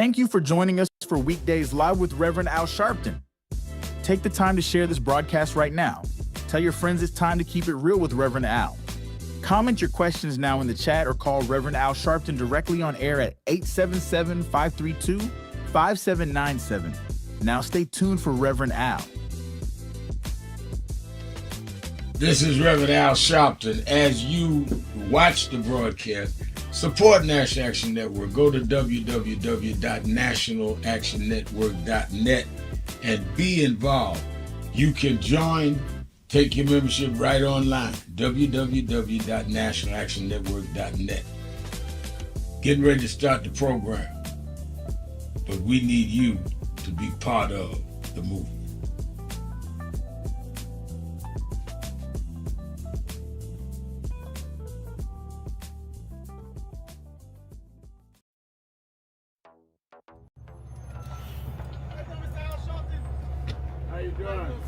Thank you for joining us for Weekdays Live with Reverend Al Sharpton. Take the time to share this broadcast right now. Tell your friends it's time to keep it real with Reverend Al. Comment your questions now in the chat or call Reverend Al Sharpton directly on air at 877-532-5797. Now stay tuned for Reverend Al. This is Reverend Al Sharpton. As you watch the broadcast, support National Action Network. Go to www.nationalactionnetwork.net and be involved. You can join, take your membership right online, www.nationalactionnetwork.net. Getting ready to start the program, but we need you to be part of the movement. How you doing?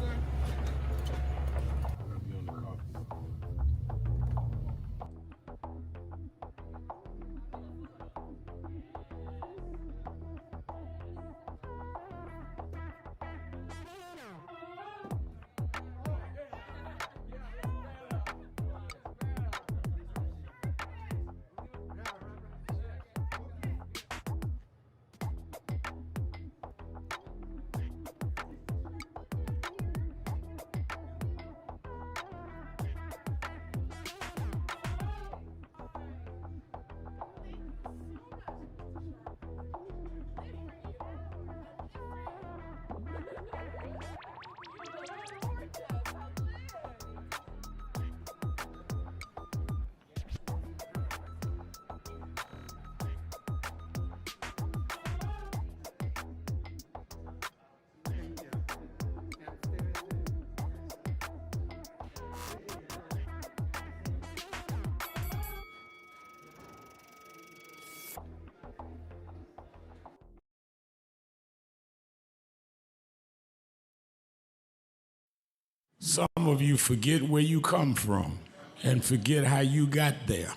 Some of you forget where you come from and forget how you got there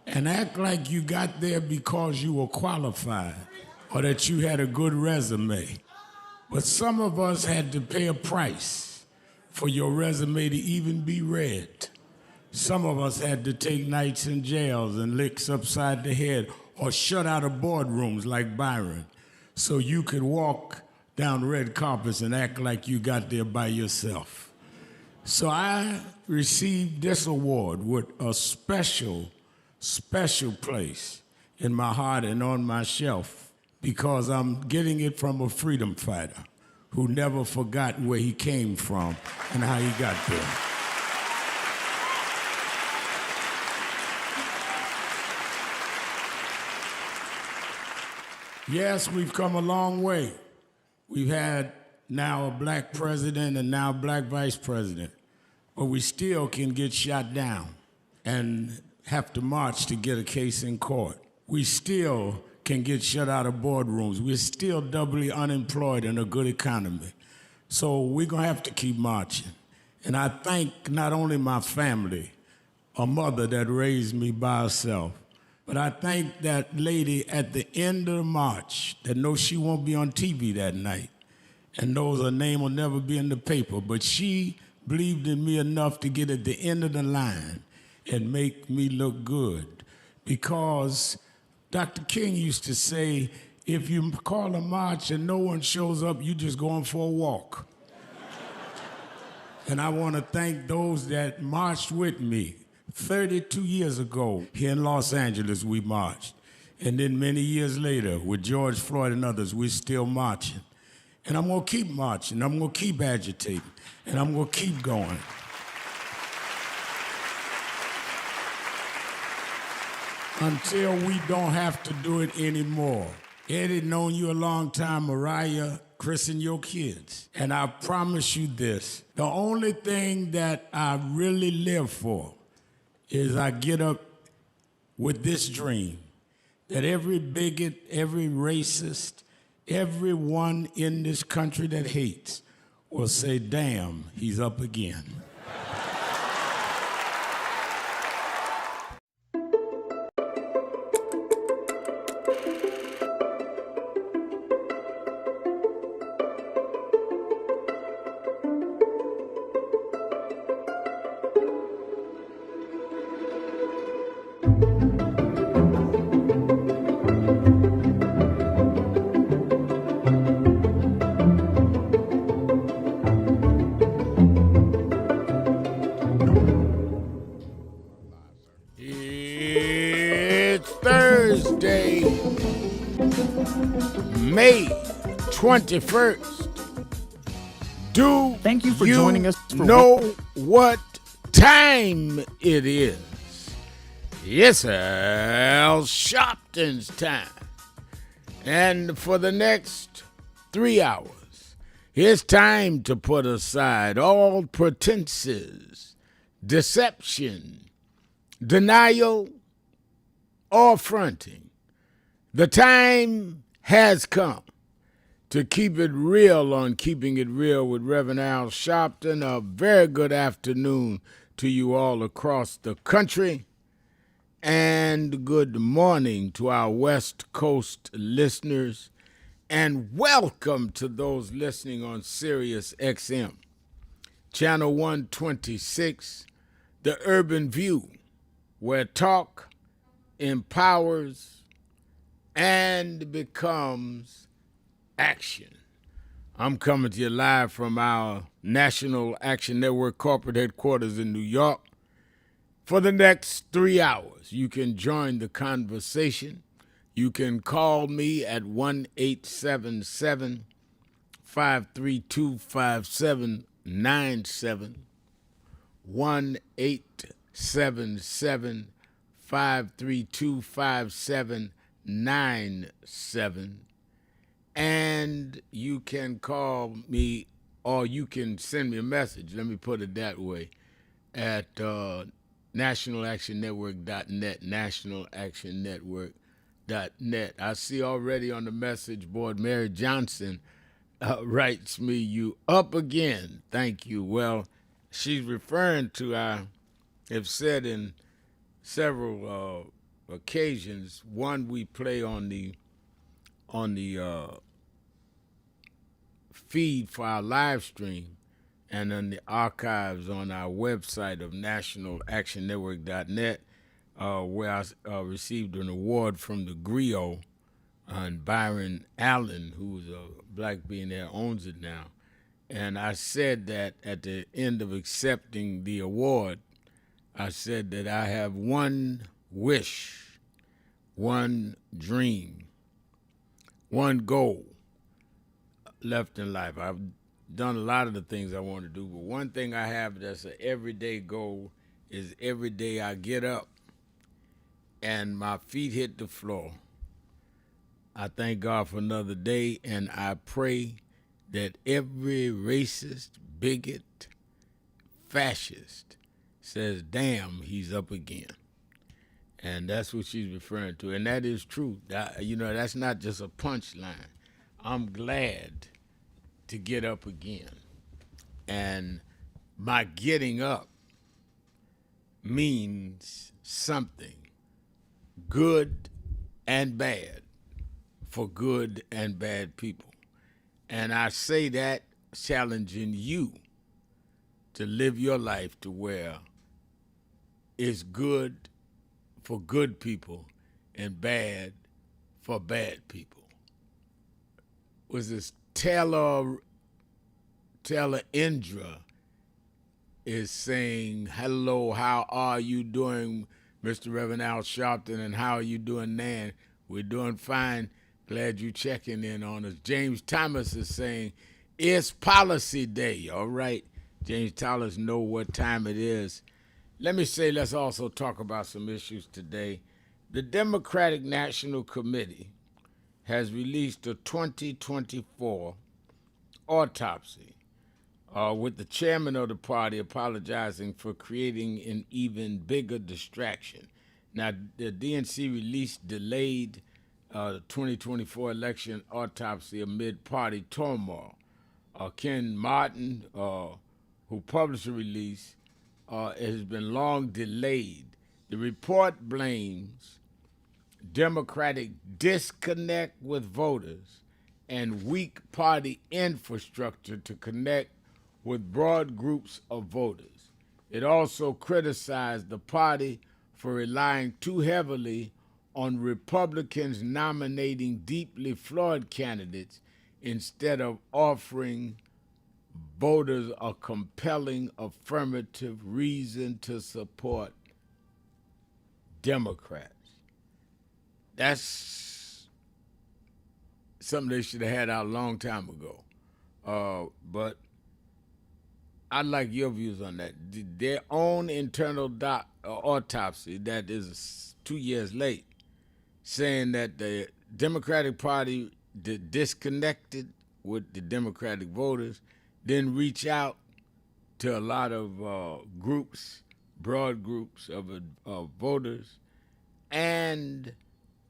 and act like you got there because you were qualified or that you had a good resume. But some of us had to pay a price for your resume to even be read. Some of us had to take nights in jails and licks upside the head or shut out of boardrooms like Byron so you could walk down red carpets and act like you got there by yourself. So I received this award with a special place in my heart and on my shelf because I'm getting it from a freedom fighter who never forgot where he came from and how he got there. Yes, we've come a long way. We've had now a black president and now a black vice president. But we still can get shot down and have to march to get a case in court. We still can get shut out of boardrooms. We're still doubly unemployed in a good economy. So we're going to have to keep marching. And I thank not only my family, a mother that raised me by herself, but I thank that lady at the end of the march that knows she won't be on TV that night and knows her name will never be in the paper, but she believed in me enough to get at the end of the line and make me look good. Because Dr. King used to say, if you call a march and no one shows up, you just going for a walk. And I want to thank those that marched with me. 32 years ago, here in Los Angeles, we marched. And then many years later, with George Floyd and others, we're still marching. And I'm going to keep marching. I'm going to keep agitating. And I'm going to keep going. Until we don't have to do it anymore. Eddie, known you a long time. Mariah, Chris, and your kids. And I promise you this. The only thing that I really live for is I get up with this dream that every bigot, every racist, everyone in this country that hates will say, damn, he's up again. Tuesday, May 21st. Thank you for joining us for know what time it is? It's Al Sharpton's time. And for the next 3 hours, it's time to put aside all pretenses, deception, denial, or fronting. The time has come to keep it real on Keeping It Real with Reverend Al Sharpton. A very good afternoon to you all across the country, and good morning to our West Coast listeners, and welcome to those listening on Sirius XM, Channel 126, The Urban View, where talk empowers and becomes action. I'm coming to you live from our National Action Network corporate headquarters in New York. For the next 3 hours, you can join the conversation. You can call me at 1-877-532-5797, 1-877-532-5797, and you can call me, or you can send me a message, let me put it that way, at nationalactionnetwork.net, nationalactionnetwork.net. I see already on the message board, Mary Johnson writes me, "You up again." Thank you. Well, she's referring to, I have said in several occasions, one we play on the feed for our live stream, and on the archives on our website of nationalactionnetwork.net, where I received an award from the Griot, and Byron Allen, who's a black billionaire, owns it now. And I said that at the end of accepting the award, I said that I have one wish, one dream, one goal left in life. I've done a lot of the things I want to do, but one thing I have that's an everyday goal is every day I get up and my feet hit the floor, I thank God for another day, and I pray that every racist, bigot, fascist says, "Damn, he's up again." And that's what she's referring to, and that is true. That's not just a punchline. I'm glad to get up again. And my getting up means something, good and bad, for good and bad people. And I say that challenging you to live your life to where it's good for good people and bad for bad people. Was this Taylor Indra is saying, "Hello, how are you doing, Mr. Reverend Al Sharpton, and how are you doing, Nan? We're doing fine. Glad you checking in on us." James Thomas is saying, "It's policy day." All right, James Thomas know what time it is. Let me say, let's also talk about some issues today. The Democratic National Committee has released a 2024 autopsy, with the chairman of the party apologizing for creating an even bigger distraction. Now, the DNC released delayed 2024 election autopsy amid party turmoil. Ken Martin, who published the release, it has been long delayed. The report blames Democratic disconnect with voters and weak party infrastructure to connect with broad groups of voters. It also criticized the party for relying too heavily on Republicans nominating deeply flawed candidates instead of offering voters a compelling affirmative reason to support Democrats. That's something they should have had out a long time ago. But I'd like your views on that. Their own internal autopsy that is 2 years late, saying that the Democratic Party disconnected with the Democratic voters, didn't reach out to a lot of groups, broad groups of voters, and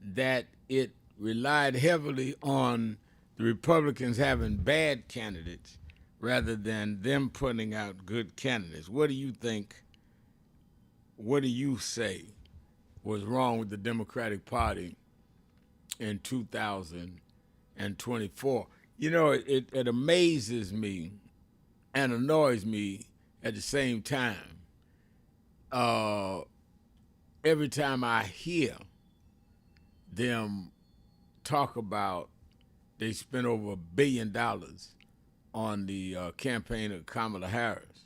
that it relied heavily on the Republicans having bad candidates rather than them putting out good candidates. What do you think? What do you say was wrong with the Democratic Party in 2024? You know, it amazes me and annoys me at the same time. Every time I hear them talk about they spent over $1 billion on the campaign of Kamala Harris.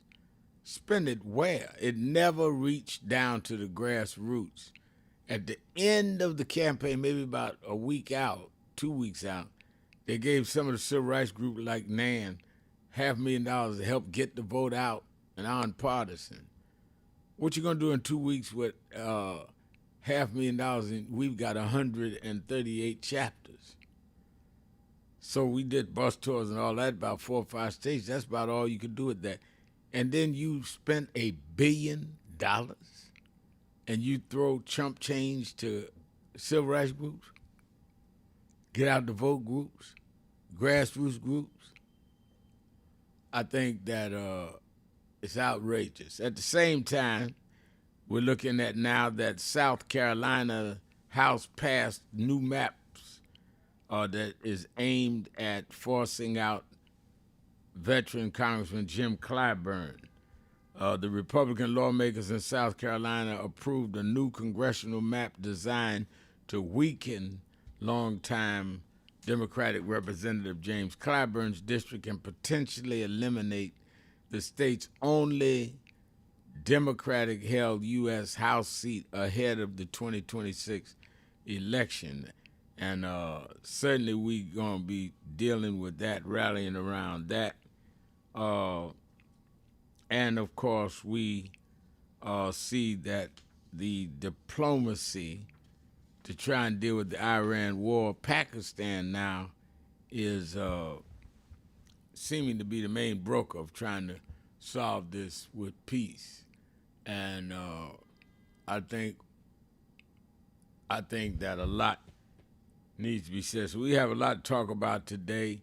Spend it where? It never reached down to the grassroots. At the end of the campaign, maybe about a week out, 2 weeks out, they gave some of the civil rights group like NAN $500,000 to help get the vote out and nonpartisan. What you gonna do in 2 weeks with $500,000? And we've got 138 chapters. So we did bus tours and all that, about 4 or 5 states. That's about all you could do with that. And then you spent $1 billion and you throw chump change to civil rights groups, get out the vote groups, grassroots groups. I think that it's outrageous. At the same time, we're looking at now that South Carolina House passed new maps that is aimed at forcing out veteran Congressman Jim Clyburn. The Republican lawmakers in South Carolina approved a new congressional map designed to weaken longtime Democratic Representative James Clyburn's district and potentially eliminate the state's only Democratic-held U.S. House seat ahead of the 2026 election. And certainly we're going to be dealing with that, rallying around that. And, of course, we see that the diplomacy to try and deal with the Iran war, Pakistan now is seeming to be the main broker of trying to solve this with peace. And I think that a lot needs to be said. So we have a lot to talk about today,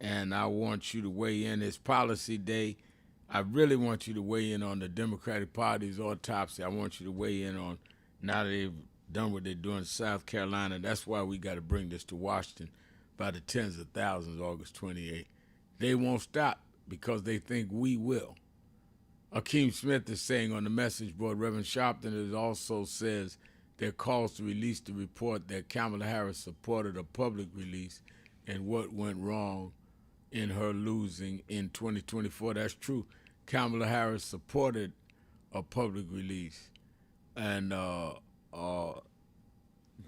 and I want you to weigh in. It's Policy Day. I really want you to weigh in on the Democratic Party's autopsy. I want you to weigh in on, now that they've done what they're doing in South Carolina, that's why we got to bring this to Washington by the tens of thousands, August 28th. They won't stop because they think we will. Akeem Smith is saying on the message board, Reverend Sharpton also says their calls to release the report that Kamala Harris supported a public release and what went wrong in her losing in 2024. That's true. Kamala Harris supported a public release. And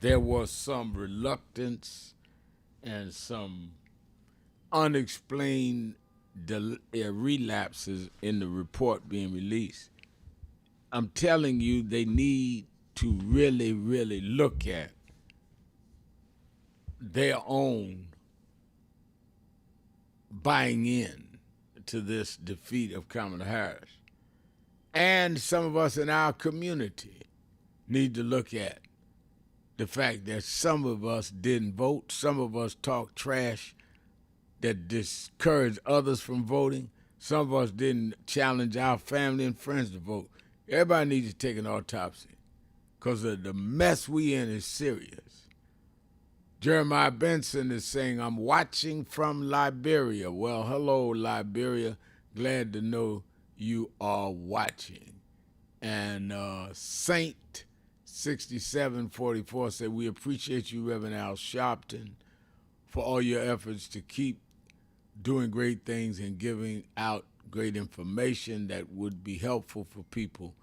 there was some reluctance and some unexplained relapses in the report being released. I'm telling you, they need to really, really look at their own buying in to this defeat of Kamala Harris. And some of us in our community need to look at the fact that some of us didn't vote, some of us talked trash that discouraged others from voting, some of us didn't challenge our family and friends to vote. Everybody needs to take an autopsy because the mess we in is serious. Jeremiah Benson is saying, I'm watching from Liberia. Well, hello, Liberia. Glad to know you are watching. And Saint 6744 said, we appreciate you, Reverend Al Sharpton, for all your efforts to keep doing great things and giving out great information that would be helpful for people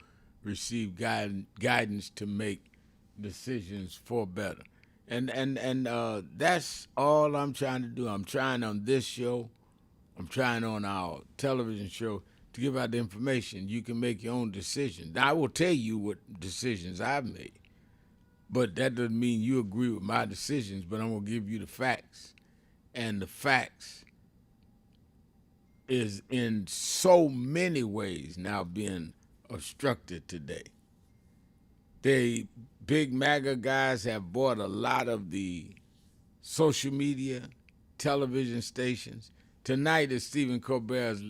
receive guidance to make decisions for better. And that's all I'm trying to do. I'm trying on this show, I'm trying on our television show to give out the information. You can make your own decisions. I will tell you what decisions I've made, but that doesn't mean you agree with my decisions, but I'm going to give you the facts. And the facts is in so many ways now being obstructed today. The big MAGA guys have bought a lot of the social media, television stations. Tonight is Stephen Colbert's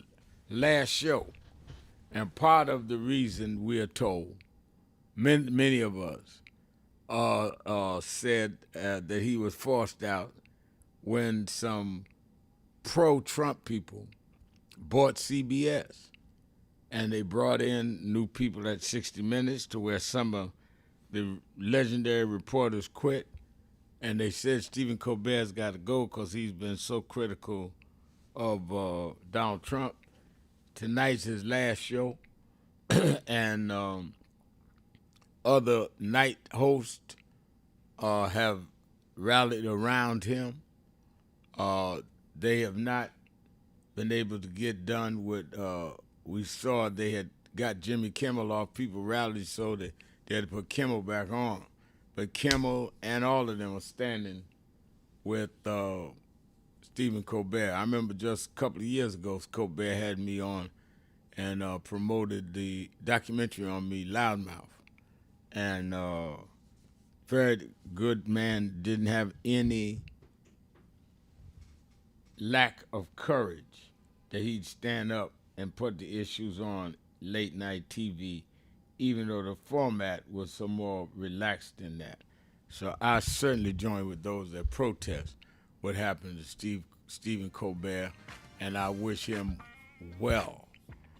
last show. And part of the reason we are told, many of us said that he was forced out when some pro-Trump people bought CBS. And they brought in new people at 60 Minutes to where some of the legendary reporters quit. And they said Stephen Colbert's got to go because he's been so critical of Donald Trump. Tonight's his last show. And other night hosts have rallied around him. They have not been able to get done with, we saw they had got Jimmy Kimmel off. People rallied so that they had to put Kimmel back on. But Kimmel and all of them are standing with Stephen Colbert. I remember just a couple of years ago, Colbert had me on and promoted the documentary on me, Loudmouth. And very good man, didn't have any lack of courage that he'd stand up and put the issues on late night TV, even though the format was so more relaxed than that. So I certainly join with those that protest what happened to Stephen Colbert, and I wish him well.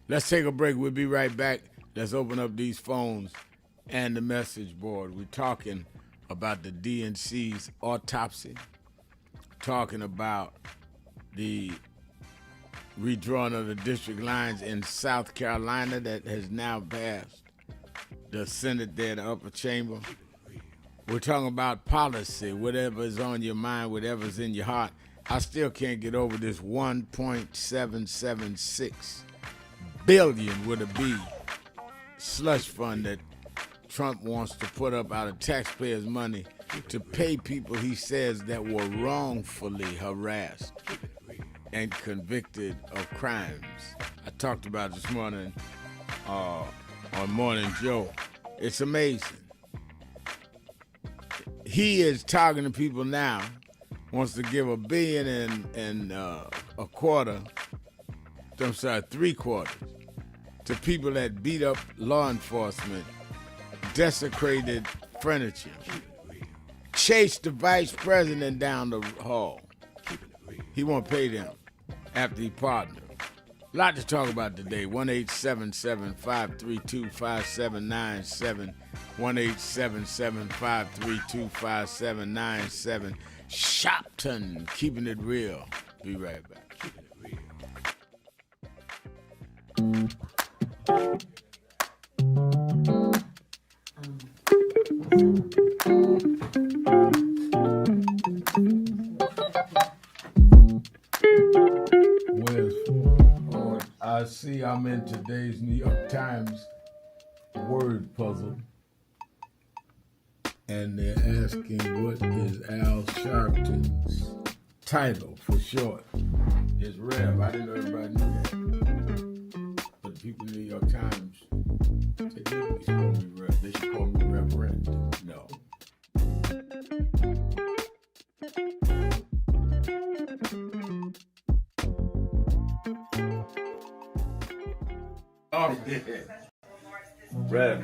Let's take a break. We'll be right back. Let's open up these phones and the message board. We're talking about the DNC's autopsy, talking about the redrawing of the district lines in South Carolina that has now passed the Senate there, the upper chamber. We're talking about policy, whatever is on your mind, whatever's in your heart. I still can't get over this 1.776 billion with a B slush fund that Trump wants to put up out of taxpayers' money to pay people he says that were wrongfully harassed and convicted of crimes. I talked about this morning on Morning Joe. It's amazing. He is targeting people now, wants to give $1 billion and $750 to people that beat up law enforcement, desecrated furniture, chased the vice president down the hall. He won't pay them after he partnered. A lot to talk about today. 1-877-532-5797. 1-877-532-5797. Sharpton, keeping it real. Be right back. I see I'm in today's New York Times word puzzle, and they're asking what is Al Sharpton's title for short. It's Rev. I didn't know everybody knew that. But the people in the New York Times, they didn't call me Rev. They should call me Reverend. No. Rev,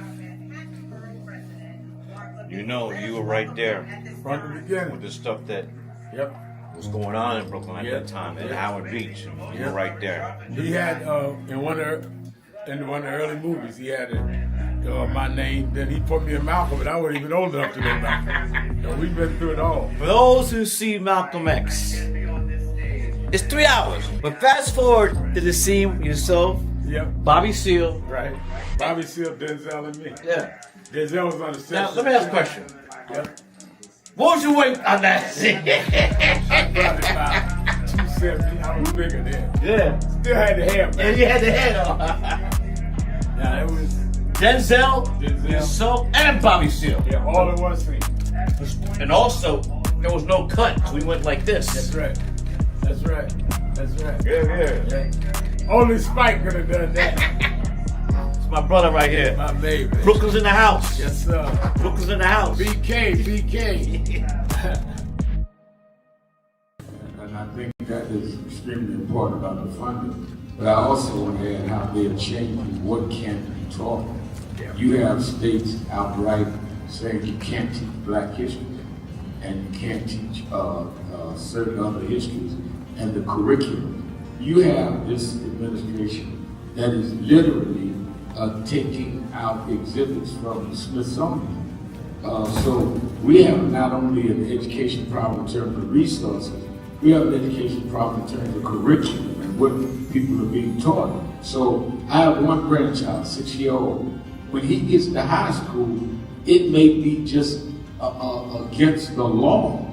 you know you were right there From the beginning. with the stuff that Yep. was going on in Brooklyn at Yep. that time, at Yep. Howard Beach. You were right there. He had in one of the early movies, he had my name. Then he put me in Malcolm, and I wasn't even old enough to know Malcolm. We've been through it all. For those who see Malcolm X, it's 3 hours. But fast forward to the scene with yourself, Yep. Bobby Seale. Right. Bobby Seale, Denzel, and me. Yeah. Denzel was on the set. Now, let me ask a question. Yep. What was your weight on that? Probably about 270. I was bigger then. Yeah. Still had the hair, And man. you had the head on. Yeah, it was. Denzel, Silk, and Bobby Seale. Yeah, all in one scene. And also, there was no cut, so we went like this. That's right. That's right. That's right. Yeah. Only Spike could have done that. It's my brother right here. My baby. Brooklyn's in the house. Yes, sir. Brooklyn's in the house. BK. And I think that is extremely important about the funding. But I also want to add how they're changing what can be taught. You have states outright saying you can't teach Black history and you can't teach certain other histories and the curriculum. You have this administration that is literally taking out exhibits from the Smithsonian. So we have not only an education problem in terms of resources, we have an education problem in terms of curriculum and what people are being taught. So I have one grandchild, 6-year-old. When he gets to high school, it may be just against the law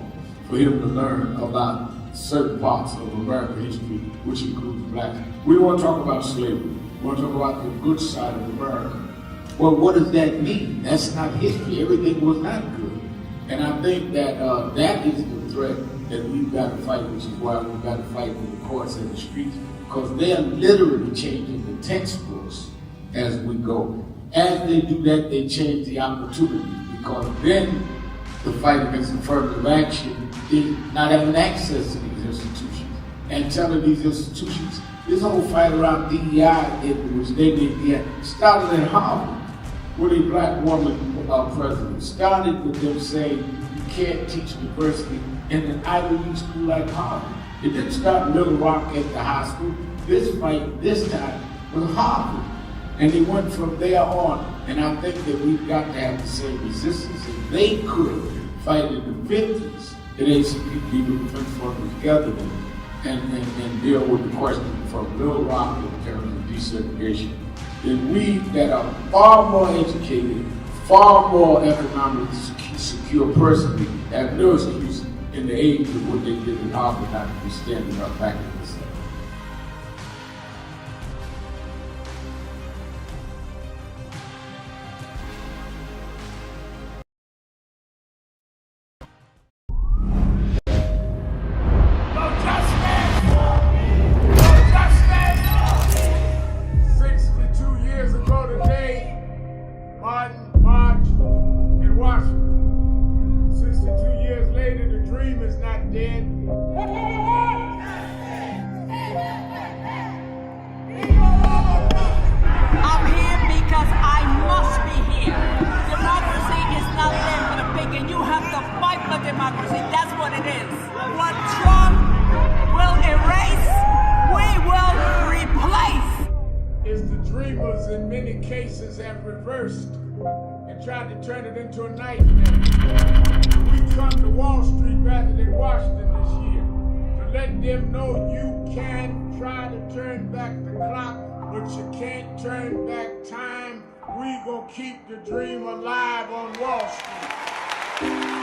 for him to learn about certain parts of American history, which includes Blacks. We don't want to talk about slavery. We want to talk about the good side of America. Well, what does that mean? That's not history. Everything was not good. And I think that that is the threat that we've got to fight, which is why we've got to fight in the courts and the streets, because they are literally changing the textbooks as we go. As they do that, they change the opportunities, because then the fight against affirmative action is not having access to these institutions and telling these institutions. This whole fight around DEI, in which they did DEI, started at Harvard with a Black woman president. Started with them saying you can't teach diversity in an Ivy League school like Harvard. It didn't start in Little Rock at the high school. This fight, this time, was Harvard. And they went from there on. And I think that we've got to have the same resistance. If they could fight in the 50s, at ACP, with the Defense Forces together and deal with the question from Little Rock in terms of desegregation, then we that are far more educated, far more economically secure personally, have no excuse in the age of what they did in Harvard not to be standing up back in this. In many cases have reversed and tried to turn it into a nightmare. We come to Wall Street rather than Washington this year to let them know you can try to turn back the clock, but you can't turn back time. We gonna keep the dream alive on Wall Street.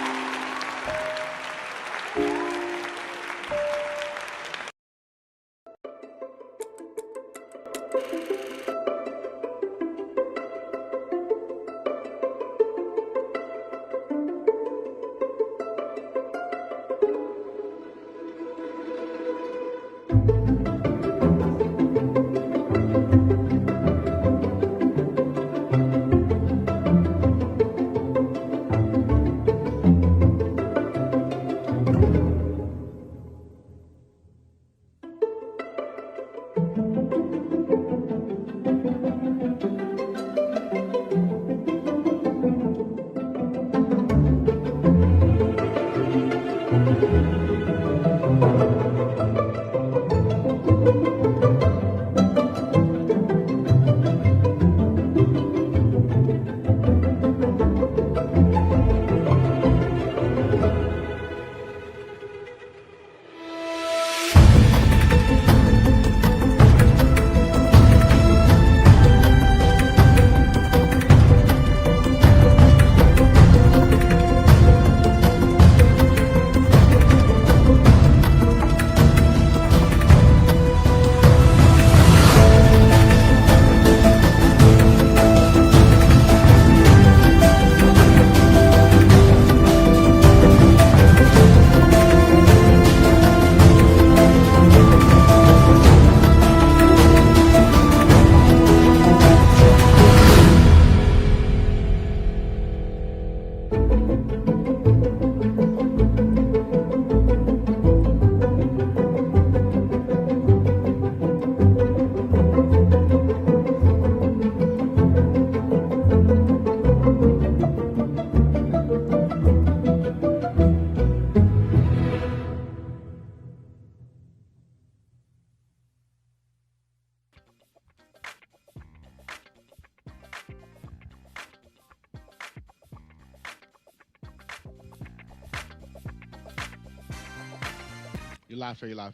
You live, sir. You live.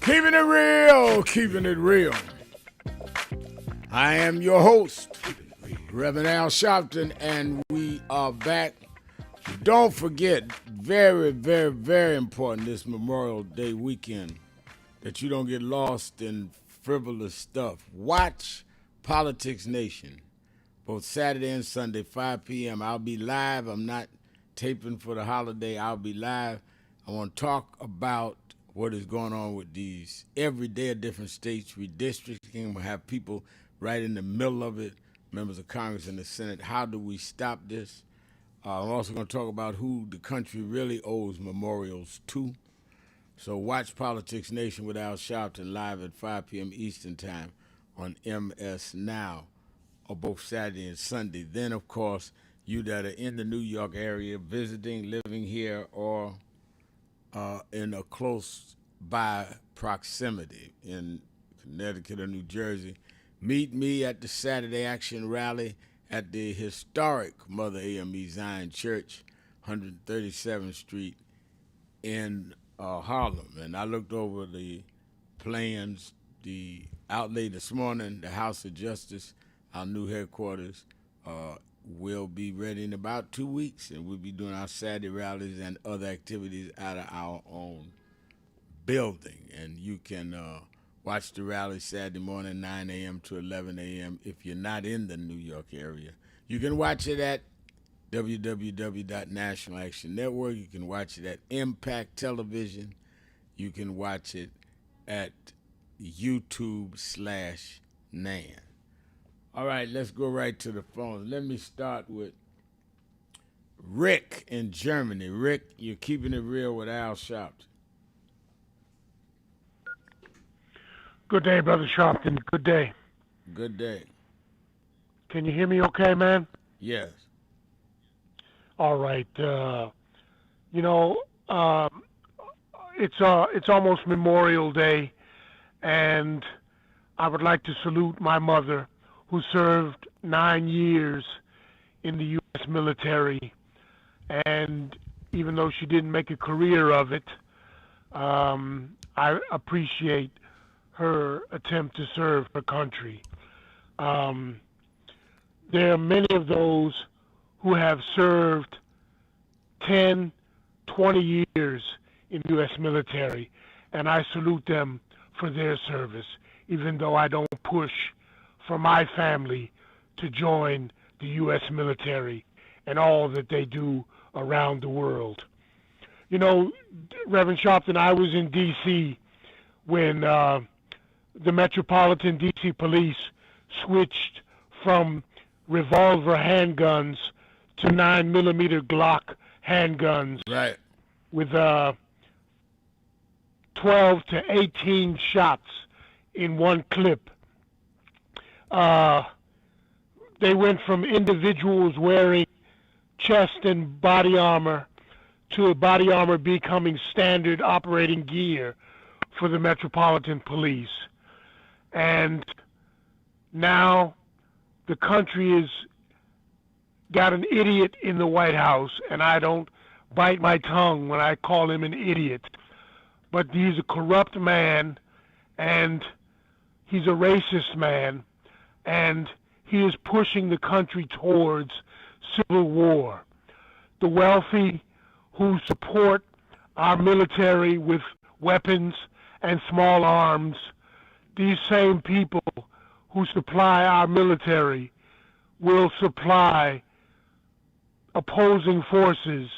Keeping it real, keeping it real. I am your host, Reverend Al Sharpton, and we are back. Don't forget, very, very, very important this Memorial Day weekend, that you don't get lost in frivolous stuff. Watch Politics Nation, both Saturday and Sunday, 5 p.m. I'll be live. I'm not taping for the holiday. I'll be live. I want to talk about what is going on with these every day of different states, redistricting. We'll have people right in the middle of it, members of Congress and the Senate. How do we stop this? I'm also going to talk about who the country really owes memorials to. So watch Politics Nation with Al Sharpton live at 5 p.m. Eastern Time on MS Now, or both Saturday and Sunday. Then, of course, you that are in the New York area, visiting, living here, or in a close by proximity in Connecticut or New Jersey, meet me at the Saturday Action Rally at the historic Mother AME Zion Church, 137th Street in Harlem. And I looked over the plans, the outlay this morning, the House of Justice, our new headquarters, will be ready in about 2 weeks, and we'll be doing our Saturday rallies and other activities out of our own building. And you can watch the rally Saturday morning, 9 a.m. to 11 a.m. if you're not in the New York area. You can watch it at www.National Action Network. You can watch it at Impact Television. You can watch it at YouTube/NAN. All right, let's go right to the phone. Let me start with Rick in Germany. Rick, you're keeping it real with Al Sharpton. Good day, Brother Sharpton. Good day. Good day. Can you hear me okay, man? Yes. All right. It's almost Memorial Day, and I would like to salute my mother, who served 9 years in the U.S. military. And even though she didn't make a career of it, I appreciate her attempt to serve her country. There are many of those who have served 10, 20 years in the U.S. military, and I salute them for their service, even though I don't push for my family to join the U.S. military and all that they do around the world. You know, Reverend Sharpton, I was in D.C. when the Metropolitan D.C. Police switched from revolver handguns to 9mm Glock handguns, Right. with 12 to 18 shots in one clip. They went from individuals wearing chest and body armor to body armor becoming standard operating gear for the Metropolitan Police. And now the country has got an idiot in the White House, and I don't bite my tongue when I call him an idiot. But he's a corrupt man, and he's a racist man, and he is pushing the country towards civil war. The wealthy who support our military with weapons and small arms, these same people who supply our military will supply opposing forces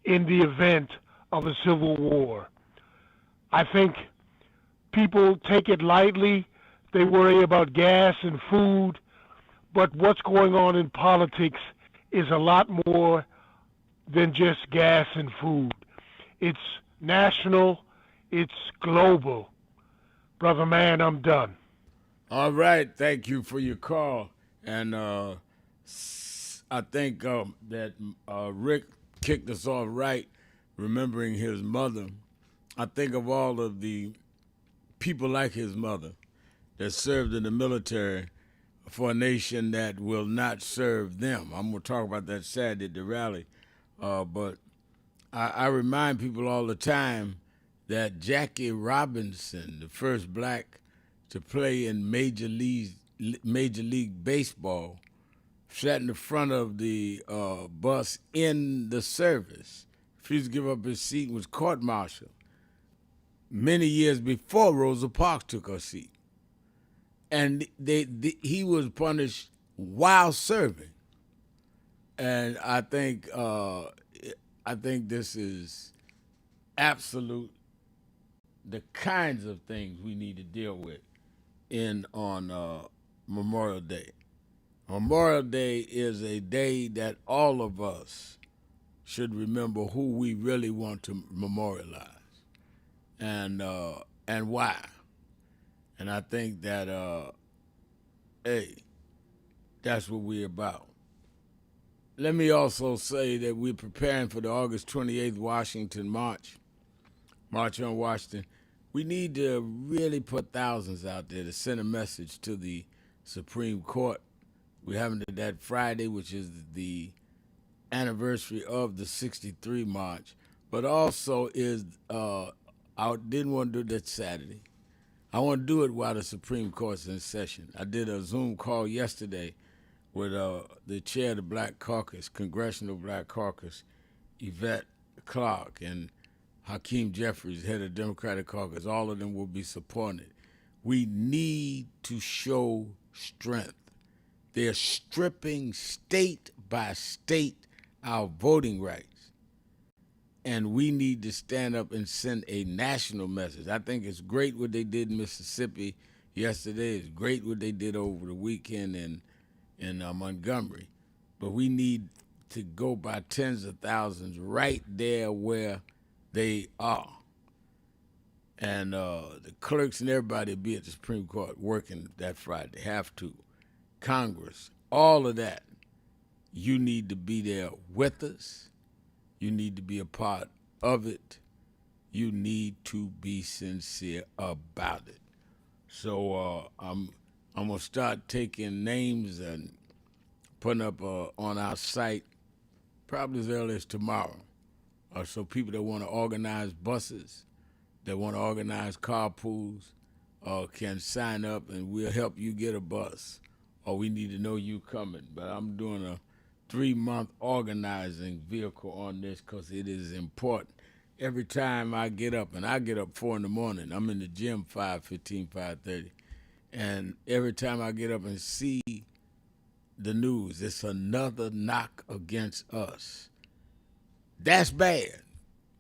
in the event of a civil war. I think people take it lightly. They worry about gas and food, but what's going on in politics is a lot more than just gas and food. It's national, it's global. Brother man, I'm done. All right, thank you for your call. And I think that Rick kicked us off right, remembering his mother. I think of all of the people like his mother that served in the military for a nation that will not serve them. I'm going to talk about that Saturday at the rally. But I remind people all the time that Jackie Robinson, the first black to play in Major League Baseball, sat in the front of the bus in the service, refused to give up his seat, and was court-martialed many years before Rosa Parks took her seat. And he was punished while serving. And I think this is absolute the kinds of things we need to deal with on Memorial Day. Memorial Day is a day that all of us should remember who we really want to memorialize and why. And I think that, that's what we're about. Let me also say that we're preparing for the August 28th Washington March on Washington. We need to really put thousands out there to send a message to the Supreme Court. We're having that Friday, which is the anniversary of the 63 March, but also I didn't want to do that Saturday. I want to do it while the Supreme Court's in session. I did a Zoom call yesterday with the chair of the Black Caucus, Congressional Black Caucus, Yvette Clark, and Hakeem Jeffries, head of Democratic Caucus. All of them will be supporting it. We need to show strength. They're stripping state by state our voting rights. And we need to stand up and send a national message. I think it's great what they did in Mississippi yesterday. It's great what they did over the weekend in Montgomery. But we need to go by tens of thousands right there where they are. And the clerks and everybody will be at the Supreme Court working that Friday. They have to. Congress, all of that. You need to be there with us. You need to be a part of it. You need to be sincere about it. So I'm gonna start taking names and putting up on our site probably as early as tomorrow. So people that want to organize buses, that want to organize carpools, can sign up and we'll help you get a bus. Or we need to know you coming. But I'm doing a 3-month organizing vehicle on this because it is important. Every time I get up, and I get up 4 in the morning, I'm in the gym 5:15, 5:30, and every time I get up and see the news, it's another knock against us. That's bad.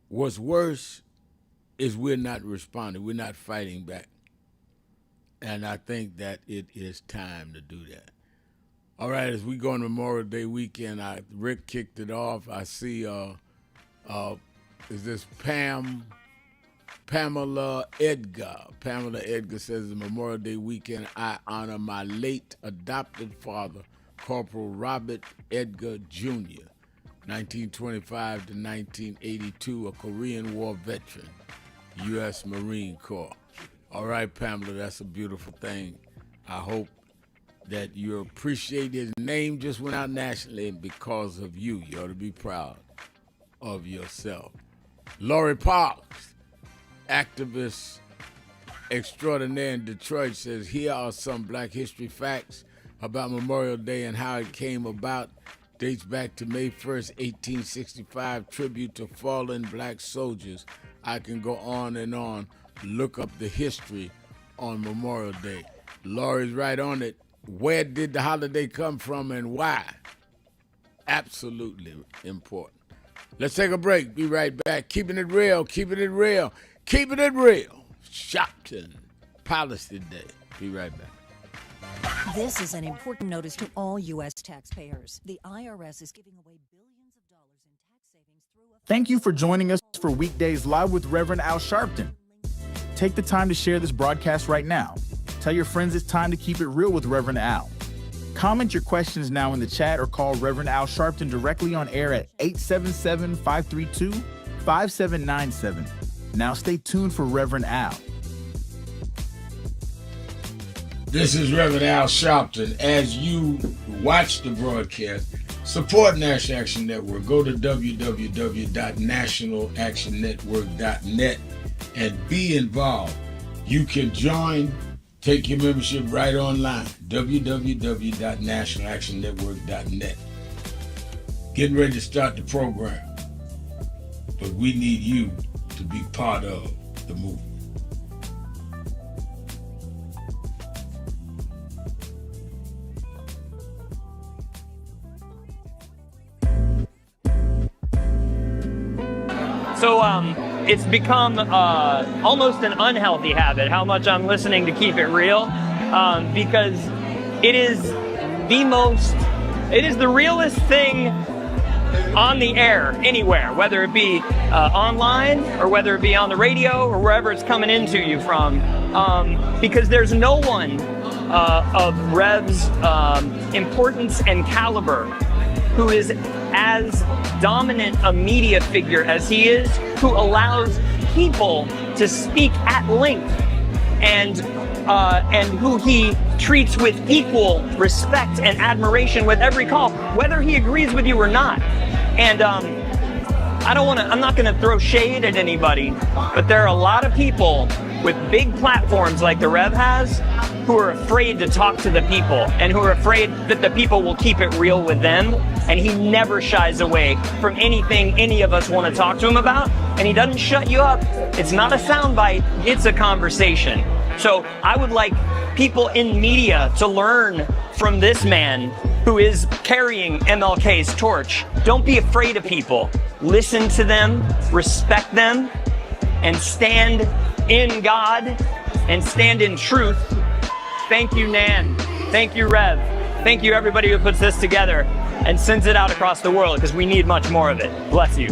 What's worse is we're not responding. We're not fighting back. And I think that it is time to do that. All right, as we go on Memorial Day weekend, Rick kicked it off. I see, is this Pamela Edgar? Pamela Edgar says, the Memorial Day weekend, I honor my late adopted father, Corporal Robert Edgar Jr., 1925 to 1982, a Korean War veteran, U.S. Marine Corps. All right, Pamela, that's a beautiful thing. I hope that you appreciate his name just went out nationally, and because of you, you ought to be proud of yourself. Lori Parks, activist extraordinaire in Detroit, says, here are some Black history facts about Memorial Day and how it came about. Dates back to May 1st, 1865, tribute to fallen Black soldiers. I can go on and on. Look up the history on Memorial Day. Lori's right on it. Where did the holiday come from and why? Absolutely important. Let's take a break. Be right back. Keeping it real, keeping it real, keeping it real. Sharpton, Policy Day. Be right back. This is an important notice to all U.S. taxpayers. The IRS is giving away billions of dollars in tax savings through a... Thank you for joining us for Weekdays Live with Reverend Al Sharpton. Take the time to share this broadcast right now. Tell your friends it's time to keep it real with Reverend Al. Comment your questions now in the chat or call Reverend Al Sharpton directly on air at 877-532-5797. Now stay tuned for Reverend Al. This is Reverend Al Sharpton. As you watch the broadcast, Support National Action Network. Go to www.nationalactionnetwork.net and be involved. You can join, take your membership right online, www.nationalactionnetwork.net. Getting ready to start the program, but we need you to be part of the movement. So it's become almost an unhealthy habit how much I'm listening to Keep It Real, because it is the realest thing on the air anywhere, whether it be online or whether it be on the radio or wherever it's coming into you from, because there's no one of Rev's importance and caliber who is as dominant a media figure as he is, who allows people to speak at length, and who he treats with equal respect and admiration with every call, whether he agrees with you or not. And I'm not gonna throw shade at anybody, but there are a lot of people with big platforms like the Rev has who are afraid to talk to the people and who are afraid that the people will keep it real with them. And he never shies away from anything any of us want to talk to him about. And he doesn't shut you up. It's not a soundbite, it's a conversation. So I would like people in media to learn from this man who is carrying MLK's torch. Don't be afraid of people. Listen to them, respect them, and stand in God and stand in truth. Thank you, Nan. Thank you, Rev. Thank you, everybody who puts this together and sends it out across the world, because we need much more of it. Bless you.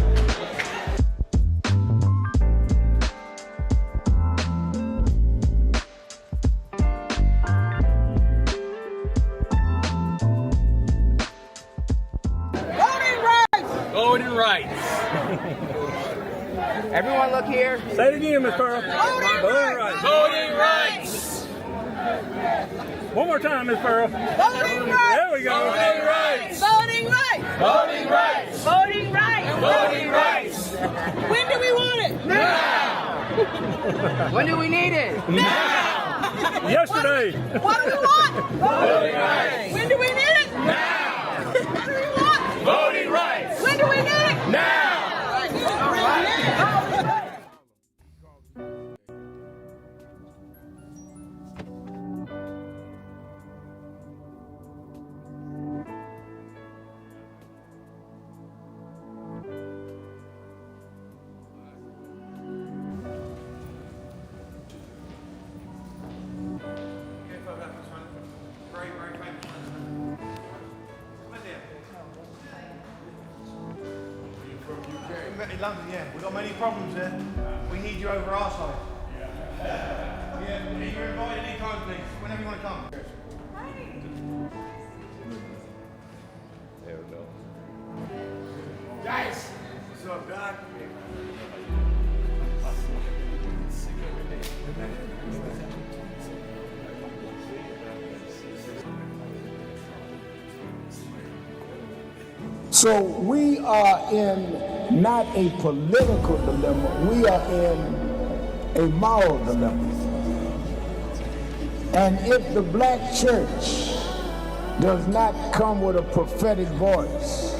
Voting rights. Everyone look here. Say it again, Miss Pearl. Voting rights. Voting rights. One more time, Miss Pearl. Voting rights. There we go. Voting rights. Voting rights. Voting rights. Voting rights. Voting rights. When do we want it? Now. When do we need it? Now. Yesterday. What do we want? Voting rights. When do we need it? Now. What do we want? Voting rights. When do we need it? Now. London, yeah. We've got many problems there. We need you over our side. Yeah, you're invited anytime, please. Whenever you want to come. There we go. Guys! What's up, Doc? So we are in not a political dilemma, we are in a moral dilemma. And if the black church does not come with a prophetic voice,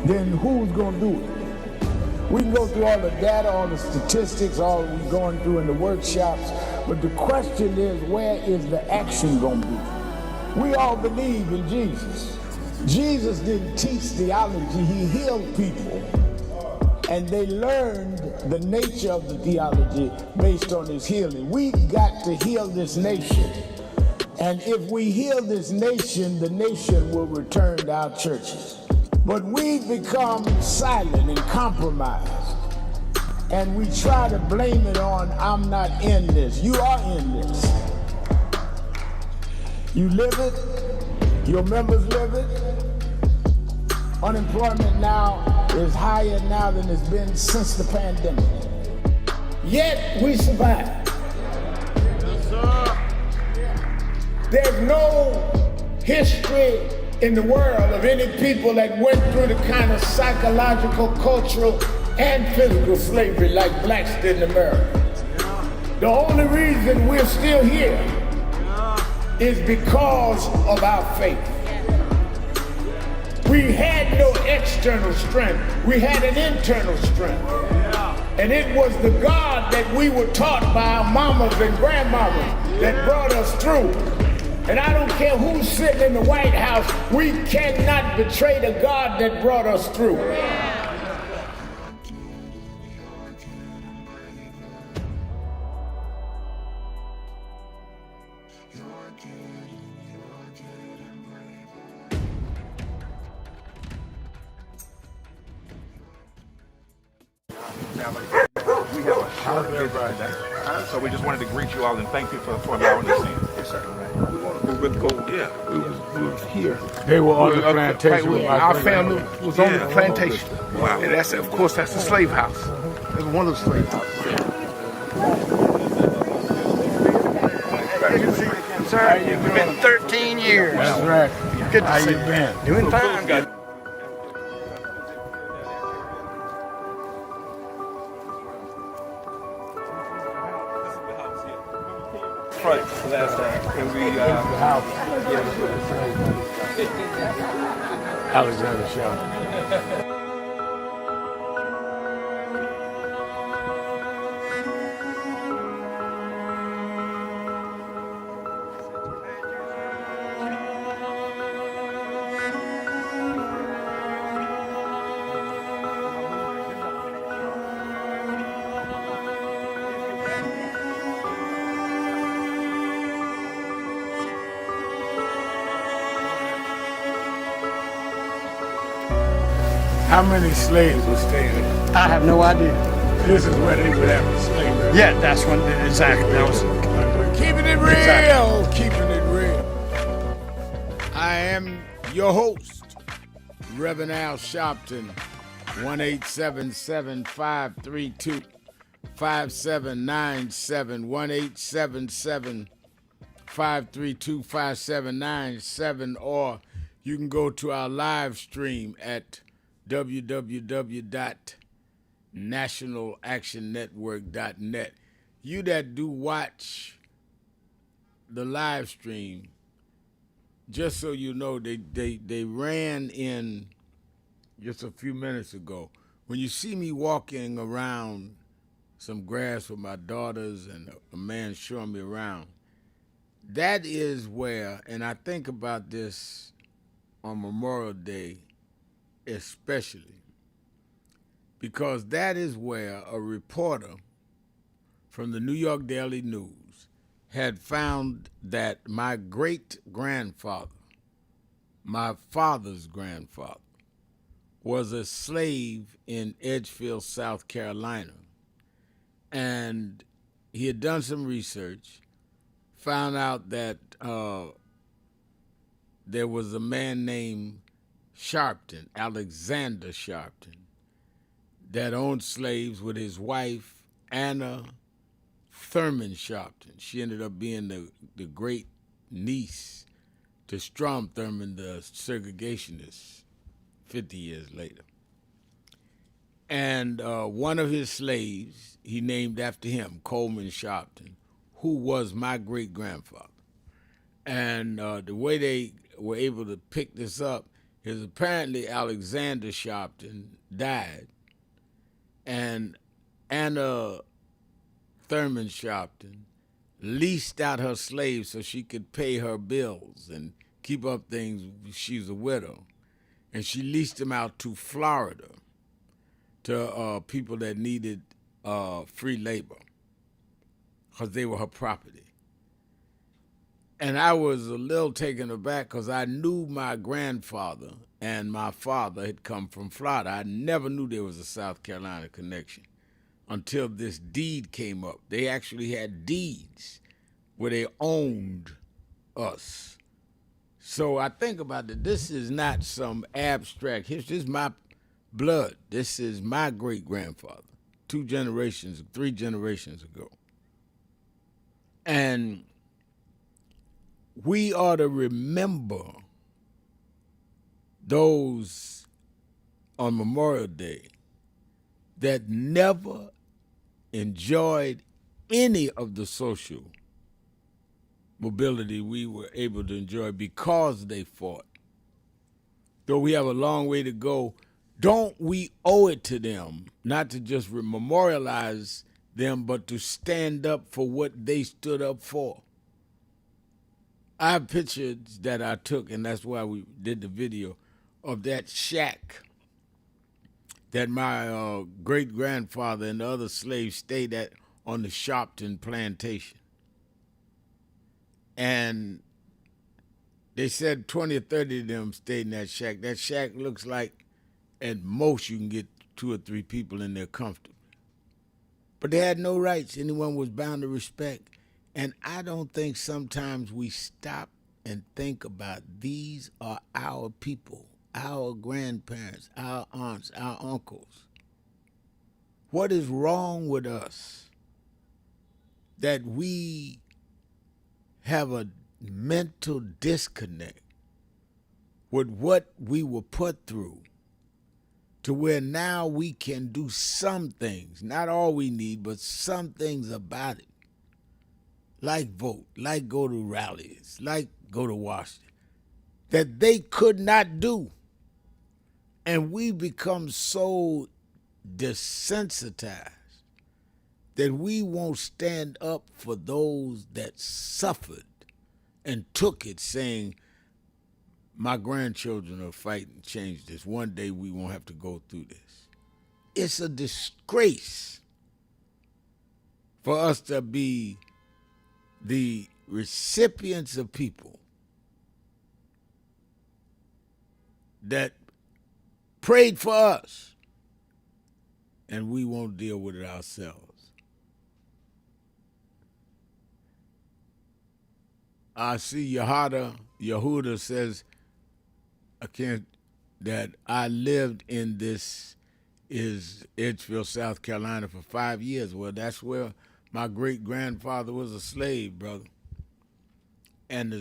then who's going to do it? We can go through all the data, all the statistics, all we're going through in the workshops, but the question is, where is the action going to be? We all believe in Jesus. Jesus didn't teach theology, he healed people. And they learned the nature of the theology based on his healing. We've got to heal this nation. And if we heal this nation, the nation will return to our churches. But we've become silent and compromised. And we try to blame it on, I'm not in this. You are in this. You live it, your members live it. Unemployment now is higher now than it's been since the pandemic. Yet we survive. Yes, sir. There's no history in the world of any people that went through the kind of psychological, cultural, and physical slavery like blacks did in America. The only reason we're still here is because of our faith. We had no external strength. We had an internal strength. And it was the God that we were taught by our mamas and grandmamas that brought us through. And I don't care who's sitting in the White House, we cannot betray the God that brought us through. We have a short visit, so we just wanted to greet you all and thank you for allowing us in. Yes, sir. We would go, yeah. We was here. They were on the plantation. Our family was on the plantation. Wow. And that's, of course, that's the slave house. It was one of the slave houses. Sir, it's been 13 years. That's right. Good to How see you been? Doing fine, guys. Front last time. And we, Alexander Sharpton. How many slaves were staying there? I have no idea. This is where they would have a slave. Yeah, that's when exactly. That was Keeping it real, exactly. Keeping it real. I am your host, Reverend Al Sharpton, 1-877-532-5797, 1-877-532-5797, or you can go to our live stream at www.nationalactionnetwork.net. You that do watch the live stream, just so you know, they ran in just a few minutes ago. When you see me walking around some grass with my daughters and a man showing me around, that is where, and I think about this on Memorial Day especially, because that is where a reporter from the New York Daily News had found that my great-grandfather, my father's grandfather, was a slave in Edgefield, South Carolina. And he had done some research, found out that there was a man named Sharpton, Alexander Sharpton, that owned slaves with his wife, Anna Thurman Sharpton. She ended up being the great niece to Strom Thurman, the segregationist, 50 years later. And one of his slaves, he named after him, Coleman Sharpton, who was my great-grandfather. And the way they were able to pick this up is apparently Alexander Sharpton died, and Anna Thurman Sharpton leased out her slaves so she could pay her bills and keep up things. She's a widow. And she leased them out to Florida to people that needed free labor because they were her property. And I was a little taken aback because I knew my grandfather and my father had come from Florida. I never knew there was a South Carolina connection until this deed came up. They actually had deeds where they owned us. So I think about it. This is not some abstract history. This is my blood. This is my great-grandfather, 3 generations ago. And we ought to remember those on Memorial Day that never enjoyed any of the social mobility we were able to enjoy because they fought. Though we have a long way to go, don't we owe it to them not to just memorialize them, but to stand up for what they stood up for? I have pictures that I took, and that's why we did the video, of that shack that my great-grandfather and the other slaves stayed at on the Sharpton plantation. And they said 20 or 30 of them stayed in that shack. That shack looks like at most you can get 2 or 3 people in there comfortably. But they had no rights. Anyone was bound to respect. And I don't think sometimes we stop and think about these are our people, our grandparents, our aunts, our uncles. What is wrong with us that we have a mental disconnect with what we were put through to where now we can do some things, not all we need, but some things about it, like vote, like go to rallies, like go to Washington, that they could not do. And we become so desensitized that we won't stand up for those that suffered and took it, saying, my grandchildren are fighting to change this. One day we won't have to go through this. It's a disgrace for us to be the recipients of people that prayed for us, and we won't deal with it ourselves. I see Yehuda says, that I lived in this is Edgefield, South Carolina for 5 years. Well, that's where my great-grandfather was a slave, brother. And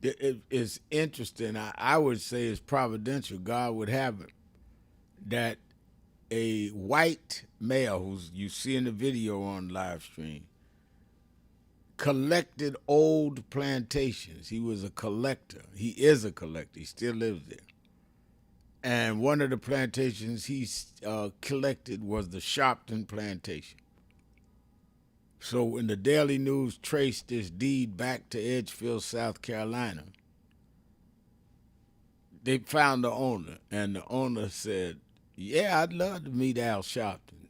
it's interesting. I would say it's providential. God would have it that a white male, who's you see in the video on live stream, collected old plantations. He was a collector. He is a collector. He still lives there. And one of the plantations he collected was the Sharpton plantation. So when the Daily News traced this deed back to Edgefield, South Carolina, they found the owner, and the owner said, yeah, I'd love to meet Al Sharpton.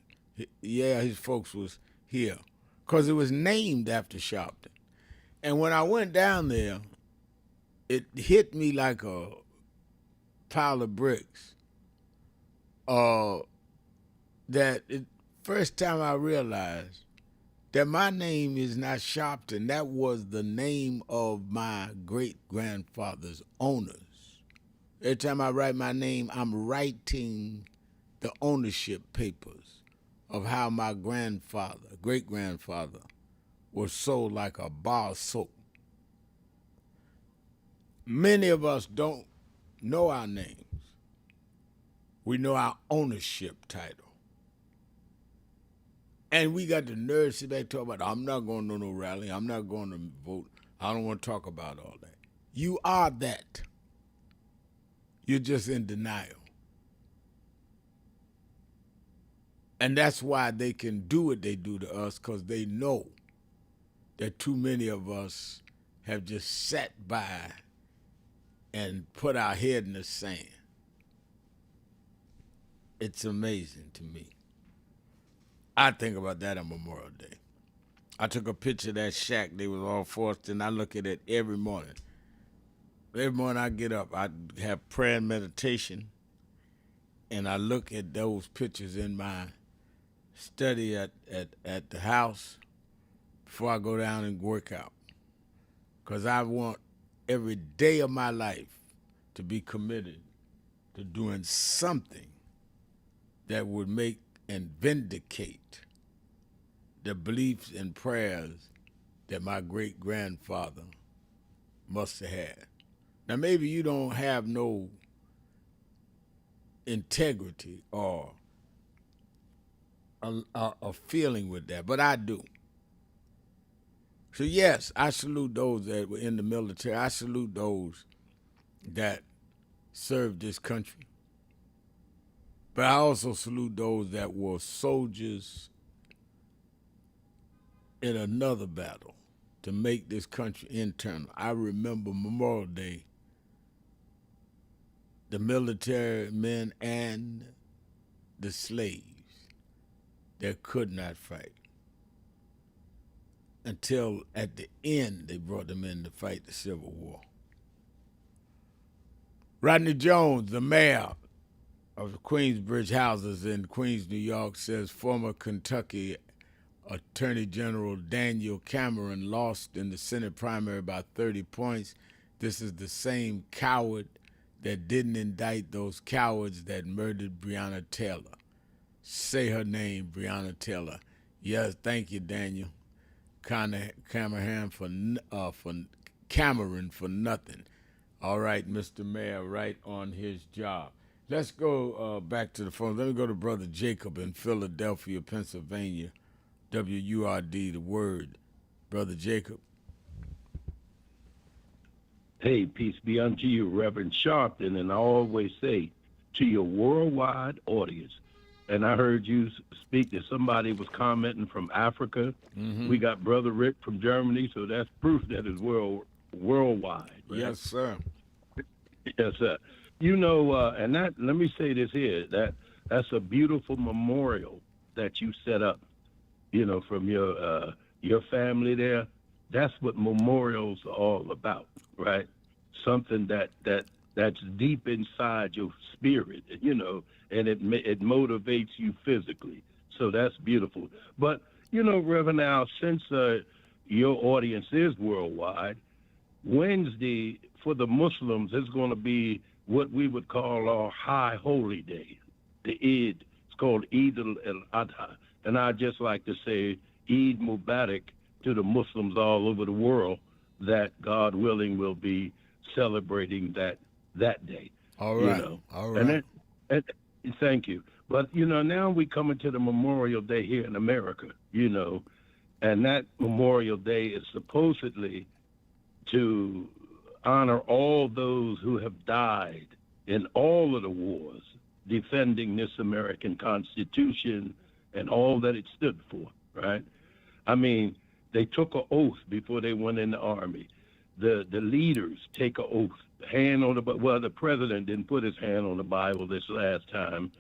Yeah, his folks was here, because it was named after Sharpton. And when I went down there, it hit me like a pile of bricks. First time I realized that my name is not Sharpton. That was the name of my great-grandfather's owners. Every time I write my name, I'm writing the ownership papers of how my great-grandfather, was sold like a bar of soap. Many of us don't know our names. We know our ownership title. And we got the nerve to sit back and talk about, I'm not going to no rally. I'm not going to vote. I don't want to talk about all that. You are that. You're just in denial. And that's why they can do what they do to us, because they know that too many of us have just sat by and put our head in the sand. It's amazing to me. I think about that on Memorial Day. I took a picture of that shack. They was all forced, and I look at it every morning. Every morning I get up, I have prayer and meditation, and I look at those pictures in my study at the house before I go down and work out. Because I want every day of my life to be committed to doing something that would make and vindicate the beliefs and prayers that my great-grandfather must have had. Now, maybe you don't have no integrity or a feeling with that, but I do. So yes, I salute those that were in the military. I salute those that served this country. But I also salute those that were soldiers in another battle to make this country internal. I remember Memorial Day, the military men and the slaves that could not fight. Until at the end, they brought them in to fight the Civil War. Rodney Jones, the mayor of the Queensbridge houses in Queens, New York, says former Kentucky Attorney General Daniel Cameron lost in the Senate primary by 30 points. This is the same coward that didn't indict those cowards that murdered Breonna Taylor. Say her name, Breonna Taylor. Yes, thank you, Daniel. Cameron for nothing. All right, Mr. Mayor, right on his job. Let's go back to the phone. Let me go to Brother Jacob in Philadelphia, Pennsylvania. WURD, the word. Brother Jacob. Hey, peace be unto you, Reverend Sharpton, and I always say to your worldwide audience, and I heard you speak that somebody was commenting from Africa. Mm-hmm. We got Brother Rick from Germany, so that's proof that it's worldwide. Right? Yes, sir. Yes, sir. You know, and that, let me say this here, that's a beautiful memorial that you set up, you know, from your family there. That's what memorials are all about, right? Something that's deep inside your spirit, you know, and it motivates you physically. So that's beautiful. But, you know, Reverend Al, since your audience is worldwide, Wednesday for the Muslims is going to be what we would call our high holy day, the Eid. It's called Eid al-Adha. And I just like to say Eid Mubarak to the Muslims all over the world that, God willing, will be celebrating that day. All right. You know? All right. And thank you. But, you know, now we come into the Memorial Day here in America, you know, and that Memorial Day is supposedly to honor all those who have died in all of the wars defending this American Constitution and all that it stood for, right? I mean, they took an oath before they went in the Army. The leaders take an oath, hand on the president didn't put his hand on the Bible this last time,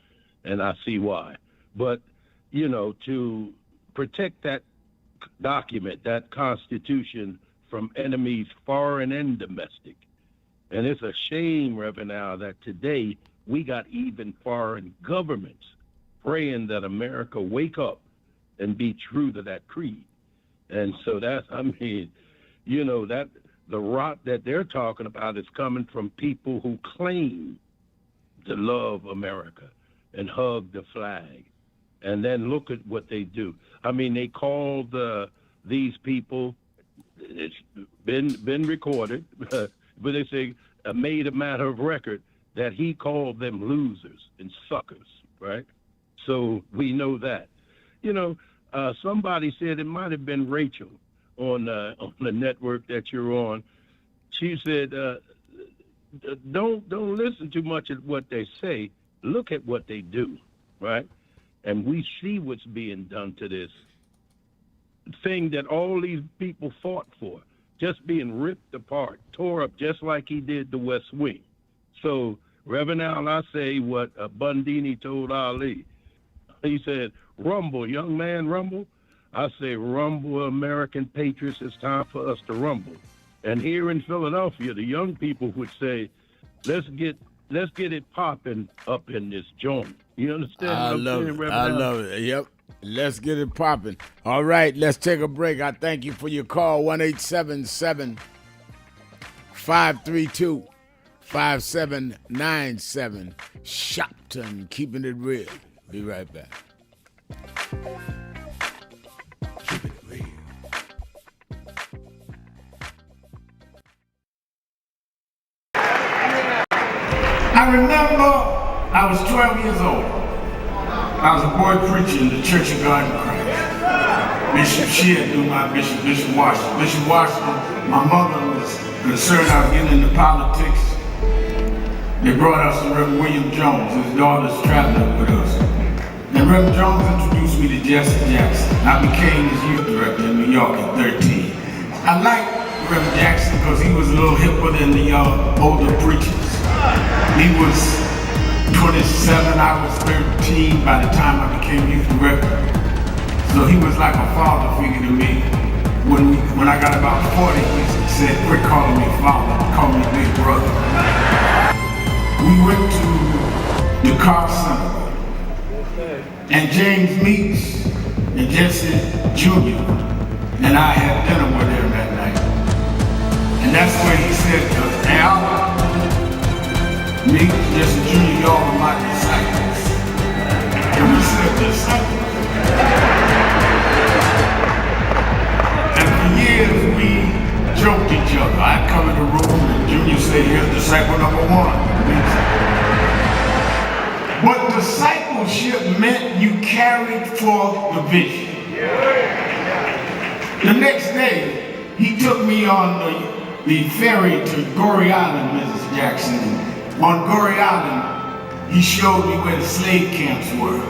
and I see why. But, you know, to protect that document, that Constitution, from enemies foreign and domestic. And it's a shame, Reverend Al, that today we got even foreign governments praying that America wake up and be true to that creed. And so that's, I mean, you know, that the rot that they're talking about is coming from people who claim to love America and hug the flag. And then look at what they do. I mean, they called these people, it's been recorded, but they say made a matter of record that he called them losers and suckers, right? So we know that. You know, somebody said, it might have been Rachel on the network that you're on. She said, don't listen too much at what they say. Look at what they do, right? And we see what's being done to this thing that all these people fought for, just being ripped apart, tore up, just like he did the West Wing. So, Reverend Al, I say what Bundini told Ali. He said, rumble, young man, rumble. I say, rumble, American patriots, it's time for us to rumble. And here in Philadelphia, the young people would say, let's get it popping up in this joint. You understand? I love it. Yep. Let's get it popping. All right, let's take a break. I thank you for your call. 1-877-532-5797. Sharpton, keeping it real. Be right back. Keep it real. I remember I I was 12 years old, I was a boy preacher in the Church of God in Christ. Bishop Sheard knew my bishop, Bishop Washington. Bishop Washington, my mother was concerned I was getting into politics. They brought us to Reverend William Jones. His daughter's traveling with us. And Reverend Jones introduced me to Jesse Jackson. I became his youth director in New York at 13. I liked Reverend Jackson because he was a little hipper than the older preachers. He was 27, I was 13 by the time I became youth director. So he was like a father figure to me. When I got about 40, he said, quit calling me father, call me big brother. We went to the car center, and James Meeks and Jesse Jr. and I had dinner with him that night. And that's where he said to us, Al, Meeks, Jesse Jr., y'all are my disciples. And we said, disciples? And for years we joked each other. I'd come in the room and Junior said, here's disciple number one. But discipleship meant you carried forth the vision. The next day, he took me on the ferry to Goree Island, Mrs. Jackson. On Goree Island, he showed me where the slave camps were.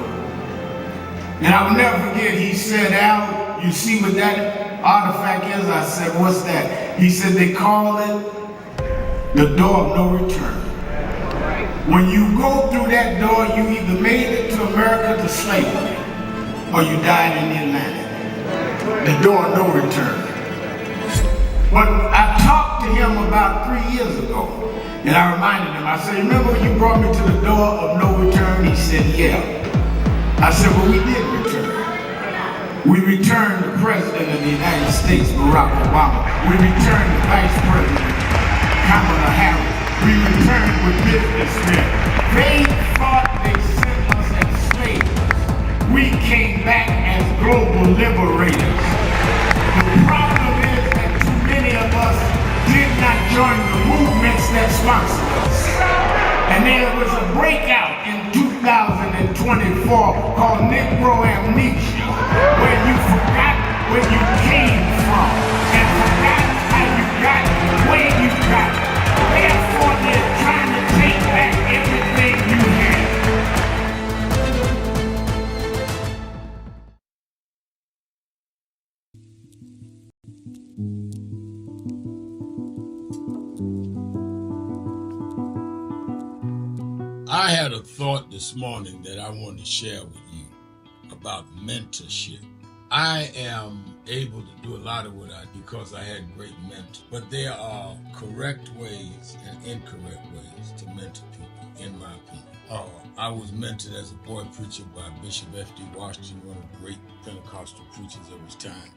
And I will never forget, he said, Al, you see what that artifact is? I said, what's that? He said, they call it the door of no return. When you go through that door, you either made it to America to slavery, or you died in the Atlantic. The door of no return. But I talked to him about 3 years ago, and I reminded him, I said, remember when you brought me to the door of no return? He said, yeah. I said, well, we did return. We returned the President of the United States, Barack Obama. We returned the Vice President, Kamala Harris. We returned with businessmen. They thought they sent us as slaves. We came back as global liberators. The problem is that too many of us did not join the movements that sponsored us. And there was a breakout in 2024 called Negro Amnesia, where you forgot where you came from and forgot how you got where you got. Therefore, they're trying to take back everything you had. I had a thought this morning that I want to share with you about mentorship. I am able to do a lot of what I do because I had great mentors, but there are correct ways and incorrect ways to mentor people, in my opinion. I was mentored as a boy preacher by Bishop F.D. Washington, one of the great Pentecostal preachers of his time.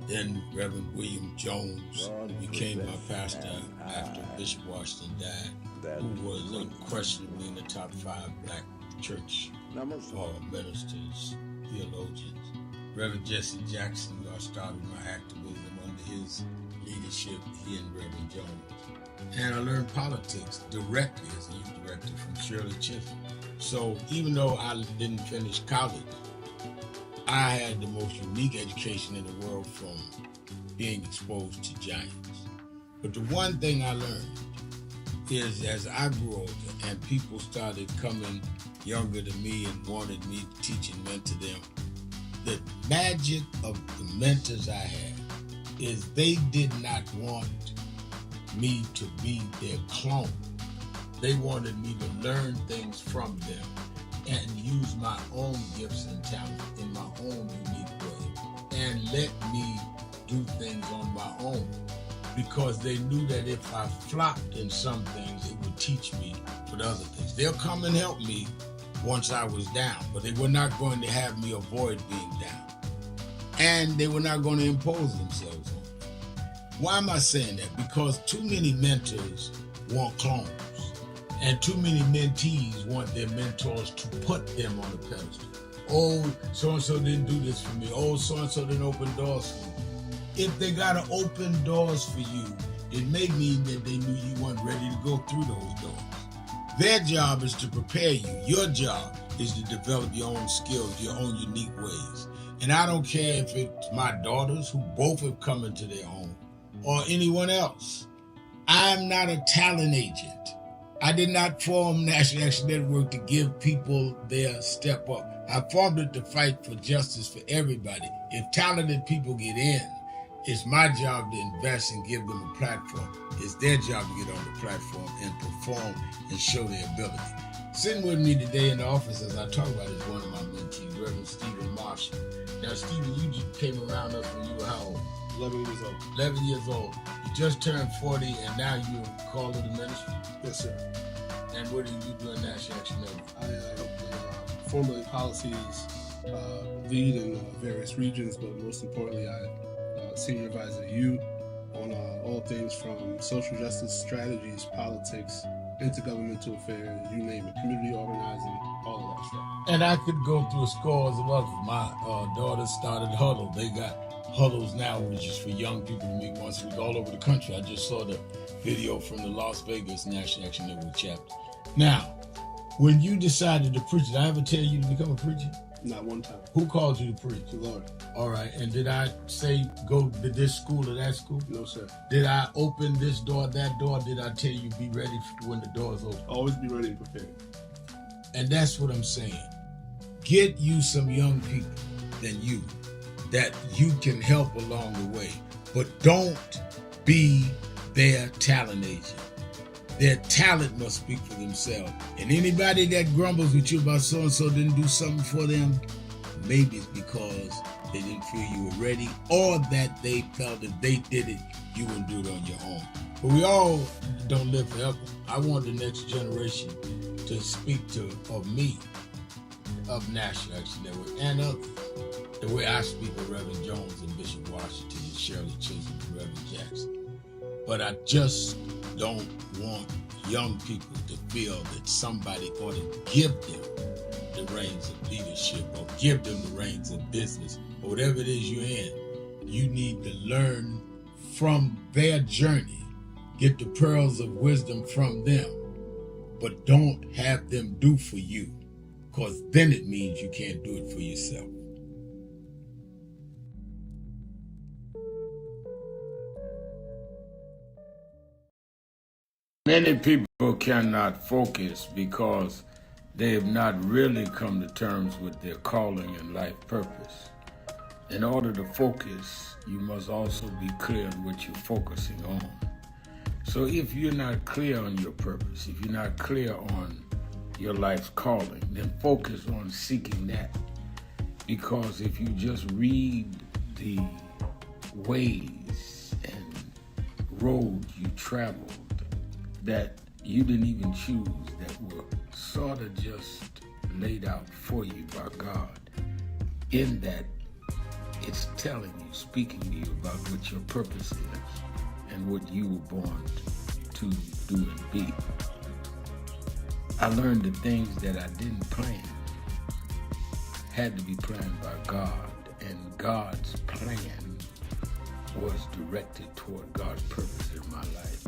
Then Reverend William Jones, who became my pastor after Bishop Washington died, who was unquestionably in the top 5 black church ministers, theologians. Reverend Jesse Jackson, who I started my activism under his leadership, he and Reverend Jones. And I learned politics directly as a youth director from Shirley Chisholm. So even though I didn't finish college, I had the most unique education in the world from being exposed to giants. But the one thing I learned is as I grew older and people started coming younger than me and wanted me to teach and mentor them, the magic of the mentors I had is they did not want me to be their clone. They wanted me to learn things from them and use my own gifts and talents in my own unique way and let me do things on my own, because they knew that if I flopped in some things, it would teach me for the other things. They'll come and help me once I was down, but they were not going to have me avoid being down. And they were not going to impose themselves on me. Why am I saying that? Because too many mentors want clones, and too many mentees want their mentors to put them on a pedestal. Oh, so-and-so didn't do this for me. Oh, so-and-so didn't open doors for me. If they got to open doors for you, it may mean that they knew you weren't ready to go through those doors. Their job is to prepare you. Your job is to develop your own skills, your own unique ways. And I don't care if it's my daughters, who both have come into their own, or anyone else. I'm not a talent agent. I did not form National Action Network to give people their step up. I formed it to fight for justice for everybody. If talented people get in, it's my job to invest and give them a platform. It's their job to get on the platform and perform and show their ability. Sitting with me today in the office as I talk about is one of my mentees, Reverend Stephen Marshall. Now, Stephen, you just came around us when you were how old? 11 years old. 11 years old. You just turned 40 and now you're called to the ministry? Yes, sir. And what do you do in National Action Network? I formulate policies, lead in various regions, but most importantly, I senior advisor to you on all things from social justice strategies, politics, intergovernmental affairs, you name it, community organizing, all of that stuff. And I could go through scores of others. My daughter started Huddle. They got Huddles now, which is for young people to meet once a week all over the country. I just saw the video from the Las Vegas National Action Network chapter. Now, when you decided to preach, did I ever tell you to become a preacher? Not one time. Who called you to preach? The Lord. All right. And did I say go to this school or that school? No, sir. Did I open this door, that door? Did I tell you be ready when the doors open? Always be ready and prepared. And that's what I'm saying. Get you some young people than you that you can help along the way. But don't be their talent agent. Their talent must speak for themselves. And anybody that grumbles with you about so-and-so didn't do something for them, maybe it's because they didn't feel you were ready, or that they felt if they did it, you wouldn't do it on your own. But we all don't live forever. I want the next generation to speak of me, of National Action Network, and others, the way I speak of Reverend Jones and Bishop Washington and Shirley Chisholm and Reverend Jackson. But I just don't want young people to feel that somebody ought to give them the reins of leadership or give them the reins of business or whatever it is you're in. You need to learn from their journey, get the pearls of wisdom from them, but don't have them do for you, because then it means you can't do it for yourself. Many people cannot focus because they have not really come to terms with their calling and life purpose. In order to focus, you must also be clear on what you're focusing on. So if you're not clear on your purpose, if you're not clear on your life's calling, then focus on seeking that. Because if you just read the ways and roads you traveled that you didn't even choose, that were sort of just laid out for you by God, in that it's telling you, speaking to you about what your purpose is and what you were born to do and be. I learned the things that I didn't plan had to be planned by God, and God's plan was directed toward God's purpose in my life.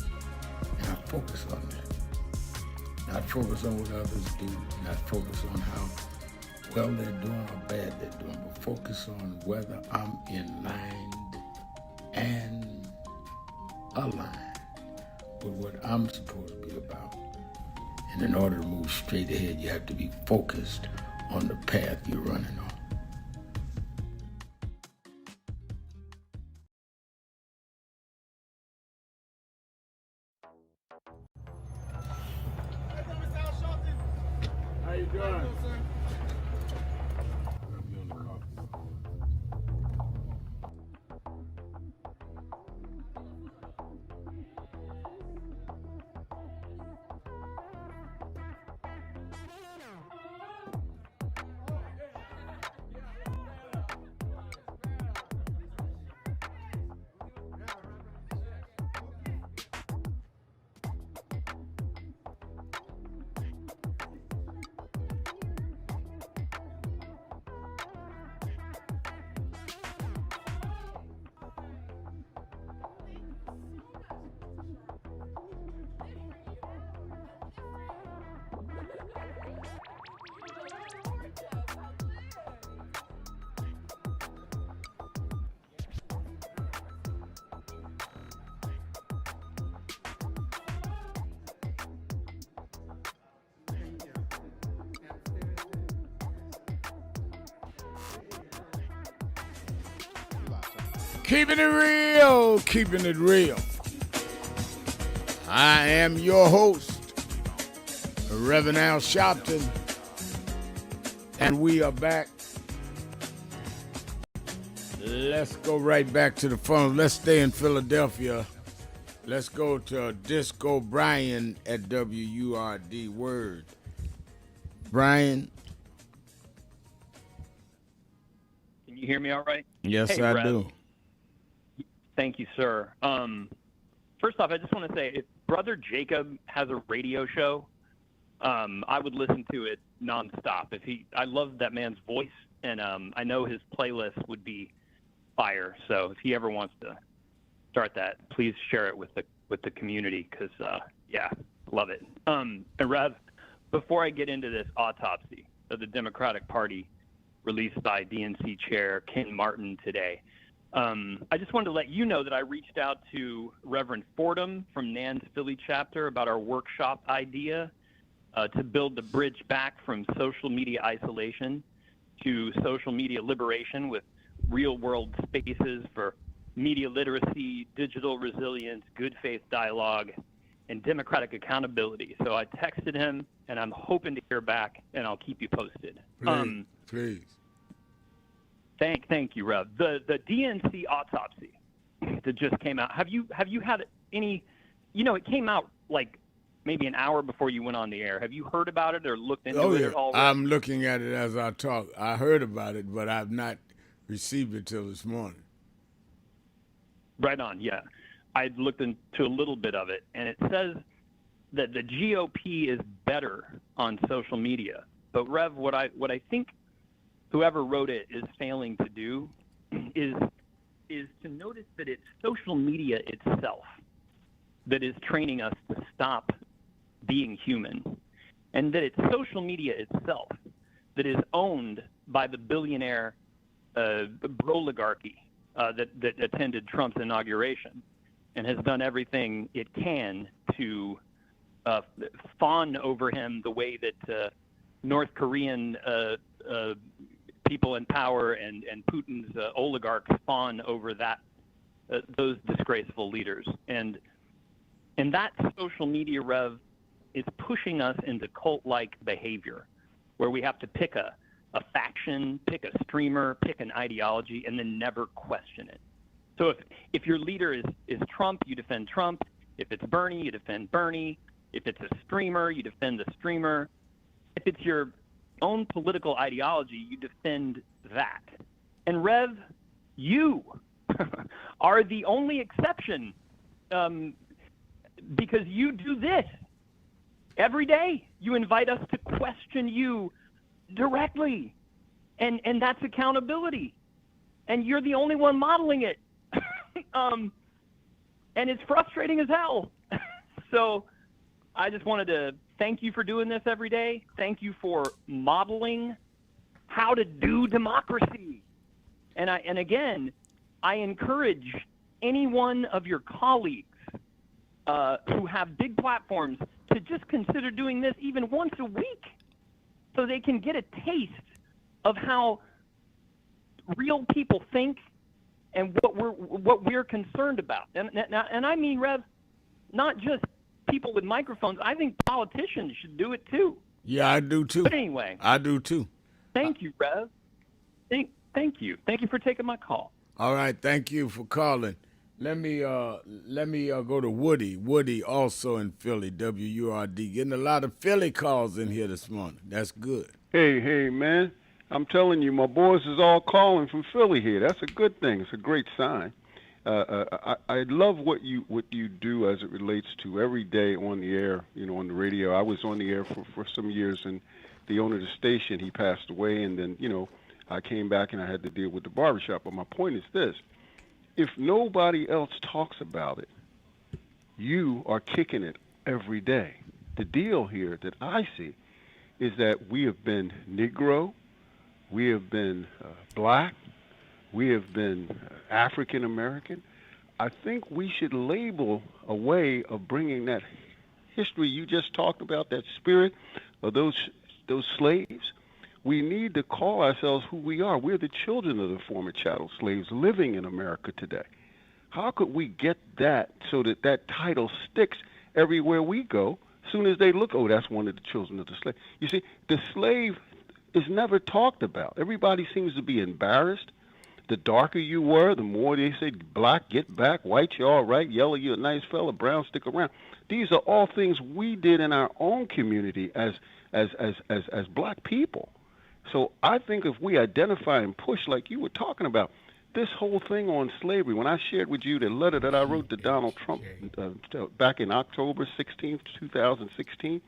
And I focus on that. Not focus on what others do, not focus on how well they're doing or bad they're doing, but focus on whether I'm in line and aligned with what I'm supposed to be about. And in order to move straight ahead, you have to be focused on the path you're running on. How you doing? Keeping it real, keeping it real. I am your host, Reverend Al Sharpton, and we are back. Let's go right back to the phone. Let's stay in Philadelphia. Let's go to Disco Brian at WURD Word. Brian. Can you hear me all right? Yes, hey, I Rev. do. Thank you, sir. First off, I just want to say, if Brother Jacob has a radio show, I would listen to it nonstop. I love that man's voice, and I know his playlist would be fire. So if he ever wants to start that, please share it with the community, because yeah, love it. And Rev, before I get into this autopsy of the Democratic Party released by DNC Chair Ken Martin today, I just wanted to let you know that I reached out to Reverend Fordham from NAN's Philly chapter about our workshop idea to build the bridge back from social media isolation to social media liberation with real-world spaces for media literacy, digital resilience, good faith dialogue, and democratic accountability. So I texted him, and I'm hoping to hear back, and I'll keep you posted. Please. Thank you, Rev. The DNC autopsy that just came out. Have you had any? It came out like maybe an hour before you went on the air. Have you heard about it or looked into it at all? I'm looking at it as I talk. I heard about it, but I've not received it till this morning. Right on. Yeah, I looked into a little bit of it, and it says that the GOP is better on social media. But Rev, what I think whoever wrote it is failing to do is to notice that it's social media itself that is training us to stop being human, and that it's social media itself that is owned by the billionaire oligarchy that attended Trump's inauguration and has done everything it can to fawn over him the way that North Korean people in power and Putin's oligarchs fawn over those disgraceful leaders. And that social media, Rev, is pushing us into cult-like behavior where we have to pick a faction, pick a streamer, pick an ideology, and then never question it. So if your leader is Trump, you defend Trump. If it's Bernie, you defend Bernie. If it's a streamer, you defend the streamer. If it's your own political ideology, you defend that. And Rev, you are the only exception, because you do this every day. You invite us to question you directly, and that's accountability, and you're the only one modeling it. And it's frustrating as hell. So I just wanted to thank you for doing this every day. Thank you for modeling how to do democracy. And again, I encourage any one of your colleagues who have big platforms to just consider doing this even once a week so they can get a taste of how real people think and what we're concerned about. And I mean, Rev, not just people with microphones. I think politicians should do it too. Yeah, I do too. But anyway, I do too. Thank you, Rev. Thank you. Thank you for taking my call. All right, thank you for calling. Let me go to Woody. Woody also in Philly, WURD. Getting a lot of Philly calls in here this morning. That's good. Hey, man. I'm telling you, my boys is all calling from Philly here. That's a good thing. It's a great sign. I love what you do as it relates to every day on the air, on the radio. I was on the air for some years, and the owner of the station, he passed away, and then, I came back and I had to deal with the barbershop. But my point is this. If nobody else talks about it, you are kicking it every day. The deal here that I see is that we have been Negro, we have been black, we have been African American. I think we should label a way of bringing that history you just talked about, that spirit of those slaves. We need to call ourselves who we are. We're the children of the former chattel slaves living in America today. How could we get that so that that title sticks everywhere we go? As soon as they look, oh, that's one of the children of the slave. You see, the slave is never talked about. Everybody seems to be embarrassed. The darker you were, the more they say, black, get back, white, you're all right, yellow, you're a nice fella, brown, stick around. These are all things we did in our own community as black people. So I think if we identify and push like you were talking about, this whole thing on slavery, when I shared with you the letter that I wrote to Donald Trump back in October 16th, 2016,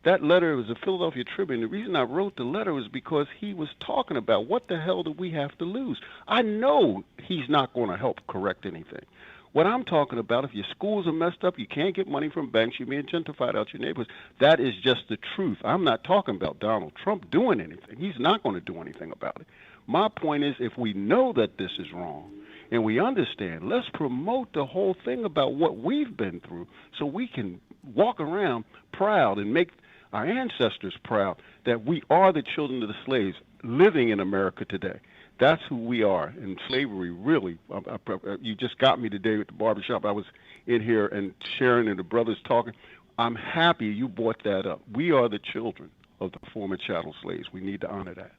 that letter was a Philadelphia Tribune. The reason I wrote the letter was because he was talking about what the hell do we have to lose. I know he's not going to help correct anything. What I'm talking about, if your schools are messed up, you can't get money from banks, you're being gentrified out your neighborhoods, that is just the truth. I'm not talking about Donald Trump doing anything. He's not going to do anything about it. My point is, if we know that this is wrong and we understand, let's promote the whole thing about what we've been through so we can walk around proud and make our ancestors proud that we are the children of the slaves living in America today. That's who we are. And slavery, really, you just got me today at the barbershop. I was in here and sharing and the brothers talking. I'm happy you brought that up. We are the children of the former chattel slaves. We need to honor that.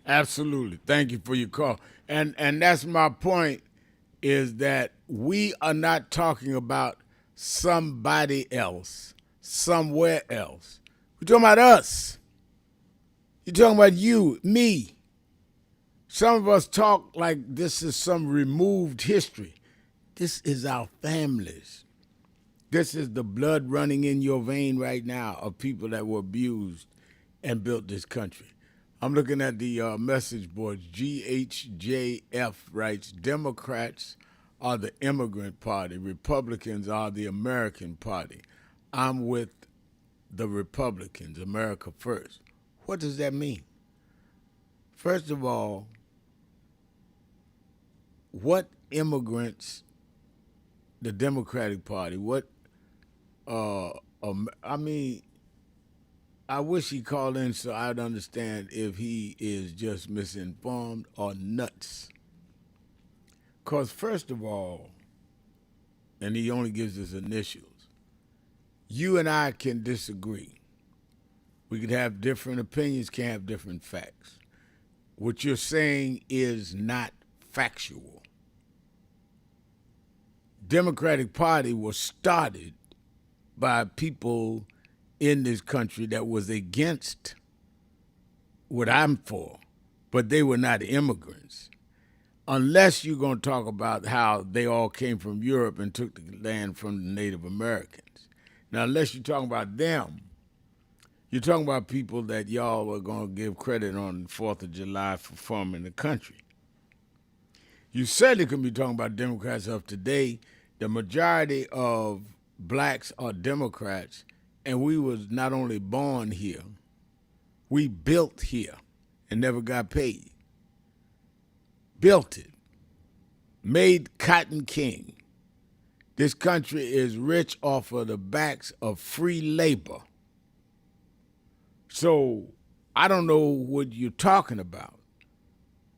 Absolutely. Thank you for your call. And that's my point, is that we are not talking about somebody else, somewhere else. We're talking about us. You're talking about you, me. Some of us talk like this is some removed history. This is our families. This is the blood running in your vein right now of people that were abused and built this country. I'm looking at the message boards. GHJF writes, Democrats are the immigrant party. Republicans are the American party. I'm with the Republicans, America first. What does that mean? First of all, what immigrants, the Democratic Party, I wish he called in so I'd understand if he is just misinformed or nuts. Because first of all, and he only gives his initials, you and I can disagree. We could have different opinions, can have different facts. What you're saying is not factual. Democratic Party was started by people in this country that was against what I'm for, but they were not immigrants. Unless you're going to talk about how they all came from Europe and took the land from the Native Americans. Now, unless you're talking about them, you're talking about people that y'all are going to give credit on the 4th of July for forming the country. You certainly could be talking about Democrats of today. The majority of blacks are Democrats, and we was not only born here, we built here and never got paid. Built it. Made cotton king. This country is rich off of the backs of free labor. So I don't know what you're talking about,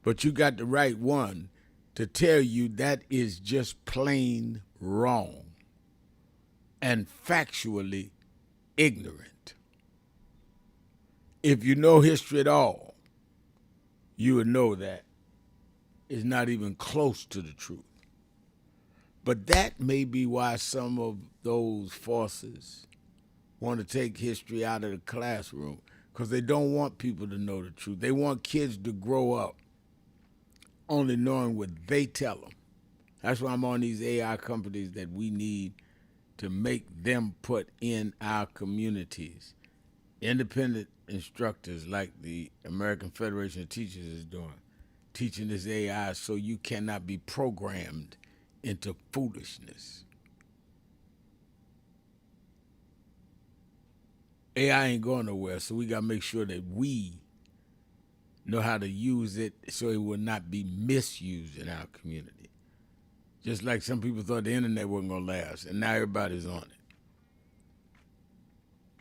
but you got the right one to tell you that is just plain wrong and factually ignorant. If you know history at all, you would know that it's not even close to the truth. But that may be why some of those forces want to take history out of the classroom, because they don't want people to know the truth. They want kids to grow up only knowing what they tell them. That's why I'm on these AI companies that we need to make them put in our communities. Independent instructors like the American Federation of Teachers is doing, teaching this AI so you cannot be programmed into foolishness. AI ain't going nowhere, so we got to make sure that we know how to use it so it will not be misused in our community. Just like some people thought the internet wasn't going to last, and now everybody's on it.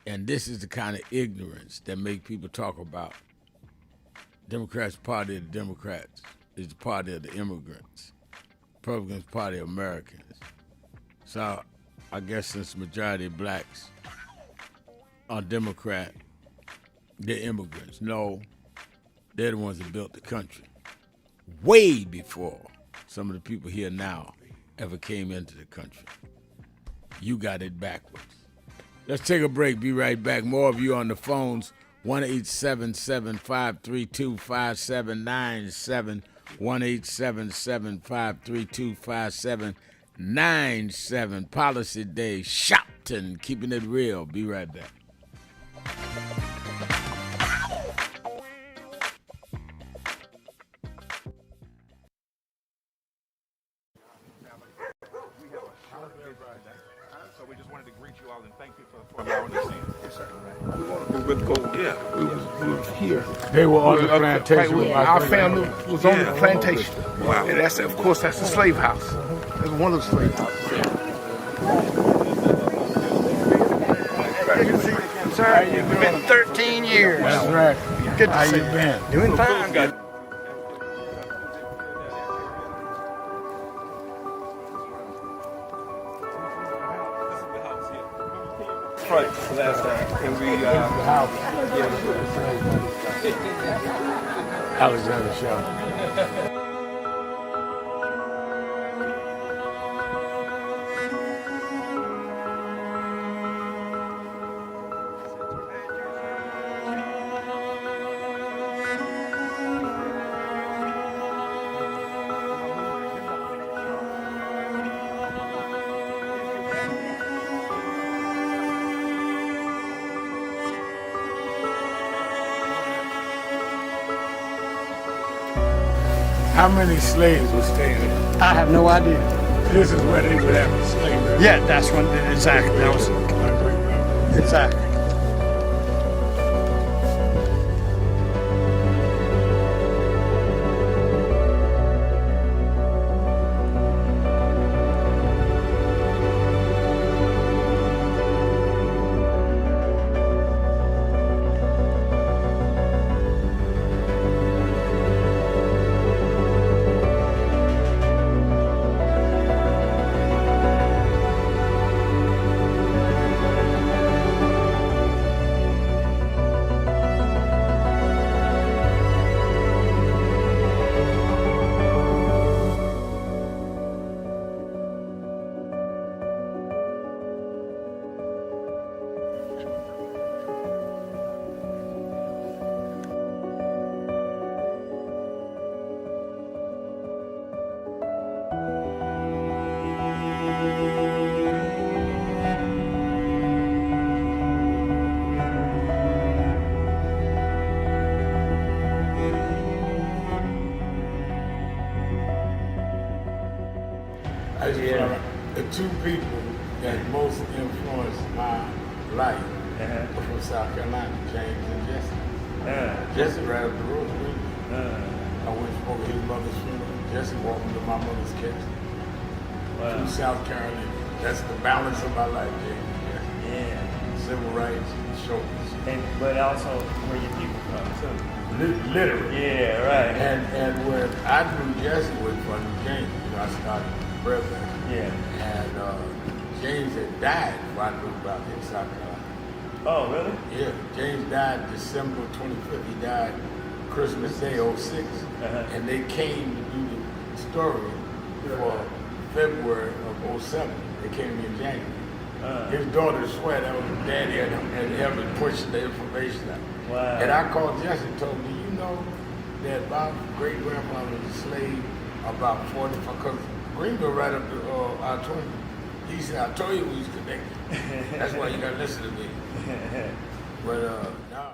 And this is the kind of ignorance that make people talk about Democrats party of the Democrats. It's the party of the immigrants. Republicans party of Americans. So I guess since the majority of blacks are Democrat, they're immigrants. No, they're the ones that built the country. Way before some of the people here now ever came into the country. You got it backwards. Let's take a break. Be right back. More of you on the phones. 1-877-532-5797. 1-877-532-5797. Policy Day. Sharpton. Keeping it real. Be right back. So we just wanted to greet you all and thank you for allowing us in. Yes, sir. We want to go with gold. Yeah, we was here. They were on the plantation. Our family was on the plantation. Wow. And that's, of course, that's the slave house. That's one of the slave houses. Good to see you again, sir. It's been 13 years. That's right. Good to How see you been? Doing fine. Good. Last time, and we Alexander Sharpton. How many slaves were staying there? I have no idea. This is where they would have a slave. Yeah, that's what, exactly. That was, exactly. The two people that most influenced my life were from South Carolina, James and Jesse. Jesse right up the road with me. I went for his mother's funeral. Jesse walked me to my mother's casket. Wow. To South Carolina. That's the balance of my life, James. Yeah. Civil rights, shoulders. But also where your people from too. Literally. Yeah, right. And when I knew Jesse was from James, I started president. Yeah. And James had died before I knew about him in South Carolina. Oh, really? Yeah. James died December 25th. He died Christmas Day, 06. And they came to do the story for February of 07. They came in January. His daughter swear that was his daddy and him and pushing the information out. Wow. And I called Jesse and told him, do you know that my great-grandfather was a slave about 45, because Greenville right up to I-20. He said, I told you we was connected. That's why you gotta listen to me. But no.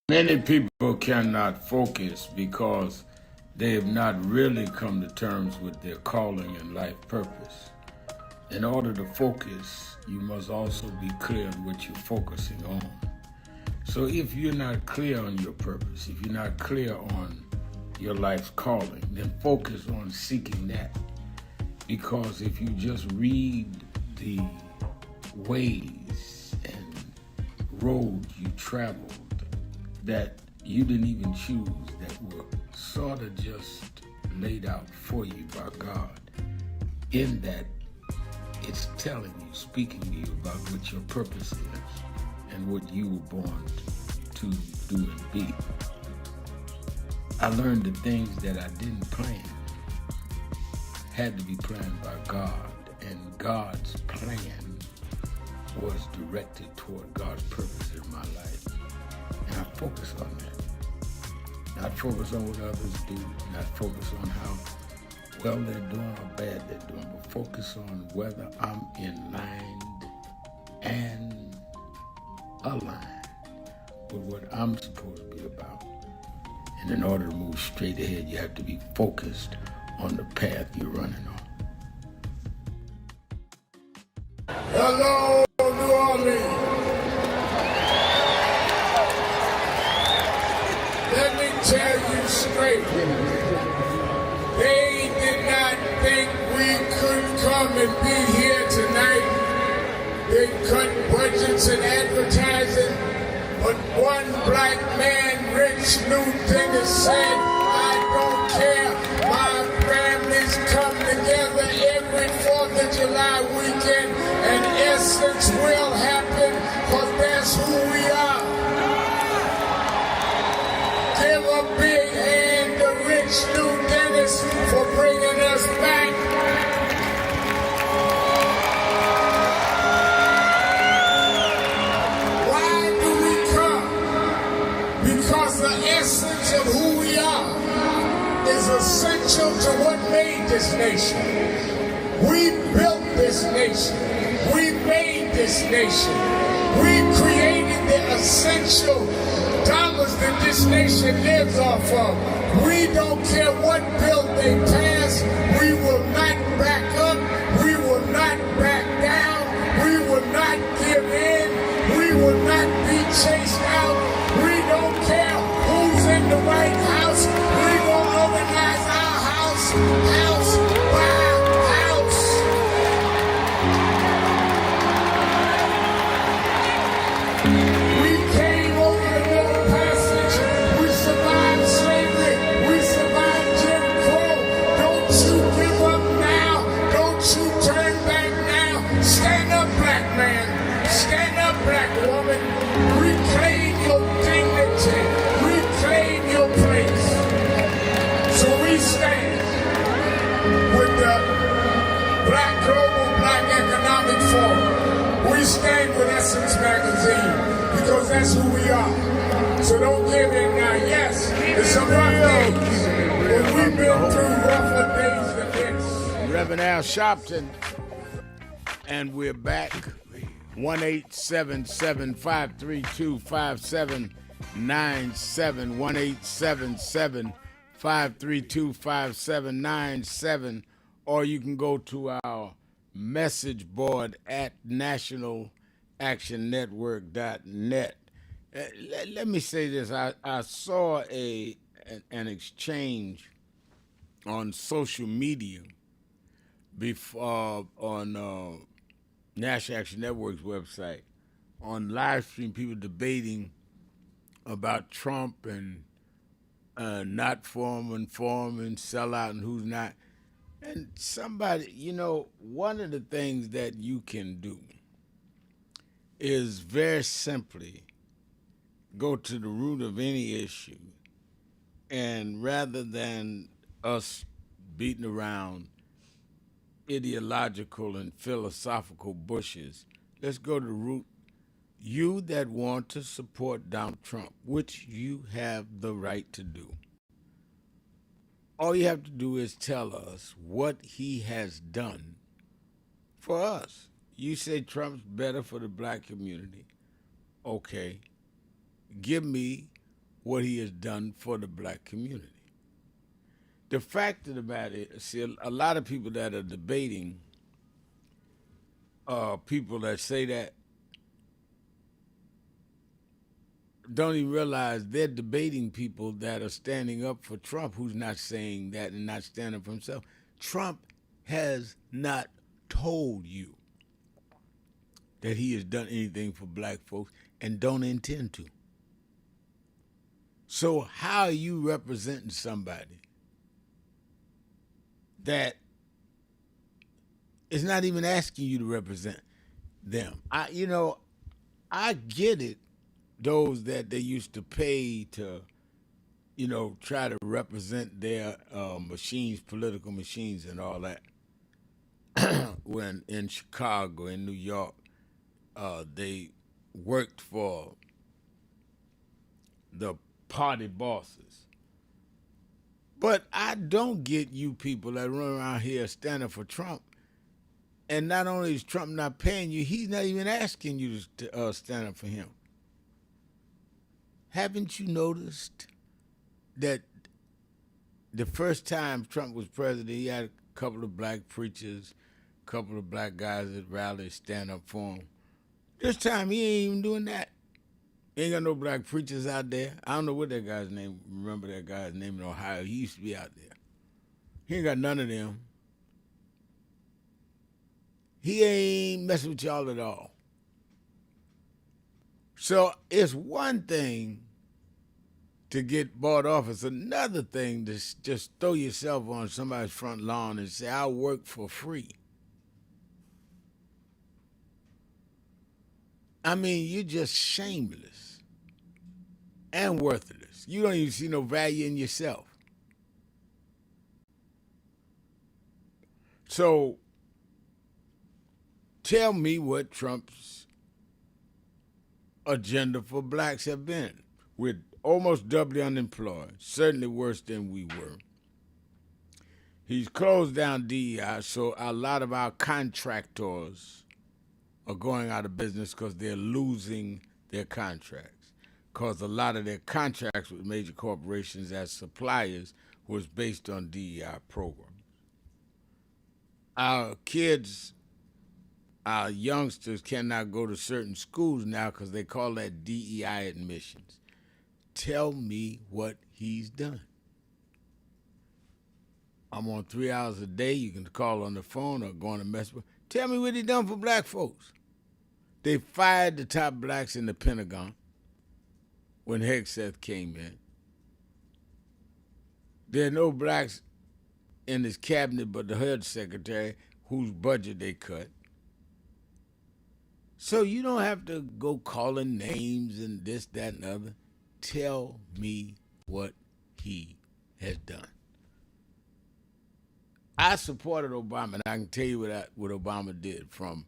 Many people cannot focus because they have not really come to terms with their calling and life purpose. In order to focus, you must also be clear on what you're focusing on. So if you're not clear on your purpose, if you're not clear on your life's calling, then focus on seeking that. Because if you just read the ways and roads you traveled that you didn't even choose, that were sort of just laid out for you by God, in that it's telling you, speaking to you about what your purpose is and what you were born to do and be. I learned the things that I didn't plan had to be planned by God, and God's plan was directed toward God's purpose in my life. And I focus on that. Not focus on what others do, not focus on how well they're doing or bad they're doing, but focus on whether I'm in line and aligned with what I'm supposed to be about. And in order to move straight ahead, you have to be focused on the path you're running on. Hello, New Orleans. Let me tell you straight. They did not think we could come and be here tonight. They cut budgets and advertising, but one black man, Rich New Dennis, said, I don't care. My families come together every 4th of July weekend, and essence will happen, because that's who we are. Give a big hand to Rich New Dennis for bringing us back. Why do we come? Because the essence of who we are is essential to what made this nation. We built this nation. We made this nation. We created the essential dollars that this nation lives off of. We don't care what bill they pass. We will not back up. We will not back down. We will not give in. We will not be chased out. We don't care who's in the White House. We will organize our house, house by house. We came over the Middle Passage. We survived slavery. We survived Jim Crow. Don't you give up now. Don't you turn back now. Stand up, black man. Stand up, black woman. Reclaim your dignity. Reclaim your place. So we stand with the Global Black Economic Forum. We stand with Essence Magazine because that's who we are. So don't give in now. Yes, it's some rough days, but we've been through rougher days than this. Reverend Al Sharpton, and we're back. 1-877-532-5797, 1-877-532-5797, or you can go to our message board at nationalactionnetwork.net. Let me say this. I saw an exchange on social media before on National Action Network's website, on live stream, people debating about Trump and not forming, sell out, and who's not. And somebody, one of the things that you can do is very simply go to the root of any issue, and rather than us beating around ideological and philosophical bushes, let's go to the root. You that want to support Donald Trump, which you have the right to do, all you have to do is tell us what he has done for us. You say Trump's better for the black community. Okay. Give me what he has done for the black community. The fact of the matter is, see, a lot of people that are debating, people that say that, don't even realize they're debating people that are standing up for Trump, who's not saying that and not standing up for himself. Trump has not told you that he has done anything for black folks and don't intend to. So how are you representing somebody that is not even asking you to represent them? I get it, those that they used to pay to, try to represent their machines, political machines and all that. When in Chicago, in New York, they worked for the party bosses. But I don't get you people that run around here standing for Trump. And not only is Trump not paying you, he's not even asking you to stand up for him. Haven't you noticed that the first time Trump was president, he had a couple of black preachers, a couple of black guys at rallies stand up for him? This time, he ain't even doing that. He ain't got no black preachers out there. I don't know what that guy's name, remember that guy's name in Ohio. He used to be out there. He ain't got none of them. He ain't messing with y'all at all. So it's one thing to get bought off. It's another thing to just throw yourself on somebody's front lawn and say, I work for free. I mean, you're just shameless and worthless. You don't even see no value in yourself. So tell me what Trump's agenda for blacks have been. We're almost doubly unemployed, certainly worse than we were. He's closed down DEI, so a lot of our contractors are going out of business because they're losing their contracts. Because a lot of their contracts with major corporations as suppliers was based on DEI programs. Our kids, our youngsters cannot go to certain schools now because they call that DEI admissions. Tell me what he's done. I'm on 3 hours a day. You can call on the phone or go on a message. Tell me what he done for black folks. They fired the top blacks in the Pentagon when Hegseth came in. There are no blacks in his cabinet but the head secretary whose budget they cut. So you don't have to go calling names and this, that, and other. Tell me what he has done. I supported Obama, and I can tell you what Obama did, from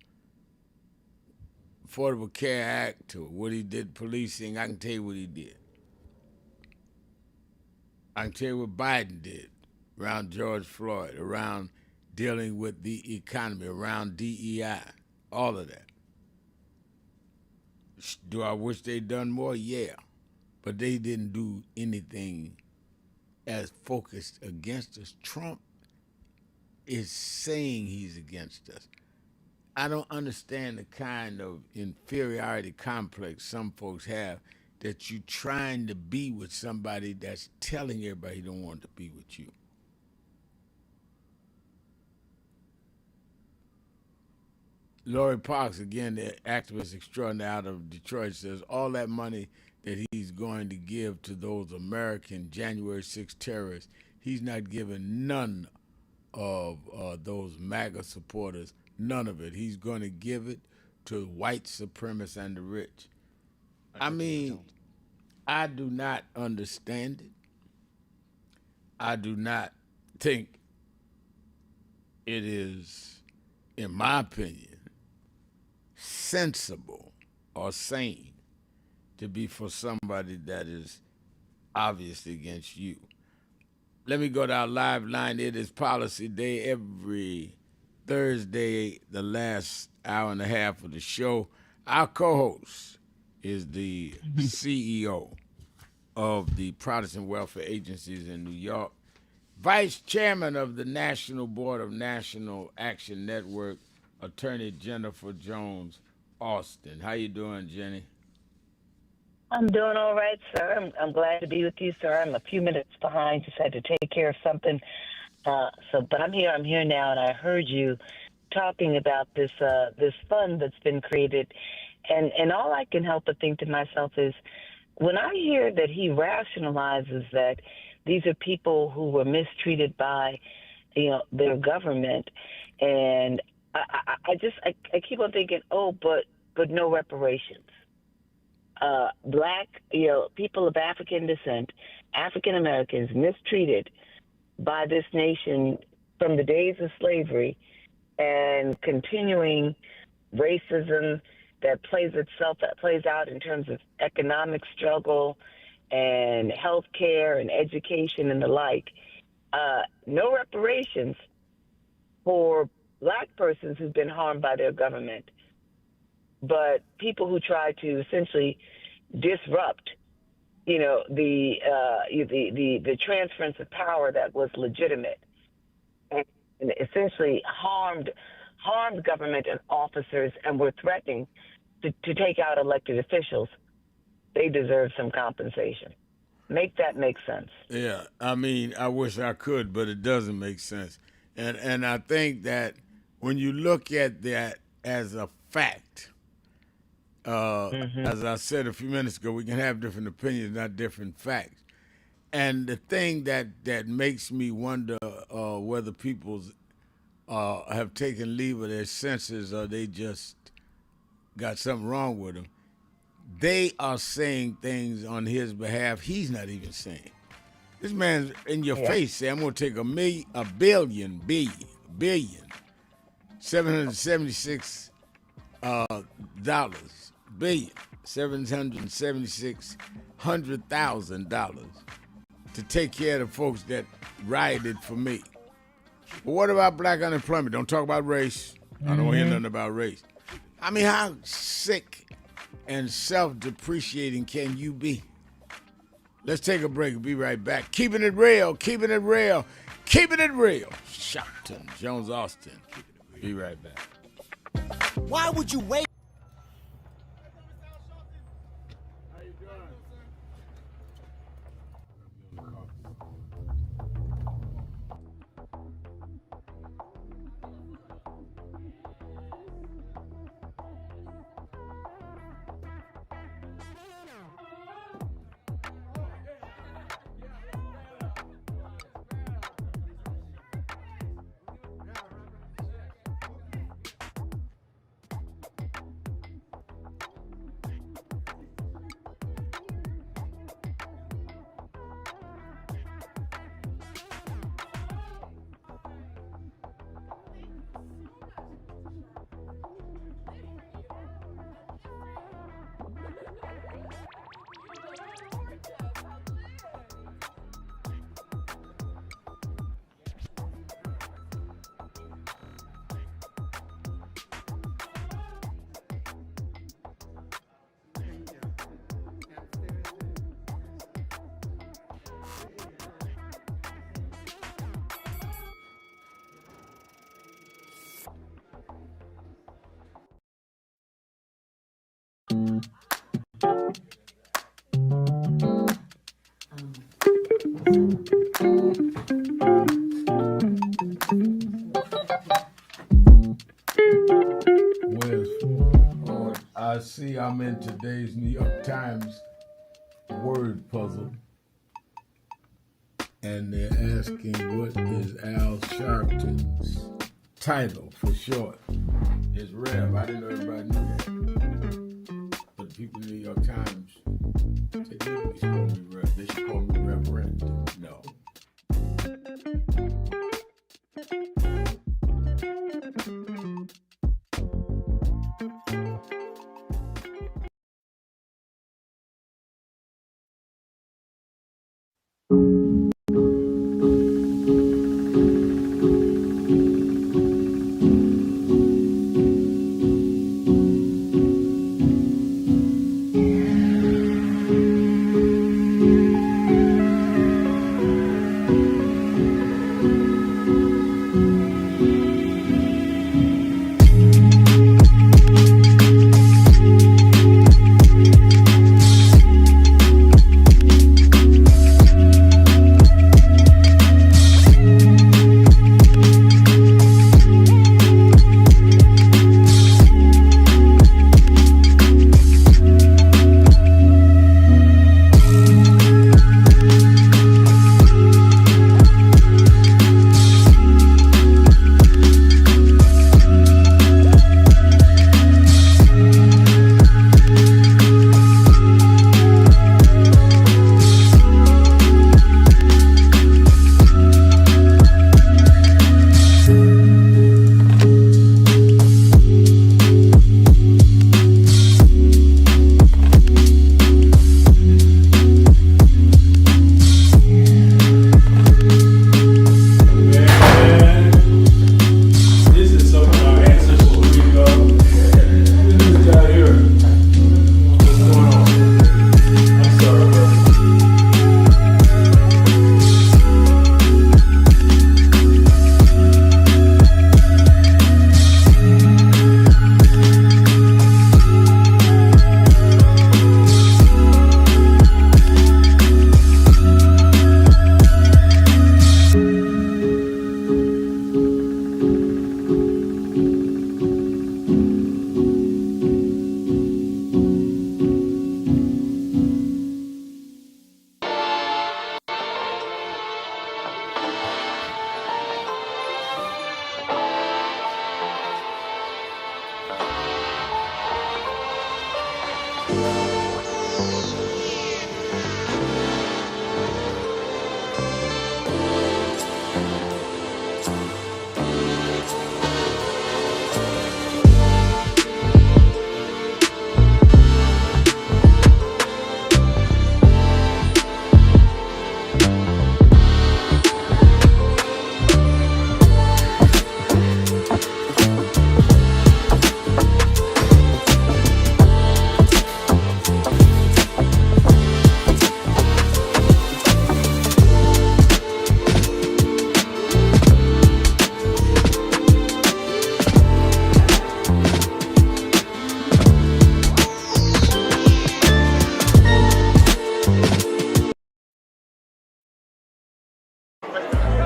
Affordable Care Act to what he did policing. I can tell you what he did. I can tell you what Biden did around George Floyd, around dealing with the economy, around DEI, all of that. Do I wish they'd done more? Yeah. But they didn't do anything as focused against us. Trump is saying he's against us. I don't understand the kind of inferiority complex some folks have that you're trying to be with somebody that's telling everybody he don't want to be with you. Lori Parks, again, the activist extraordinaire out of Detroit, says all that money that he's going to give to those American January 6 terrorists, he's not giving none of those MAGA supporters, none of it. He's going to give it to white supremacists and the rich. I mean, I do not understand it. I do not think it is, in my opinion, sensible or sane to be for somebody that is obviously against you. Let me go to our live line. It is Policy Day every Thursday, the last hour and a half of the show. Our co-host is the CEO of the Protestant Welfare Agencies in New York, Vice Chairman of the National Board of National Action Network, Attorney Jennifer Jones Austin. How you doing, Jenny? I'm doing all right, sir. I'm glad to be with you, sir. I'm a few minutes behind. Just had to take care of something. But I'm here. I'm here now, and I heard you talking about this fund that's been created, and all I can help but think to myself is, when I hear that he rationalizes that these are people who were mistreated by, their government, and I keep on thinking, but no reparations. Black, people of African descent, African Americans mistreated by this nation from the days of slavery, and continuing racism that plays out in terms of economic struggle and health care and education and the like. No reparations for Black persons who've been harmed by their government, but people who try to essentially disrupt, the transference of power that was legitimate, and essentially harmed government and officers, and were threatening to take out elected officials. They deserve some compensation. Make that make sense. Yeah, I mean, I wish I could, but it doesn't make sense. And I think that when you look at that as a fact, as I said a few minutes ago, we can have different opinions, not different facts. And the thing that makes me wonder whether people have taken leave of their senses, or they just got something wrong with them, they are saying things on his behalf he's not even saying. This man's in your face saying, I'm going to take $776 $776,000 to take care of the folks that rioted for me. But what about black unemployment? Don't talk about race. I don't hear nothing about race. I mean, how sick and self-depreciating can you be? Let's take a break and be right back. Keeping it real, keeping it real, keeping it real. Sharpton, Jones Austin. Be right back. Why would you wait? I see I'm in today's New York Times word puzzle, and they're asking what is Al Sharpton's title for short. It's Rev. I didn't know everybody knew that. But people in the New York Times, they should call me Rev. They should call me Reverend. No.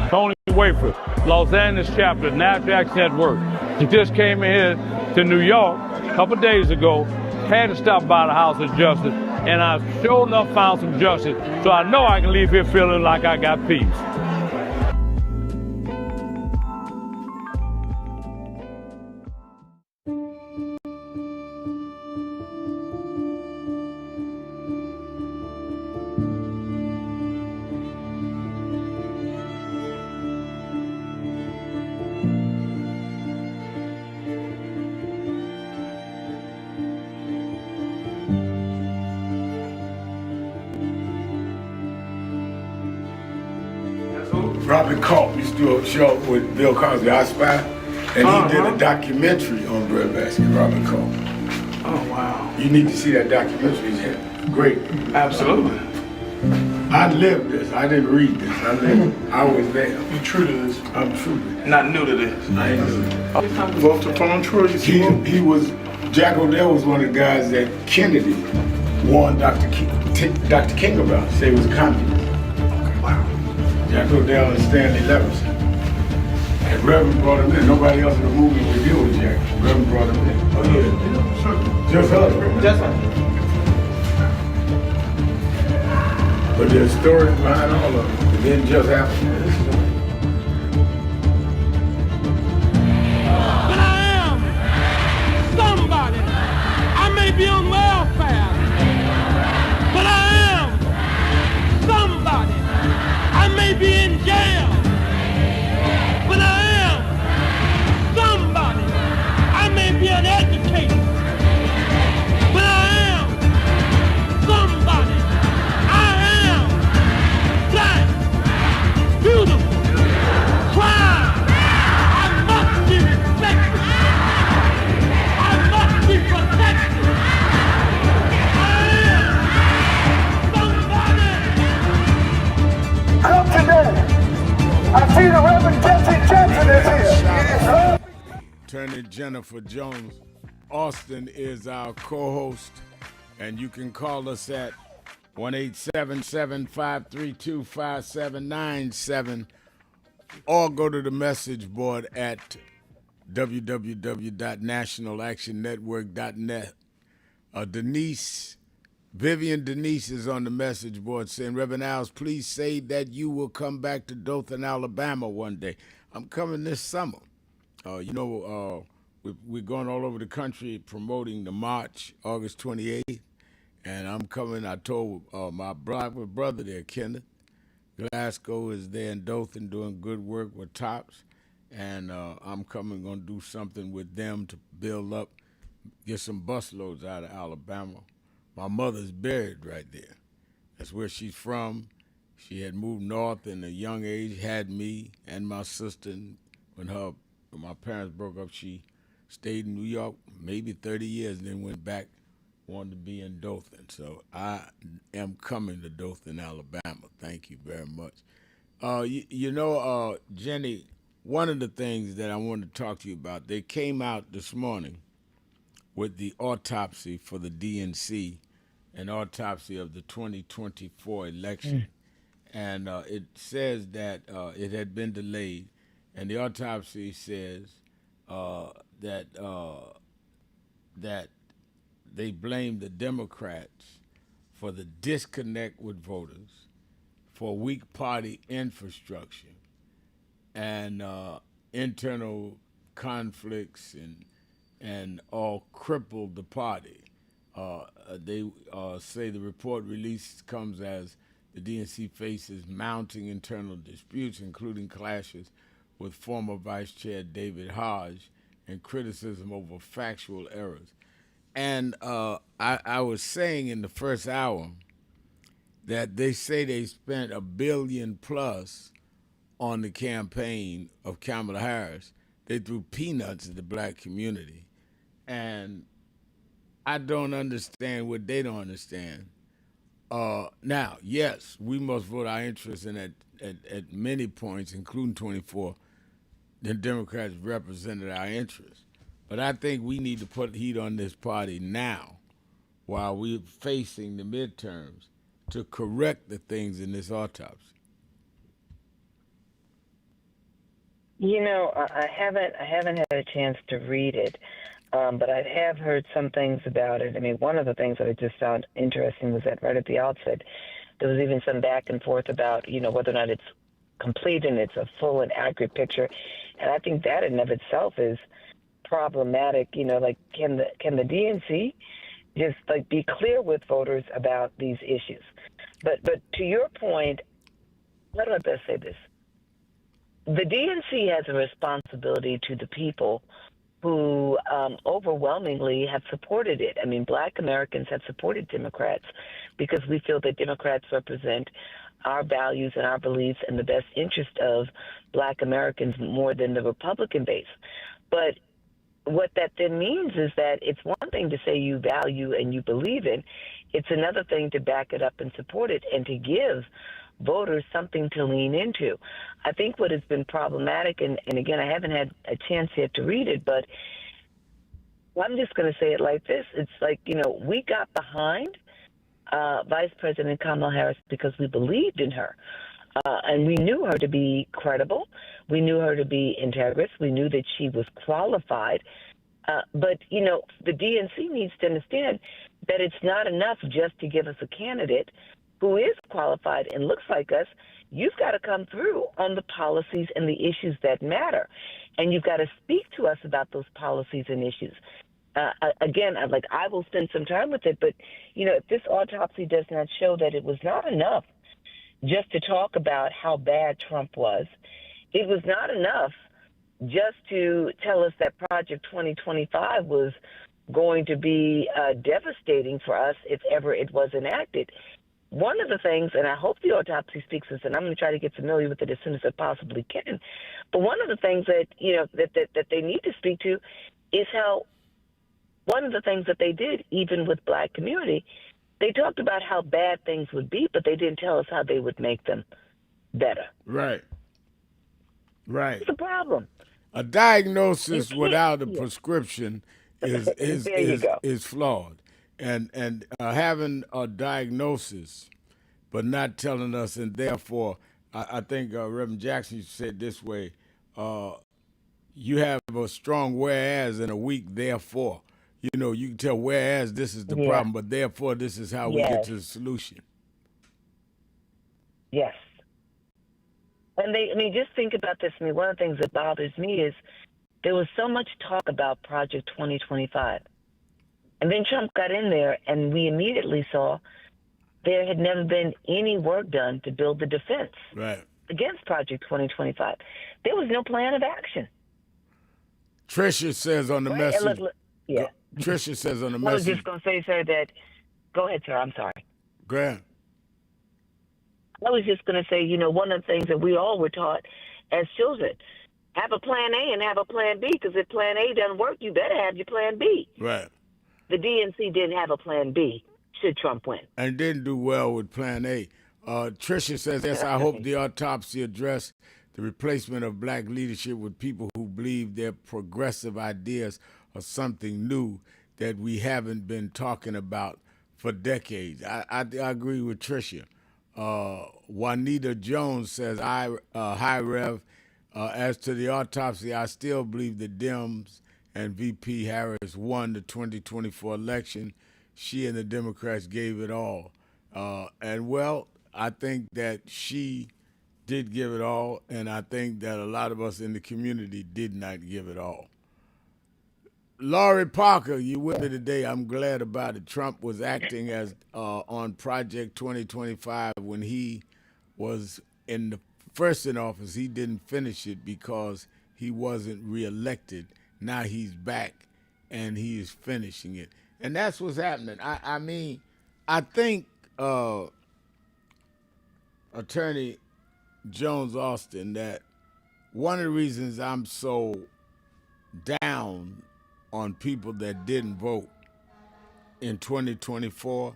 Tony Wafer, Los Angeles chapter, NASDAQ Network. He just came in here to New York a couple days ago, had to stop by the House of Justice, and I sure enough found some justice, so I know I can leave here feeling like I got peace. Robert Culp used to do a show with Bill Cosby, I Spy, and he did a documentary on breadbasket, Robert Culp. Oh, wow. You need to see that documentary. It's great. Absolutely. I lived this. I didn't read this. I lived it. I was there. You true to this? I'm true to this. Not new to this. I ain't new to this. Vote to phone Troy, he was, Jack O'Dell was one of the guys that Kennedy warned Dr. King about. Say he was a communist. Jack O'Dell and Stanley Levinson. And Reverend brought him in. Nobody else in the movie would deal with Jack. Reverend brought him in. Oh, yeah. Sure. Just her. Just her. But there's stories behind all of it. It didn't just happen. But I am somebody. I may be on welfare, but I am somebody. I may be in jail, but I am somebody. I may be uneducated, but I am somebody. I am black, beautiful, proud. I must be respected. I must be protected. Come today. I see the Reverend Jesse Jackson is here. Attorney Jennifer Jones Austin is our co-host, and you can call us at 1-877-532-5797 or go to the message board at www.nationalactionnetwork.net. Vivian Denise is on the message board saying, Reverend Al's, please say that you will come back to Dothan, Alabama one day. I'm coming this summer. We're going all over the country promoting the march, August 28th. And I'm coming, I told my brother there, Kenneth Glasgow is there in Dothan doing good work with TOPS. And I'm coming, going to do something with them to build up, get some busloads out of Alabama. My mother's buried right there. That's where she's from. She had moved north in a young age, had me and my sister. When my parents broke up, she stayed in New York maybe 30 years and then went back, wanted to be in Dothan. So I am coming to Dothan, Alabama. Thank you very much. Jenny, one of the things that I wanted to talk to you about, they came out this morning with the autopsy for the DNC, an autopsy of the 2024 election. And it says that it had been delayed, and the autopsy says that they blame the Democrats for the disconnect with voters, for weak party infrastructure, and internal conflicts and all crippled the party. They say the report released comes as the DNC faces mounting internal disputes, including clashes with former Vice Chair David Hodge and criticism over factual errors. And I was saying in the first hour that they say they spent $1 billion plus on the campaign of Kamala Harris. They threw peanuts at the black community. And I don't understand what they don't understand. Now, yes, we must vote our interests, and at many points, including 24, the Democrats represented our interests. But I think we need to put heat on this party now while we're facing the midterms to correct the things in this autopsy. You know, I haven't had a chance to read it, but I have heard some things about it. I mean, one of the things that I just found interesting was that right at the outset, there was even some back and forth about, you know, whether or not it's complete and it's a full and accurate picture. And I think that in and of itself is problematic. You know, like, can the DNC just like be clear with voters about these issues? But to your point, how do I best say this? The DNC has a responsibility to the people who overwhelmingly have supported it. I mean, black Americans have supported Democrats because we feel that Democrats represent our values and our beliefs and the best interest of black Americans more than the Republican base. But what that then means is that it's one thing to say you value and you believe in. It's another thing to back it up and support it and to give voters something to lean into. I think what has been problematic, and again, I haven't had a chance yet to read it, but I'm just going to say it like this. It's like, you know, we got behind Vice President Kamala Harris because we believed in her. And we knew her to be credible. We knew her to be integrous. We knew that she was qualified. But, you know, the DNC needs to understand that it's not enough just to give us a candidate who is qualified and looks like us. You've got to come through on the policies and the issues that matter. And you've got to speak to us about those policies and issues. Again, I will spend some time with it, but, you know, if this autopsy does not show that it was not enough just to talk about how bad Trump was, it was not enough just to tell us that Project 2025 was going to be devastating for us if ever it was enacted. One of the things, and I hope the autopsy speaks this, and I'm going to try to get familiar with it as soon as I possibly can, but one of the things that, you know, that they need to speak to is how one of the things that they did, even with black community, they talked about how bad things would be, but they didn't tell us how they would make them better. Right. Right. What's the problem? A diagnosis without a prescription is flawed. And having a diagnosis but not telling us, and therefore, I think Reverend Jackson said this way, you have a strong whereas and a weak therefore. You know, you can tell whereas this is the problem, but therefore this is how we get to the solution. Yes. And just think about this. I mean, one of the things that bothers me is there was so much talk about Project 2025. And then Trump got in there, and we immediately saw there had never been any work done to build the defense against Project 2025. There was no plan of action. Tricia says on the message. Tricia says on the message. I was just going to say, sir, that. Go ahead, sir. I'm sorry. Go ahead. I was just going to say, you know, one of the things that we all were taught as children, have a plan A and have a plan B, because if plan A doesn't work, you better have your plan B. Right. The DNC didn't have a plan B should Trump win. And didn't do well with plan A. Tricia says, yes, I hope the autopsy addressed the replacement of black leadership with people who believe their progressive ideas are something new that we haven't been talking about for decades. I agree with Tricia. Juanita Jones says, hi, Rev. As to the autopsy, I still believe the Dems and VP Harris won the 2024 election. She and the Democrats gave it all. And, well, I think that she did give it all, and I think that a lot of us in the community did not give it all. Laurie Parker, you with me today. I'm glad about it. Trump was acting as on Project 2025 when he was first in office. He didn't finish it because he wasn't reelected. Now he's back and he is finishing it. And that's what's happening. I mean, I think Attorney Jones Austin, that one of the reasons I'm so down on people that didn't vote in 2024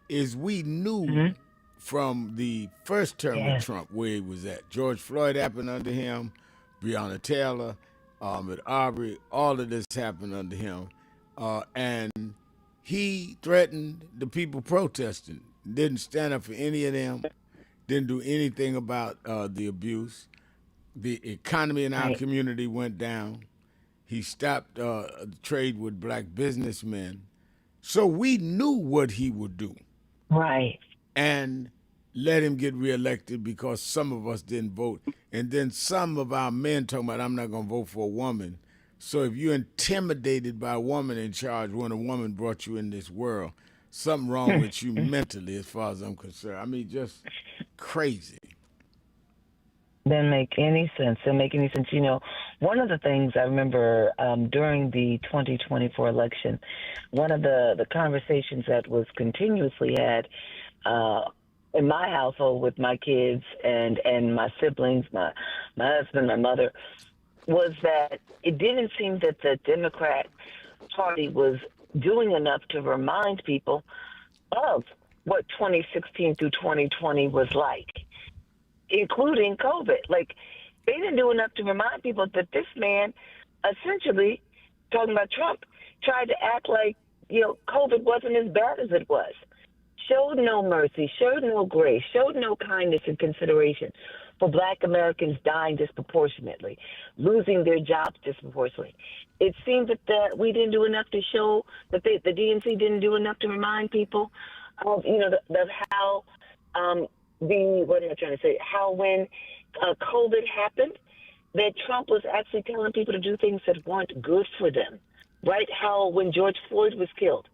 is we knew from the first term of Trump where he was at. George Floyd happened under him, Breonna Taylor, Ahmaud Arbery, all of this happened under him. And he threatened the people protesting, didn't stand up for any of them, didn't do anything about the abuse. The economy in our community went down. He stopped trade with black businessmen. So we knew what he would do. Right. And let him get reelected because some of us didn't vote. And then some of our men talking about, I'm not going to vote for a woman. So if you're intimidated by a woman in charge when a woman brought you in this world, something wrong with you mentally as far as I'm concerned. I mean, just crazy. Doesn't make any sense. Doesn't make any sense. You know, one of the things I remember during the 2024 election, one of the conversations that was continuously had in my household with my kids and my siblings, my husband, my mother, was that it didn't seem that the Democrat Party was doing enough to remind people of what 2016 through 2020 was like, including COVID. Like, they didn't do enough to remind people that this man, essentially, talking about Trump, tried to act like, you know, COVID wasn't as bad as it was. Showed no mercy, showed no grace, showed no kindness and consideration for Black Americans dying disproportionately, losing their jobs disproportionately. It seems that we didn't do enough to show, that the DNC didn't do enough to remind people of, you know, of how what am I trying to say? How when COVID happened, that Trump was actually telling people to do things that weren't good for them, right? How when George Floyd was killed,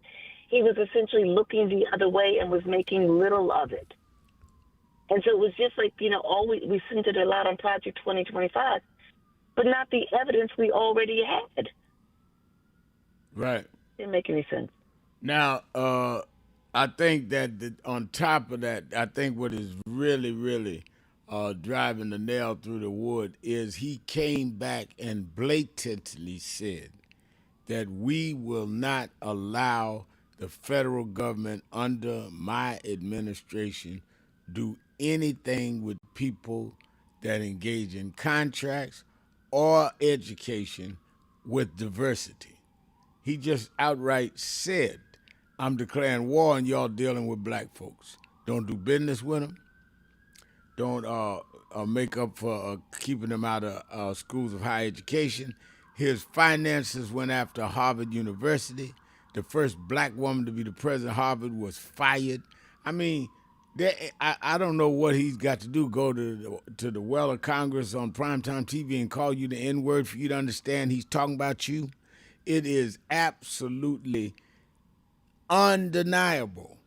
he was essentially looking the other way and was making little of it. And so it was just like, you know, we centered a lot on Project 2025, but not the evidence we already had. Right. Didn't make any sense. Now, I think that on top of that, I think what is really, really driving the nail through the wood is he came back and blatantly said that we will not allow the federal government under my administration do anything with people that engage in contracts or education with diversity. He just outright said, I'm declaring war on y'all dealing with black folks. Don't do business with them. Don't make up for keeping them out of schools of higher education. His finances went after Harvard University. The first black woman to be the president of Harvard was fired. I mean, I don't know what he's got to do, go to the well of Congress on primetime TV and call you the N-word for you to understand he's talking about you. It is absolutely undeniable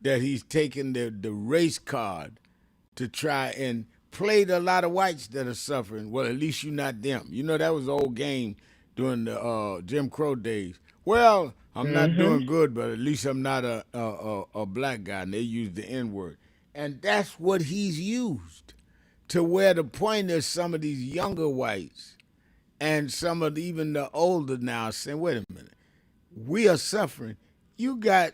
that he's taken the race card to try and play to a lot of whites that are suffering. Well, at least you're not them. You know, that was the old game during the Jim Crow days. Well, I'm not doing good, but at least I'm not a black guy, and they use the N-word. And that's what he's used, to where the point is some of these younger whites and some of even the older now saying, wait a minute, we are suffering. You got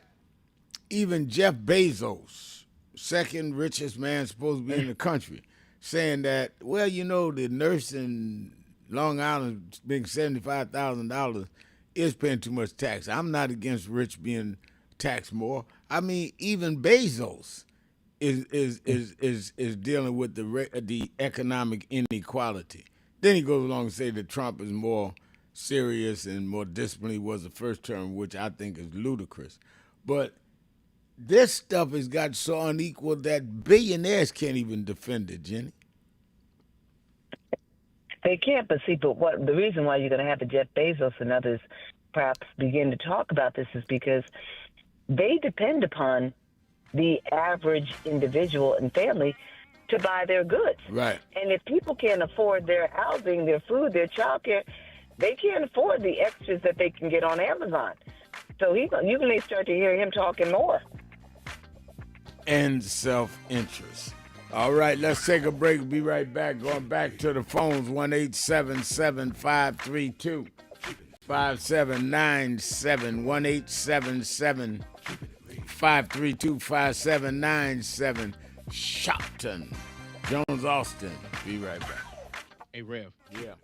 even Jeff Bezos, second richest man supposed to be in the country, saying that, well, you know, the nurse in Long Island being $75,000 is paying too much tax. I'm not against rich being taxed more. I mean, even Bezos is dealing with the economic inequality. Then he goes along and say that Trump is more serious and more disciplined. He was the first term, which I think is ludicrous. But this stuff has got so unequal that billionaires can't even defend it, Jenny. They can't, but see, but what the reason why you're going to have the Jeff Bezos and others perhaps begin to talk about this is because they depend upon the average individual and family to buy their goods. Right. And if people can't afford their housing, their food, their childcare, they can't afford the extras that they can get on Amazon. So you may start to hear him talking more. And self-interest. All right, let's take a break. Be right back. Going back to the phones, 1-877-532-5797, 1-877-532-5797. Sharpton, Jones, Austin. Be right back. Hey, Rev. Yeah.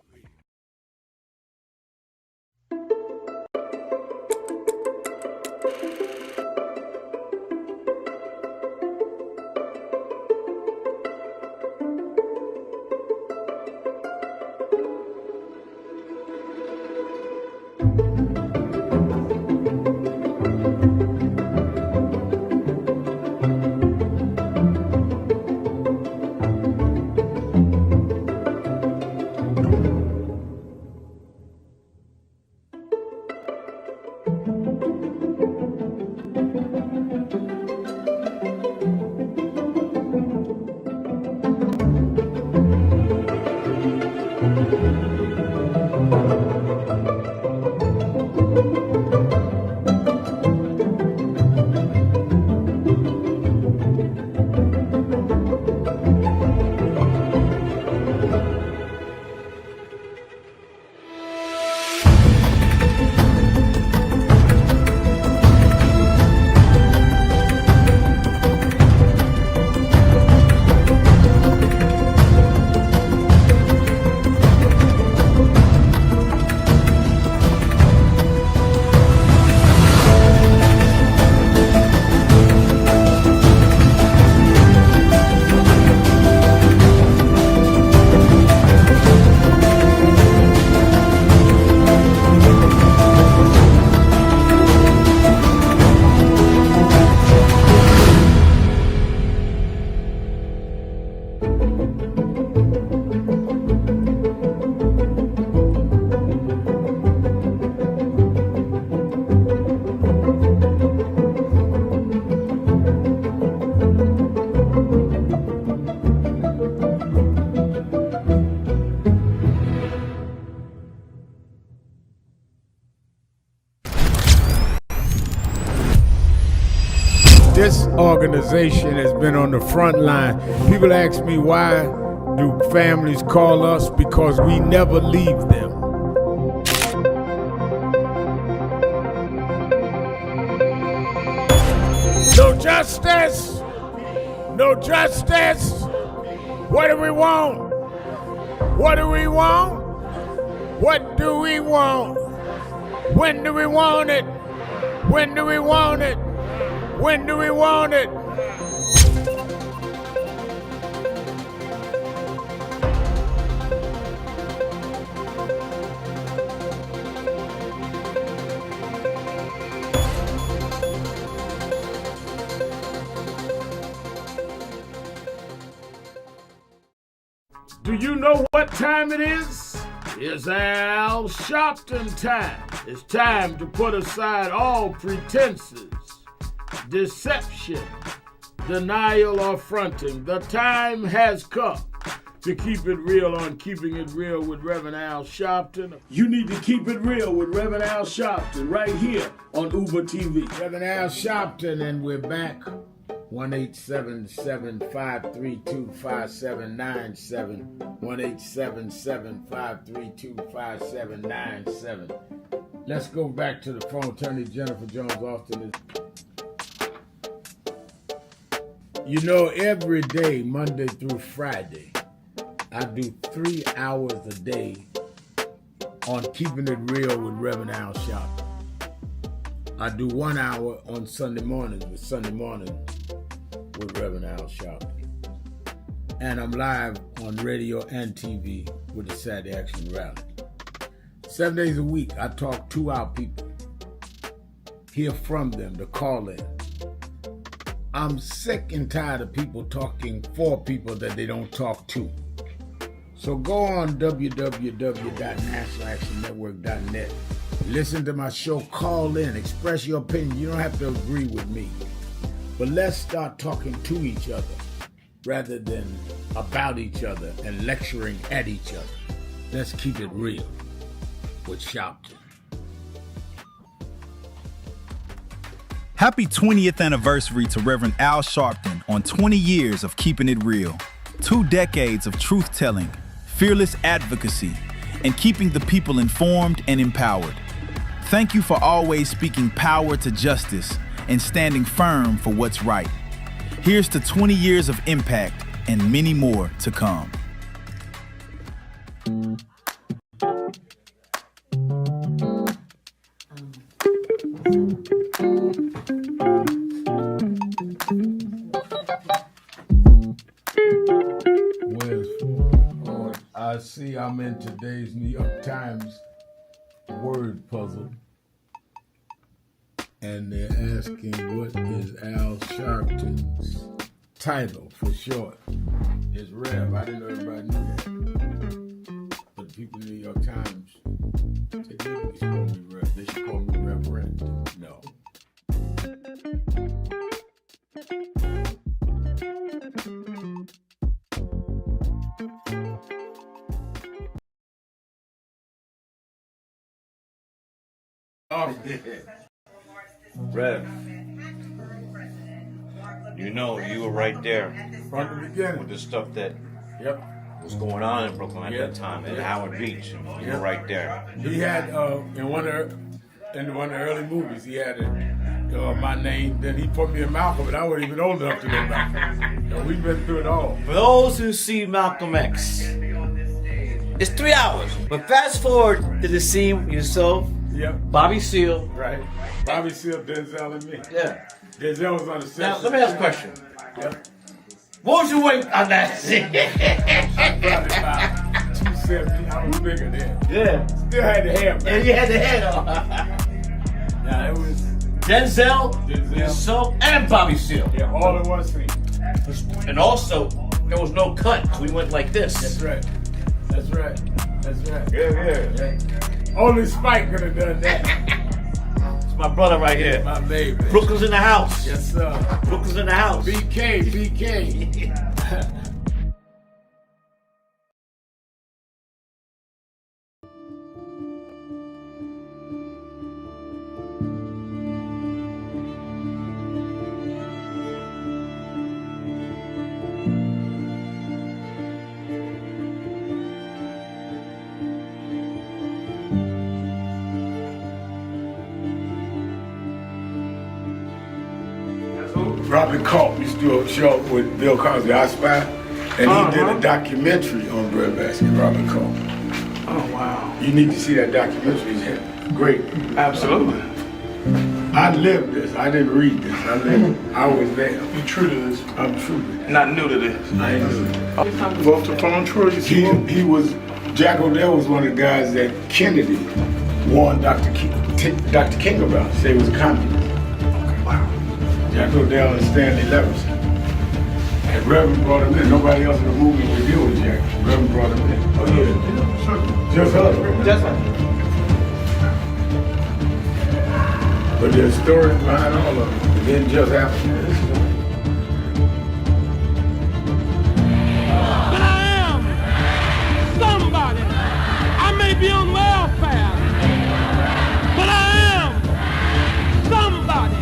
This organization has been on the front line. People ask me, why do families call us? Because we never leave them. No justice! No justice! What do we want? What do we want? What do we want? When do we want it? When do we want it? When do we want it? Do you know what time it is? It's Al Sharpton time. It's time to put aside all pretenses, deception, denial, or fronting. The time has come to keep it real on Keeping It Real with Reverend Al Sharpton. You need to keep it real with Reverend Al Sharpton right here on Uber TV. Reverend Al Sharpton, and we're back. 1-877-532-5797. 1-877-532-5797. Let's go back to the phone. Attorney Jennifer Jones Austin is. You know, every day, Monday through Friday, I do 3 hours a day on Keeping It Real with Reverend Al Sharpton. I do 1 hour on Sunday mornings with Reverend Al Sharpton. And I'm live on radio and TV with the Saturday Action Rally. 7 days a week, I talk to our people, hear from them, to call in. I'm sick and tired of people talking for people that they don't talk to. So go on www.nationalactionnetwork.net Listen to my show, call in, express your opinion. You don't have to agree with me. But let's start talking to each other rather than about each other and lecturing at each other. Let's keep it real with Sharpton. Happy 20th anniversary to Reverend Al Sharpton on 20 years of keeping it real. 2 decades of truth-telling, fearless advocacy, and keeping the people informed and empowered. Thank you for always speaking power to justice and standing firm for what's right. Here's to 20 years of impact and many more to come. I see I'm in today's New York Times word puzzle, and they're asking what is Al Sharpton's title for short. It's Rev. I didn't know everybody knew that. But the people in the New York Times, they should call me Rev. They should call me Reverend. No. Rev, you know you were right there from the beginning with the stuff that was going on in Brooklyn at that time, at Howard Beach. You were right there. He had in one of the early movies, he had my name. Then he put me in Malcolm, and I wasn't even old enough to know Malcolm. So we've been through it all. For those who see Malcolm X, it's 3 hours. But fast forward to the scene yourself. Yep. Bobby Seale. Right. Bobby Seale, Denzel, and me. Yeah. Denzel was on the set. Now, let me ask a question. Yep. What was your weight on that scene? I probably about 270. I was bigger then. Yeah. Still had the hair, man. Yeah, you had the hair on. Nah, it was Denzel, yourself, and Bobby Seale. Yeah, all in one scene. And also, there was no cut. We went like this. That's right. That's right. That's right. Yeah. Only Spike could have done that. It's my brother right here. My baby. Brooklyn's in the house. Yes, sir. Brooklyn's in the house. BK. Robin Culp used to do a show with Bill Cosby, I Spy, and he did a documentary on breadbasket, Robin Culp. Oh, wow. You need to see that documentary. It's great. Absolutely. I lived this. I didn't read this. I was there. You true to this? I'm true to this. Not new to this. I ain't new to this. Walter Fontroy, he was, Jack O'Dell was one of the guys that Kennedy warned Dr. King about. Say he was a communist. Jack O'Dell and Stanley Levinson. And Reverend brought him in. Nobody else in the movie would deal with Jack. Reverend brought him in. Oh yeah, sure. Just us. Just us. But there's stories behind all of it. It didn't just happen. But I am somebody. I may be on welfare, but I am somebody.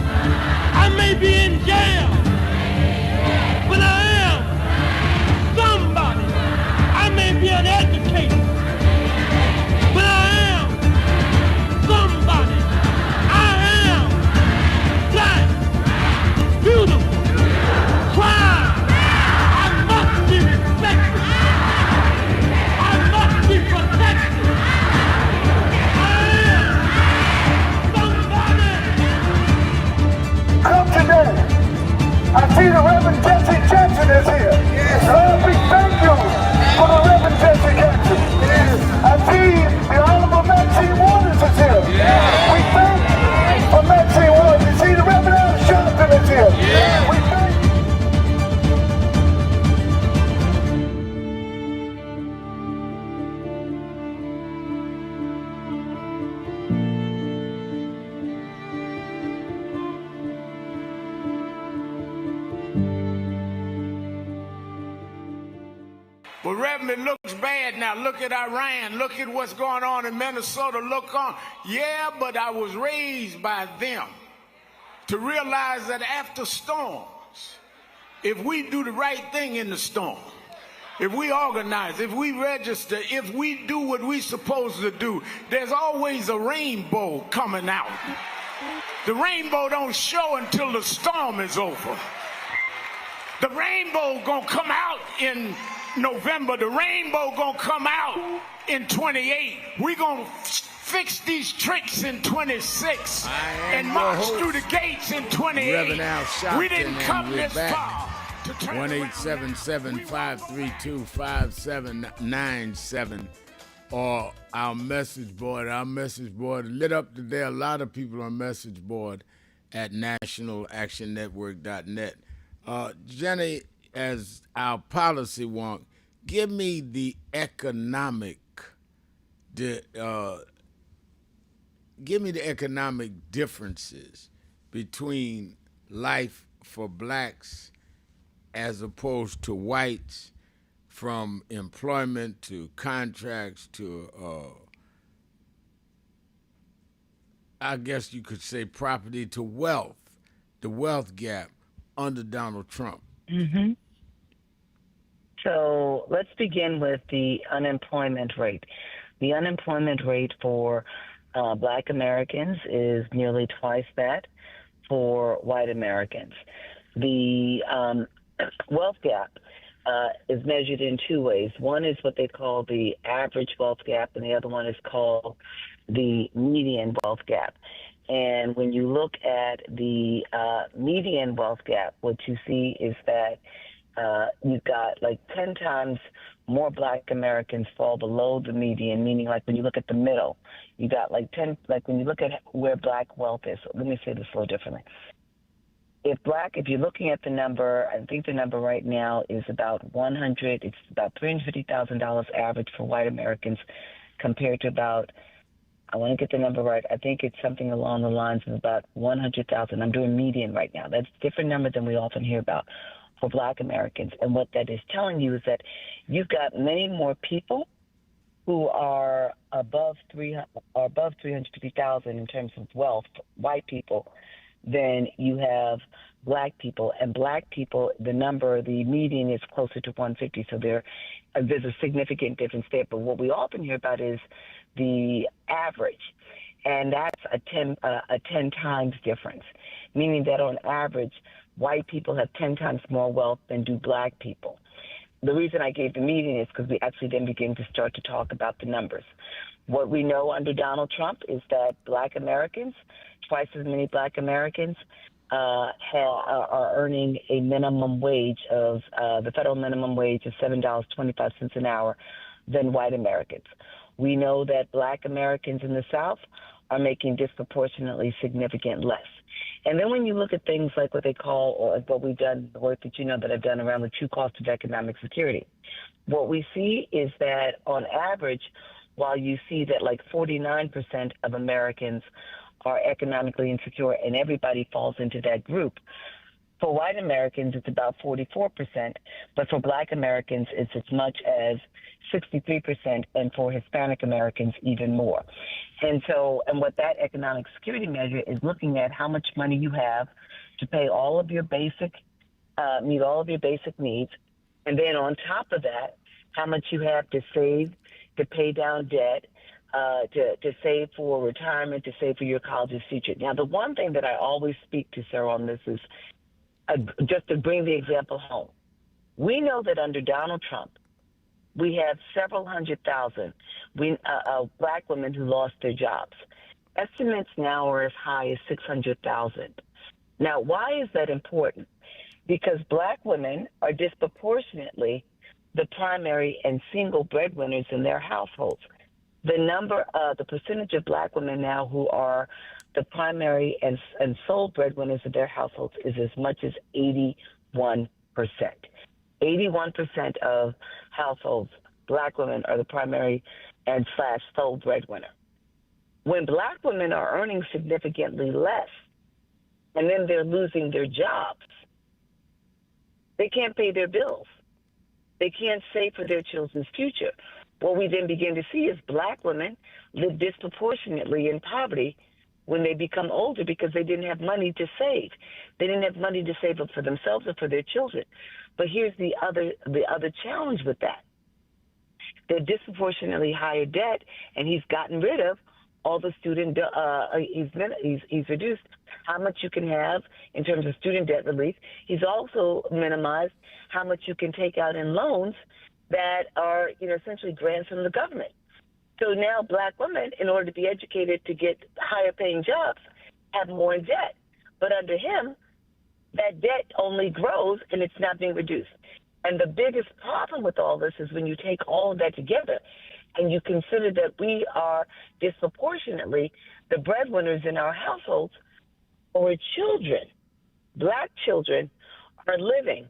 I may be in jail, but I am somebody. I may be an educator, but I am somebody. I am black, beautiful, proud. I must be respected. I must be protected. I am somebody. Come today. I see the Reverend Jesse Jackson is here. Lord, we thank you for the Reverend Jesse Jackson. I see the Honorable Maxine Waters is here. We thank you for Maxine Waters. You see the Reverend Al Sharpton is here. We thank you. Well, Reverend, it looks bad now. Look at Iran. Look at what's going on in Minnesota. Look on. Yeah, but I was raised by them to realize that after storms, if we do the right thing in the storm, if we organize, if we register, if we do what we're supposed to do, there's always a rainbow coming out. The rainbow don't show until the storm is over. The rainbow gonna come out in November. The rainbow gonna come out in 28. We gonna fix these tricks in 26 and march through the gates in 28. Reverend Al Sharpton, we didn't come this far. 1-877-532-5797 or our message board. Our message board lit up today. A lot of people on message board at nationalactionnetwork.net. Jenny, as our policy wonk, give me the economic differences between life for blacks as opposed to whites, from employment to contracts to, I guess you could say, property to wealth, the wealth gap under Donald Trump. Mm-hmm. So let's begin with the unemployment rate. The unemployment rate for Black Americans is nearly twice that for white Americans. The wealth gap is measured in two ways. One is what they call the average wealth gap, and the other one is called the median wealth gap. And when you look at the median wealth gap, what you see is that you've got like 10 times more Black Americans fall below the median, meaning like when you look at the middle, you got like 10, like when you look at where Black wealth is. So let me say this a little differently. If you're looking at the number, I think the number right now is about it's about $350,000 average for white Americans compared to about, I want to get the number right, I think it's something along the lines of about 100,000. I'm doing median right now. That's a different number than we often hear about for Black Americans. And what that is telling you is that you've got many more people who are above 350,000 in terms of wealth, white people, than you have Black people. And Black people, the median is closer to 150. So there's a significant difference there. But what we often hear about is the average, and that's a 10 times difference, meaning that on average, white people have 10 times more wealth than do Black people. The reason I gave the median is because we actually then begin to start to talk about the numbers. What we know under Donald Trump is that Black Americans, twice as many Black Americans, are earning a minimum wage of the federal minimum wage of $7.25 an hour than white Americans. We know that Black Americans in the South are making disproportionately significant less. And then when you look at things like what they call, or what we've done, the work that you know that I've done around the true cost of economic security, what we see is that on average, while you see that like 49% of Americans are economically insecure and everybody falls into that group, for white Americans, it's about 44%, but for Black Americans, it's as much as 63%, and for Hispanic Americans, even more. And what that economic security measure is looking at how much money you have to pay all of your meet all of your basic needs, and then on top of that, how much you have to save, to pay down debt, to save for retirement, to save for your college's future. Now, the one thing that I always speak to Sarah on this is, just to bring the example home, we know that under Donald Trump, we have several 100,000 Black women who lost their jobs. Estimates now are as high as 600,000. Now, why is that important? Because Black women are disproportionately the primary and single breadwinners in their households. The percentage of Black women now who are the primary and sole breadwinners of their households is as much as 81%. 81% of households, Black women are the primary and / sole breadwinner. When Black women are earning significantly less, and then they're losing their jobs, they can't pay their bills. They can't save for their children's future. What we then begin to see is black women live disproportionately in poverty when they become older because they didn't have money to save. They didn't have money to save up for themselves or for their children. But here's the other challenge with that. They're disproportionately higher debt, and he's gotten rid of all the student, he's reduced how much you can have in terms of student debt relief. He's also minimized how much you can take out in loans that are, essentially grants from the government. So now black women, in order to be educated to get higher paying jobs, have more in debt. But under him, that debt only grows and it's not being reduced. And the biggest problem with all this is when you take all of that together and you consider that we are disproportionately the breadwinners in our households, or children, black children, are living.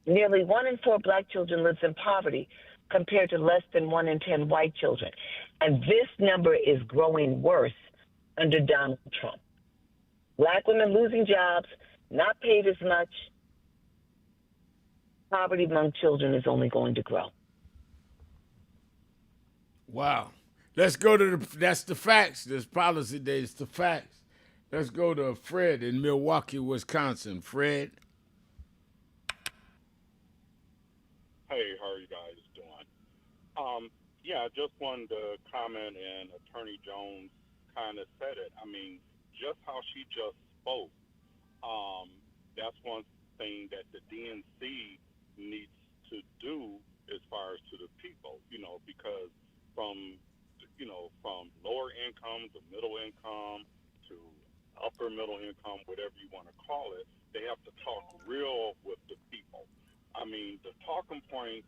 Nearly 1 in 4 black children lives in poverty compared to less than 1 in 10 white children. And this number is growing worse under Donald Trump. Black women losing jobs, not paid as much. Poverty among children is only going to grow. Wow. Let's go to that's the facts. This policy day is the facts. Let's go to Fred in Milwaukee, Wisconsin. Fred. Hey, how are you guys doing? Yeah, I just wanted to comment, and Attorney Jones kind of said it. I mean, just how she just spoke, that's one thing that the DNC needs to do as far as to the people, because from lower income to middle income to upper middle income, whatever you want to call it, they have to talk real with the people. I mean, the talking points,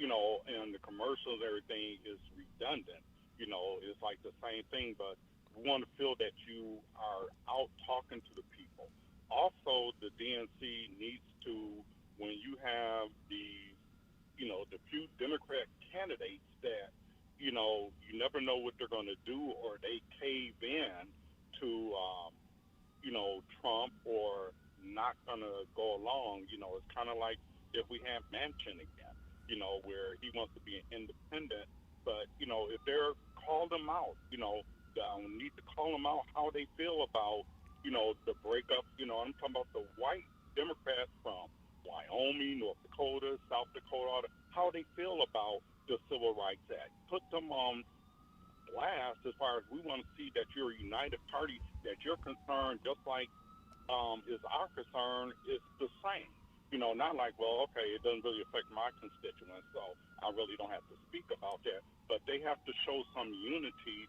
and the commercials, everything is redundant. It's like the same thing, but we want to feel that you are out talking to the people. Also, the DNC needs to, when you have the few Democrat candidates that, you never know what they're going to do, or they cave in to, Trump, or not going to go along. It's kind of like if we have Manchin again, where he wants to be an independent, but, if they're call them out, need to call them out how they feel about, the breakup. I'm talking about the white Democrats from Wyoming, North Dakota, South Dakota, how they feel about the Civil Rights Act. Put them on blast as far as we want to see that you're a united party, that you're concerned just like is our concern is the same. Not like, well, okay, it doesn't really affect my constituents, so I really don't have to speak about that. But they have to show some unity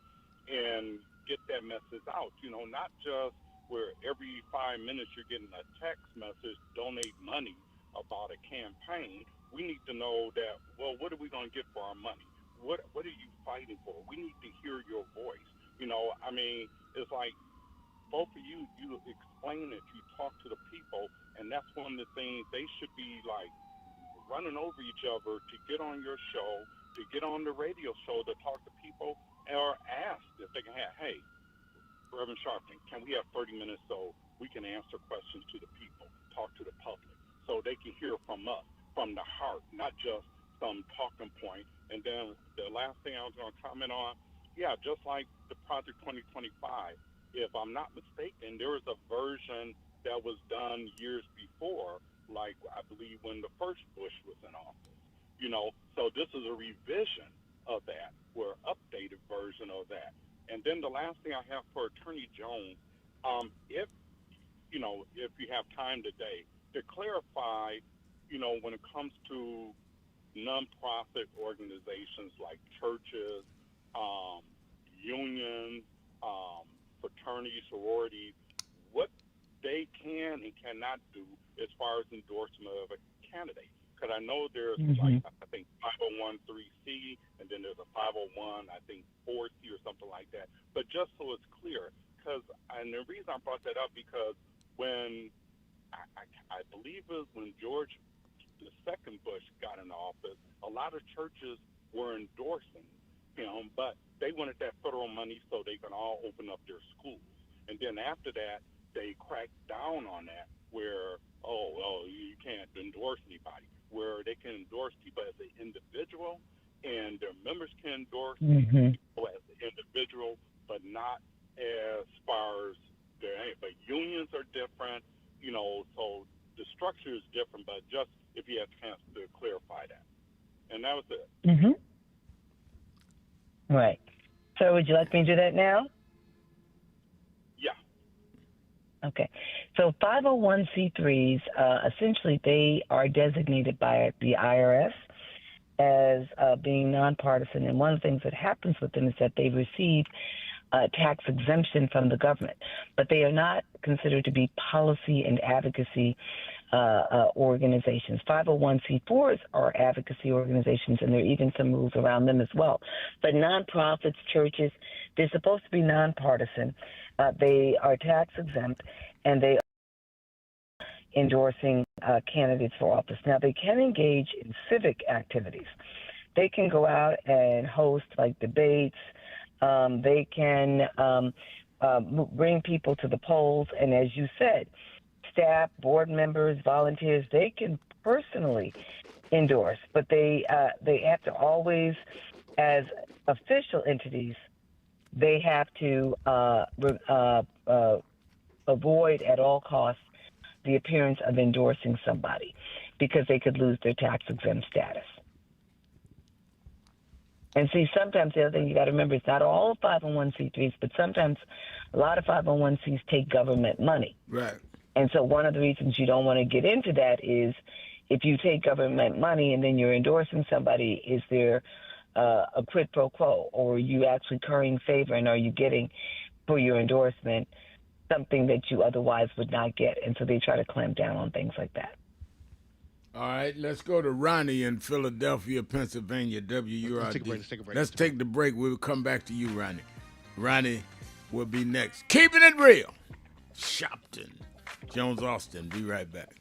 and get that message out. Not just where every 5 minutes you're getting a text message, donate money about a campaign. We need to know that, well, what are we going to get for our money? What are you fighting for? We need to hear your voice. It's like both of you explain it, you talk to the people, and that's one of the things they should be like running over each other to get on your show, to get on the radio show, to talk to people, or ask if they can have, hey, Reverend Sharpton, can we have 30 minutes so we can answer questions to the people, talk to the public, so they can hear from us, from the heart, not just some talking point. And then the last thing I was going to comment on, yeah, just like the Project 2025, if I'm not mistaken, there was a version that was done years before, like I believe when the first Bush was in office, so this is a revision of that, or updated version of that. And then the last thing I have for Attorney Jones, if you have time today, to clarify, when it comes to nonprofit organizations like churches, unions, fraternities, sororities, what they can and cannot do as far as endorsement of a candidate. Because I know there's like, I think 501(c), and then there's a 501, I think 4C or something like that. But just so it's clear, and the reason I brought that up, because when I believe it was when George the second Bush got in office, a lot of churches were endorsing him, but they wanted that federal money so they can all open up their schools. And then after that, they cracked down on that, where, oh, well, you can't endorse anybody, where they can can endorse people as an individual, and their members can endorse Mm-hmm. people as an individual, but not as far as but unions are different, so the structure is different, but just if you have a chance to clarify that. And that was it. Mm-hmm. Right. So would you like me to do that now? Yeah. Okay. So 501c3s, essentially they are designated by the IRS as being nonpartisan. And one of the things that happens with them is that they receive tax exemption from the government, but they are not considered to be policy and advocacy organizations. 501c4s are advocacy organizations, and there are even some rules around them as well. But nonprofits, churches, they're supposed to be nonpartisan. They are tax exempt, and they are endorsing candidates for office. Now, they can engage in civic activities. They can go out and host like debates. They can bring people to the polls, and as you said, staff, board members, volunteers, they can personally endorse, but they have to always, as official entities, they have to avoid at all costs the appearance of endorsing somebody because they could lose their tax-exempt status. And see, sometimes the other thing you got to remember is not all 501c3s, but sometimes a lot of 501cs take government money. Right. And so one of the reasons you don't want to get into that is if you take government money and then you're endorsing somebody, is there a quid pro quo, or are you actually currying favor, and are you getting for your endorsement something that you otherwise would not get? And so they try to clamp down on things like that. All right, let's go to Ronnie in Philadelphia, Pennsylvania, WURD. Let's take the break. We'll come back to you, Ronnie. Ronnie will be next. Keeping it real. Sharpton, Jones Austin. Be right back.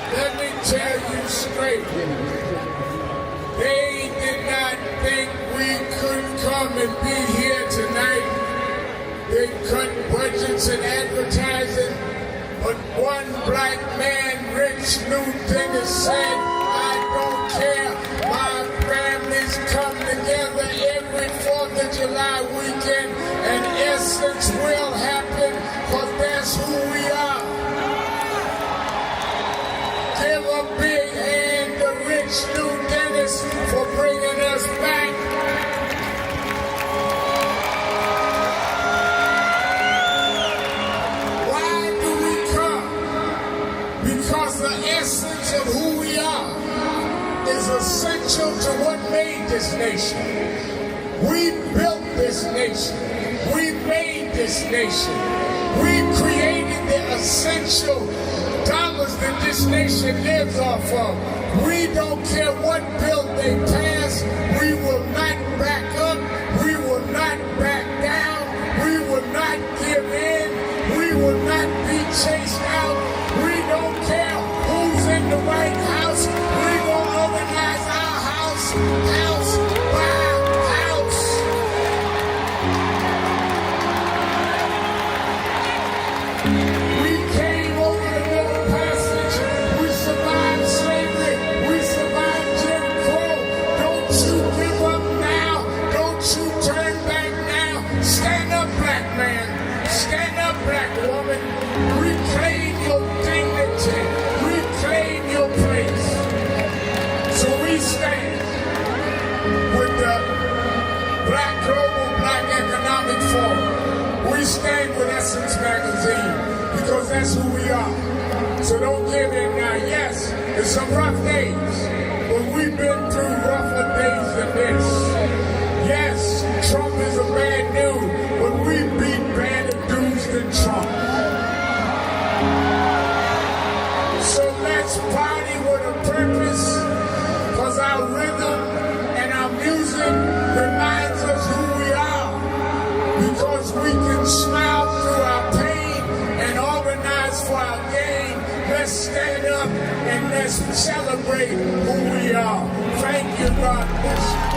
Let me tell you straight, they did not think we could come and be here tonight. They cut budgets and advertising, but one black man, Rich Dennis, said, I don't care, my families come together every 4th of July weekend, and Essence will happen, because that's who we are. Give a big hand to Rich Dennis for bringing us back. Why do we come? Because the essence of who we are is essential to what made this nation. We built this nation. We made this nation. We created the essential dollars that this nation lives off of. We don't care what bill they pass. We will not back up. We will not back down. We will not give in. We will not be chased out. We don't care who's in the White House. We will organize our house by house. We came over the Middle Passage. We survived slavery. We survived Jim Crow. Don't you give up now. Don't you turn back now. Stand up, black man. Stand up, black woman. Reclaim your dignity. Reclaim your place. So we stand with the Global Black Economic Forum. We stand with Essence Magazine because that's who we are. So don't give in now. Yes, it's some rough days, but we've been through rougher days than this. Yes, Trump is a bad dude, but we beat badder dudes than Trump. So let's party with a purpose, because our rhythm and our music reminds us who we are, because we can smile through our pain and organize for our gain. Let's stand up and let's celebrate who we are. Thank you, God bless you.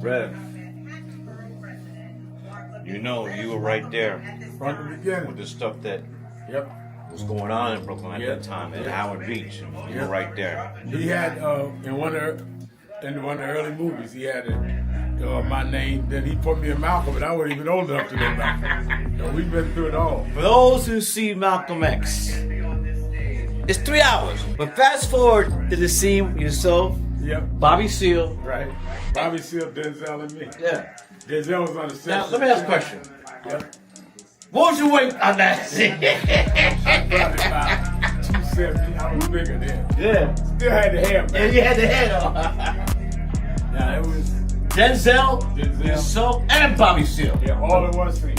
Rev, you know you were right there from the beginning with the stuff that was Yep. going on in Brooklyn at that time at Howard Beach. You were right there. He had in one of the early movies, he had my name. Then he put me in Malcolm, and I wasn't even old enough to know Malcolm. So we've been through it all. For those who see Malcolm X, it's 3 hours. But fast forward to the scene yourself, Bobby Seale. Right. Bobby Seale, Denzel, and me. Yeah. Denzel was on the set. Now, let me ask a question. Yep. What was your weight on that scene? I probably about 270. I was bigger then. Yeah. Still had the hair, man. Yeah, you had the head on. Yeah, it was Denzel, yourself, and Bobby Seale. Yeah, all in one scene.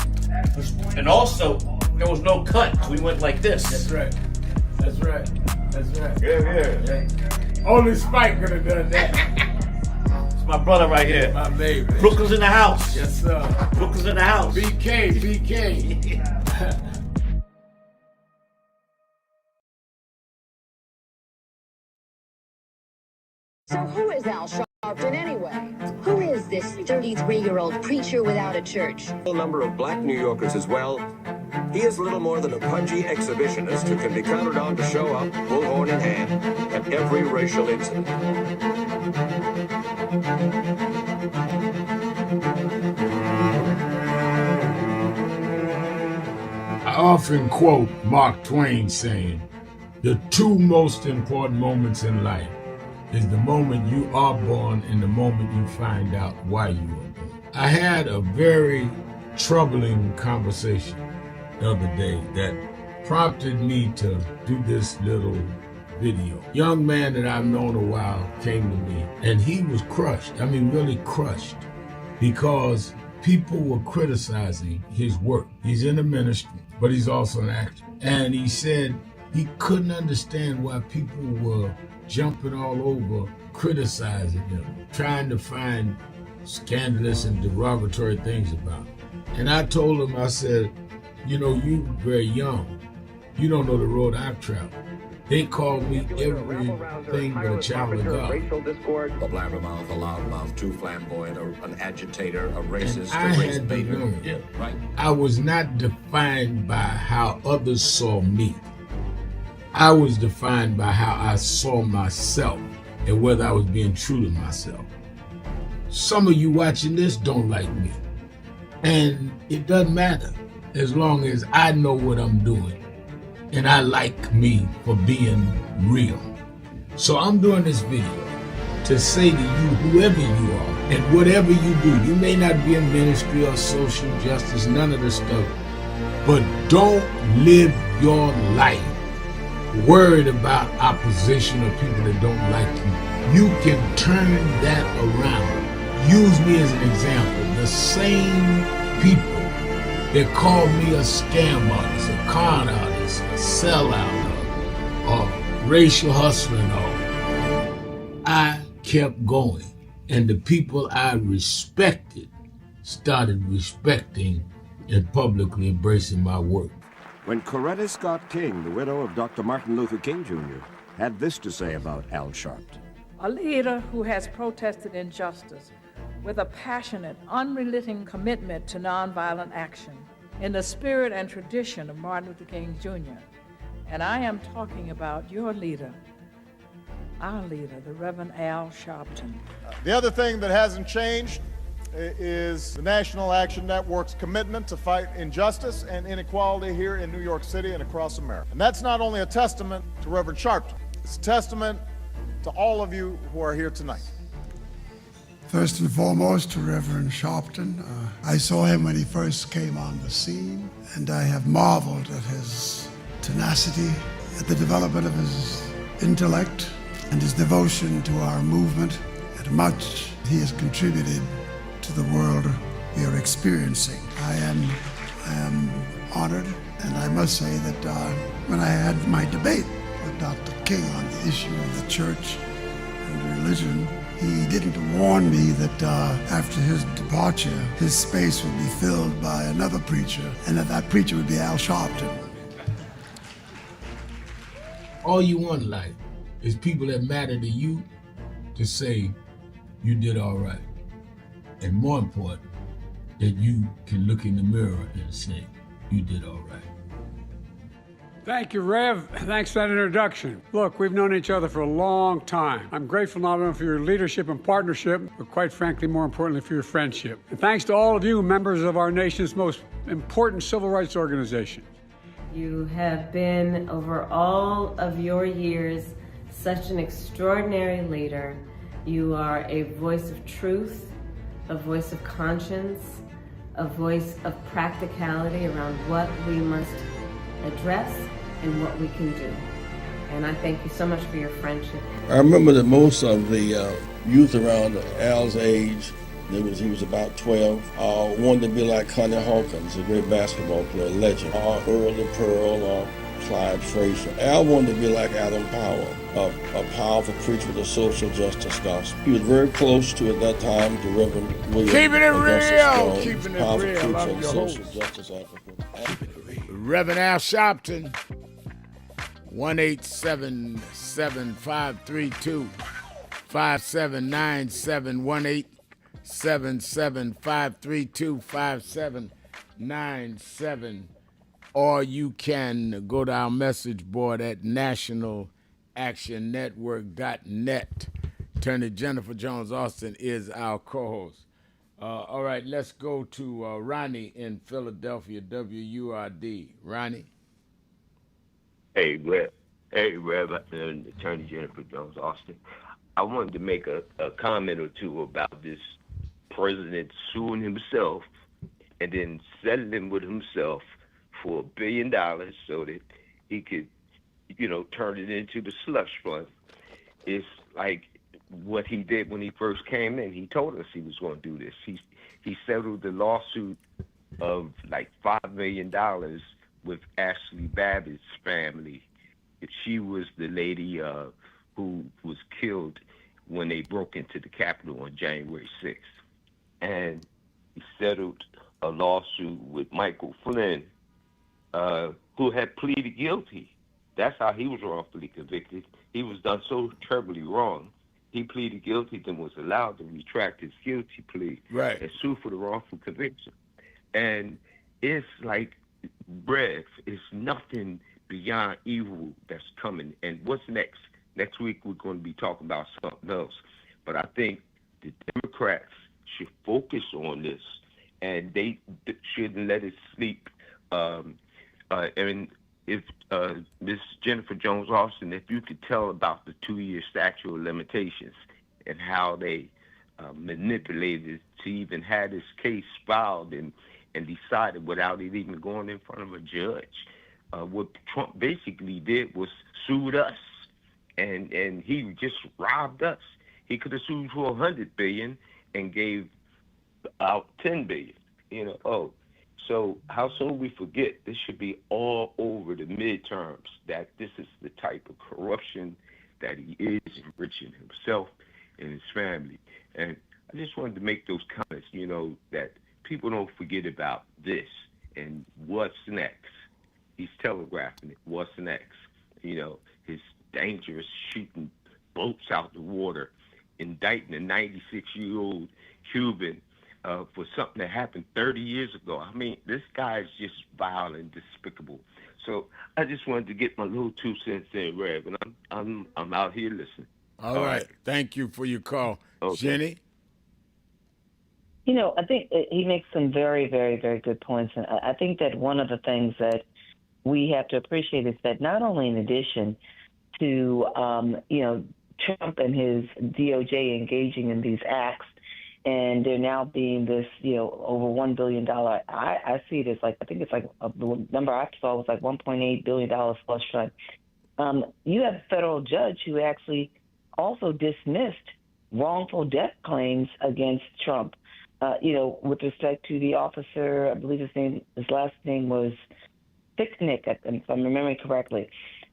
And also, there was no cut. We went like this. That's right. That's right. That's right. Yeah. Only Spike could have done that. It's my brother right here. My baby. Brooklyn's in the house. Yes, sir. Brooklyn's in the house. BK. So who is Al Sharpton anyway? Who is this 33-year-old preacher without a church? A number of black New Yorkers as well. He is little more than a pudgy exhibitionist who can be counted on to show up, bullhorn in hand, at every racial incident. I often quote Mark Twain saying, "The two most important moments in life is the moment you are born and the moment you find out why you were born." I had a very troubling conversation the other day that prompted me to do this little video. Young man that I've known a while came to me and he was crushed. I mean, really crushed, because people were criticizing his work. He's in the ministry, but he's also an actor. And he said he couldn't understand why people were jumping all over, criticizing him, trying to find scandalous and derogatory things about him. And I told him, I said, you know, you very young. You don't know the road I've traveled. They called me everything but a child of God. A blabbermouth, a loudmouth, too flamboyant, an agitator, a racist, I a race had to baiter. learn. Yeah, right. I was not defined by how others saw me. I was defined by how I saw myself and whether I was being true to myself. Some of you watching this don't like me. And it doesn't matter as long as I know what I'm doing and I like me for being real. So I'm doing this video to say to you, whoever you are and whatever you do, you may not be in ministry or social justice, none of this stuff, but don't live your life worried about opposition or people that don't like you. You can turn that around. Use me as an example. The same people that call me a scam artist, a con artist, a sellout, or racial hustler and all, I kept going. And the people I respected started respecting and publicly embracing my work. When Coretta Scott King, the widow of Dr. Martin Luther King Jr., had this to say about Al Sharpton. A leader who has protested injustice with a passionate, unrelenting commitment to nonviolent action in the spirit and tradition of Martin Luther King Jr. And I am talking about your leader, our leader, the Reverend Al Sharpton. The other thing that hasn't changed is the National Action Network's commitment to fight injustice and inequality here in New York City and across America. And that's not only a testament to Reverend Sharpton, it's a testament to all of you who are here tonight. First and foremost, to Reverend Sharpton. I saw him when he first came on the scene, and I have marveled at his tenacity, at the development of his intellect, and his devotion to our movement, and much he has contributed to the world we are experiencing. I am honored, and I must say that when I had my debate with Dr. King on the issue of the church and religion, he didn't warn me that after his departure, his space would be filled by another preacher, and that preacher would be Al Sharpton. All you want in life is people that matter to you to say you did all right. And more important, that you can look in the mirror and say you did all right. Thank you, Rev. Thanks for that introduction. Look, we've known each other for a long time. I'm grateful not only for your leadership and partnership, but quite frankly, more importantly, for your friendship. And thanks to all of you, members of our nation's most important civil rights organization. You have been, over all of your years, such an extraordinary leader. You are a voice of truth, a voice of conscience, a voice of practicality around what we must address and what we can do. And I thank you so much for your friendship. I remember that most of the youth around Al's age, he was about 12, wanted to be like Connie Hawkins, a great basketball player, legend, or Earl the Pearl, or Clyde Frazier. Al wanted to be like Adam Powell, a powerful preacher with a social justice gospel. He was very close to, at that time, the Reverend William Keeping it real, Jones, keeping it powerful real. preacher I'm and your social host. justice advocate. Reverend Al Sharpton, 1-877-532-5797, 1-877-532-5797, or you can go to our message board at nationalactionnetwork.net. Attorney Jennifer Jones Austin is our co-host. All right, let's go to Ronnie in Philadelphia, WURD. Ronnie. Hey, Rev. Attorney Jennifer Jones Austin. I wanted to make a comment or two about this president suing himself and then settling with himself for $1 billion so that he could, turn it into the slush fund. It's like what he did when he first came in. He told us he was going to do this. He settled the lawsuit of like $5 million with Ashley Babbitt's family. She was the lady who was killed when they broke into the Capitol on January 6th. And he settled a lawsuit with Michael Flynn, who had pleaded guilty. That's how he was wrongfully convicted. He was done so terribly wrong. He pleaded guilty and was allowed to retract his guilty plea and sue for the wrongful conviction. And it's like, Brev, it's nothing beyond evil that's coming. And what's next? Next week we're going to be talking about something else. But I think the Democrats should focus on this, and they shouldn't let it sleep. And if Miss Jennifer Jones Austin, if you could tell about the 2-year statute of limitations and how they manipulated to even have this case filed and decided without it even going in front of a judge. What Trump basically did was sued us, and he just robbed us. He could have sued for $100 billion and gave out $10 billion. So how soon we forget? This should be all over the midterms, that this is the type of corruption that he is enriching himself and his family. And I just wanted to make those comments, that people don't forget about this and what's next. He's telegraphing it. What's next? His dangerous shooting boats out the water, indicting a 96-year-old Cuban for something that happened 30 years ago. I mean, this guy is just vile and despicable. So I just wanted to get my little 2 cents in, Rev, and I'm out here listening. All right. Thank you for your call. Okay. Jenny? I think he makes some very, very, very good points. And I think that one of the things that we have to appreciate is that not only in addition to, Trump and his DOJ engaging in these acts, and there now being this, over $1 billion, I see it as I think it's the number I saw was $1.8 billion slush fund. You have a federal judge who actually also dismissed wrongful death claims against Trump, with respect to the officer. I believe his last name was Thicknick, if I'm remembering correctly.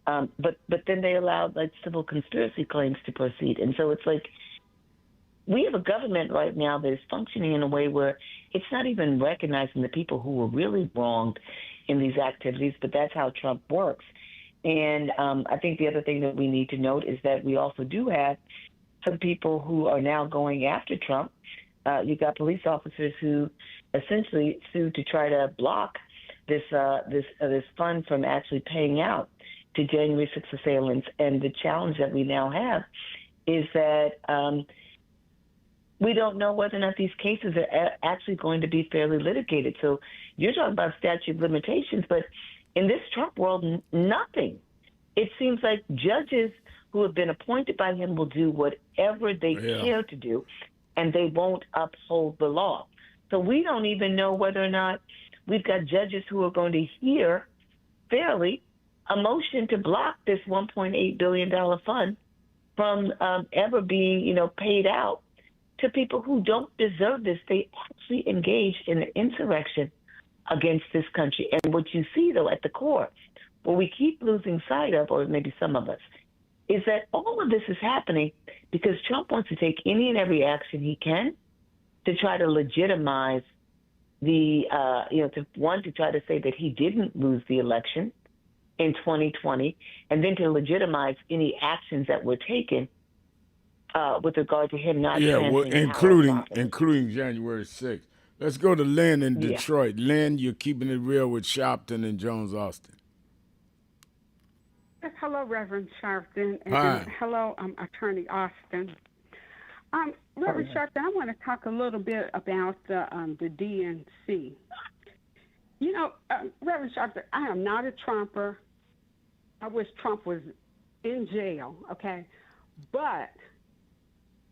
But then they allowed civil conspiracy claims to proceed. And so it's we have a government right now that is functioning in a way where it's not even recognizing the people who were really wronged in these activities, but that's how Trump works. And I think the other thing that we need to note is that we also do have some people who are now going after Trump. You've got police officers who essentially sued to try to block this fund from actually paying out to January 6th assailants. And the challenge that we now have is that we don't know whether or not these cases are actually going to be fairly litigated. So you're talking about statute of limitations, but in this Trump world, nothing. It seems like judges who have been appointed by him will do whatever they care to do, and they won't uphold the law. So we don't even know whether or not we've got judges who are going to hear fairly a motion to block this $1.8 billion fund from ever being, paid out to people who don't deserve this. They actually engaged in an insurrection against this country. And what you see, though, at the core, what we keep losing sight of, or maybe some of us, is that all of this is happening because Trump wants to take any and every action he can to try to legitimize the, to try to say that he didn't lose the election in 2020, and then to legitimize any actions that were taken with regard to him not including January 6th. Let's go to Lynn in Detroit. Lynn, you're keeping it real with Sharpton and Jones Austin. Yes, hello, Reverend Sharpton, and Hi. Hello, Attorney Austin. Reverend Sharpton, I want to talk a little bit about the DNC. Reverend Sharpton, I am not a Trumper. I wish Trump was in jail, okay? But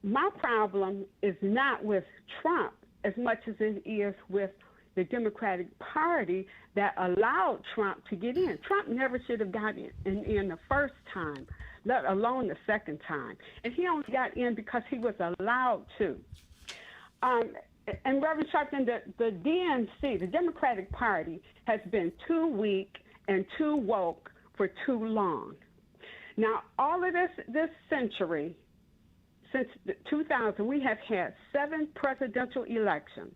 my problem is not with Trump as much as it is with the Democratic Party that allowed Trump to get in. Trump never should have gotten in the first time, let alone the second time. And he only got in because he was allowed to. And Reverend Sharpton, the DNC, the Democratic Party, has been too weak and too woke for too long. Now, all of this century, since 2000, we have had 7 presidential elections.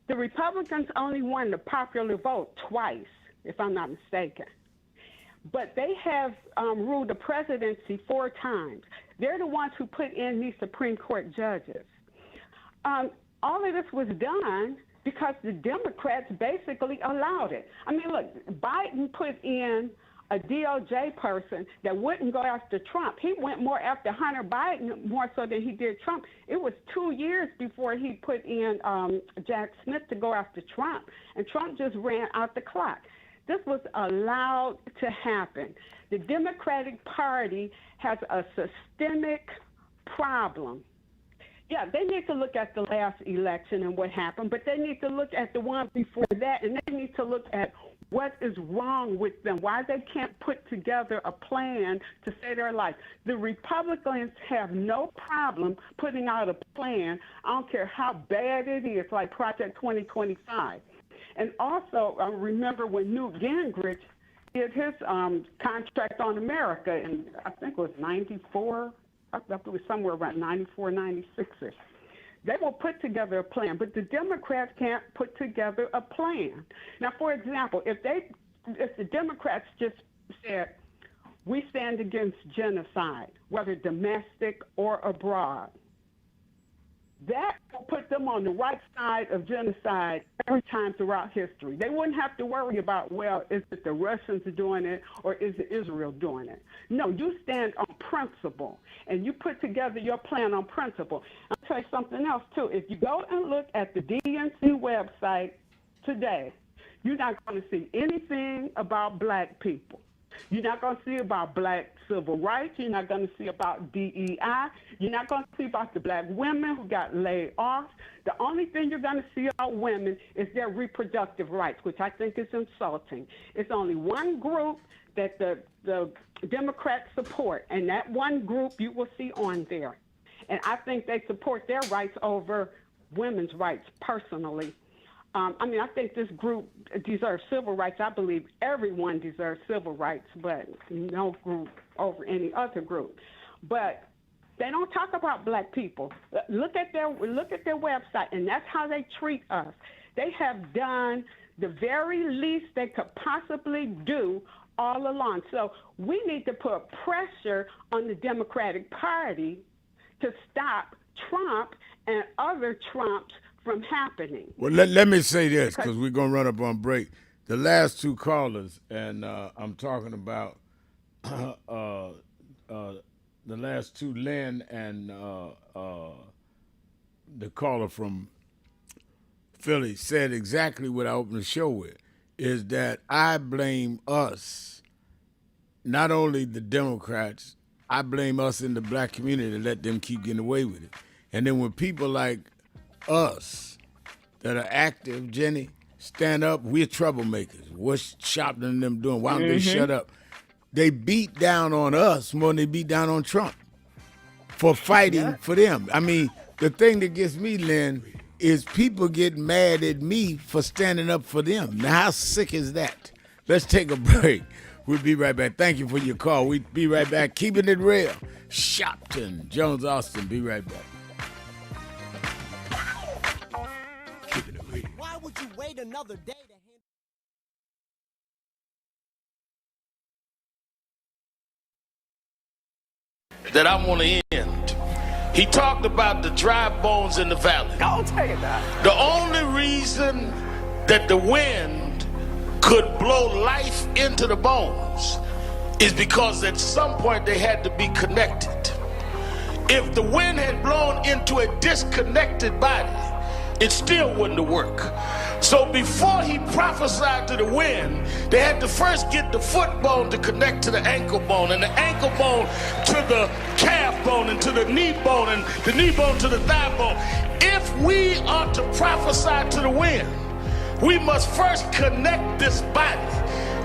The Republicans only won the popular vote twice, if I'm not mistaken. But they have ruled the presidency 4 times. They're the ones who put in these Supreme Court judges. All of this was done because the Democrats basically allowed it. I mean, look, Biden put in a DOJ person that wouldn't go after Trump. He went more after Hunter Biden more so than he did Trump. It was 2 years before he put in Jack Smith to go after Trump, and Trump just ran out the clock. This was allowed to happen. The Democratic Party has a systemic problem. Yeah, they need to look at the last election and what happened, but they need to look at the one before that, and they need to look at what is wrong with them, why they can't put together a plan to save their life. The Republicans have no problem putting out a plan. I don't care how bad it is, like Project 2025. And also, remember when Newt Gingrich did his contract on America, and I think it was 94, I thought it was somewhere around 94, 96-ish. They will put together a plan, but the Democrats can't put together a plan. Now, for example, if the Democrats just said, we stand against genocide, whether domestic or abroad, that will put them on the right side of genocide every time throughout history. They wouldn't have to worry about, well, is it the Russians doing it or is it Israel doing it? No, you stand on principle, and you put together your plan on principle. I'll tell you something else, too. If you go and look at the DNC website today, you're not going to see anything about black people. You're not going to see about black civil rights. You're not going to see about DEI. You're not going to see about the black women who got laid off. The only thing you're going to see about women is their reproductive rights, which I think is insulting. It's only one group that the Democrats support, and that one group you will see on there. And I think they support their rights over women's rights personally. I think this group deserves civil rights. I believe everyone deserves civil rights, but no group over any other group. But they don't talk about black people. Look at their website, and that's how they treat us. They have done the very least they could possibly do all along. So we need to put pressure on the Democratic Party to stop Trump and other Trumps from happening. Well, let me say this, because we're going to run up on break. The last two callers, and I'm talking about the last two, Lynn and the caller from Philly, said exactly what I opened the show with, is that I blame us, not only the Democrats, I blame us in the black community to let them keep getting away with it. And then when people like us that are active, Jenny, stand up, we're troublemakers. What's Sharpton and them doing? Why don't they shut up? They beat down on us more than they beat down on Trump for fighting for them. I mean, the thing that gets me, Lynn, is people get mad at me for standing up for them. Now, how sick is that? Let's take a break. We'll be right back. Thank you for your call. We'll be right back. Keeping it real. Sharpton, Jones, Austin. Be right back. Why would you wait another day to that I want to end? He talked about the dry bones in the valley. I'll tell you that. The only reason that the wind could blow life into the bones is because at some point they had to be connected. If the wind had blown into a disconnected body, it still wouldn't have worked. So before he prophesied to the wind, they had to first get the foot bone to connect to the ankle bone, and the ankle bone to the calf bone, and to the knee bone, and the knee bone to the thigh bone. If we are to prophesy to the wind, we must first connect this body.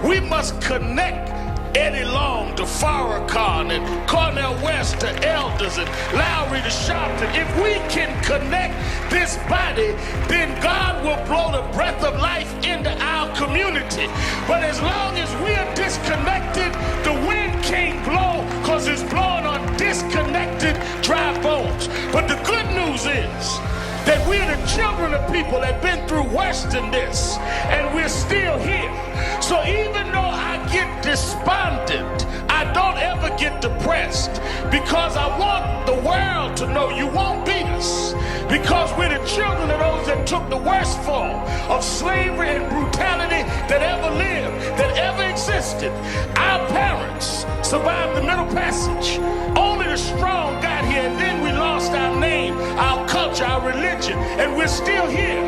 We must connect Eddie Long to Farrakhan and Cornel West to Elders and Lowry to Sharpton. If we can connect this body, then God will blow the breath of life into our community. But as long as we are disconnected, the wind can't blow because it's blowing on disconnected dry bones. But the good news is that we're the children of people that have been through worse than this, and we're still here. So even though I get despondent, I don't ever get depressed, because I want the world to know you won't beat us, because we're the children of those that took the worst form of slavery and brutality that ever lived, that ever existed. Our parents survived the Middle Passage. Only the strong got here, and then we lost our name, our culture, our religion, and we're still here.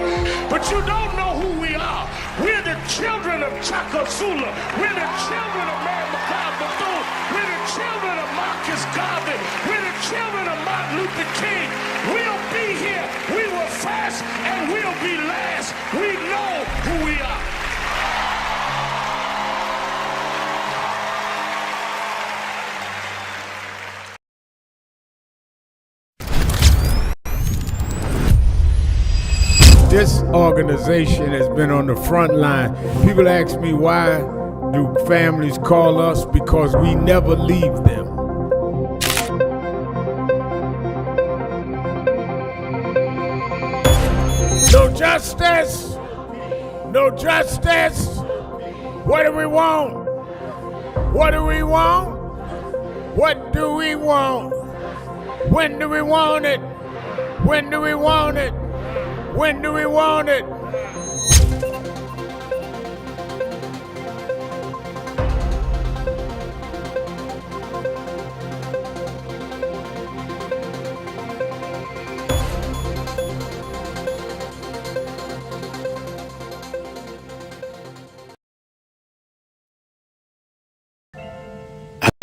But you don't know who we are. We're the children of Chaka Zulu. We're the children of Mary McLeod Bethune. We're the children of Marcus Garvey. We're the children of Martin Luther King. We'll be here. We were first, and we'll be last. We know who we are. This organization has been on the front line. People ask me, why do families call us? Because we never leave them. No justice. No justice. What do we want? What do we want? What do we want? When do we want it? When do we want it? When do we want it?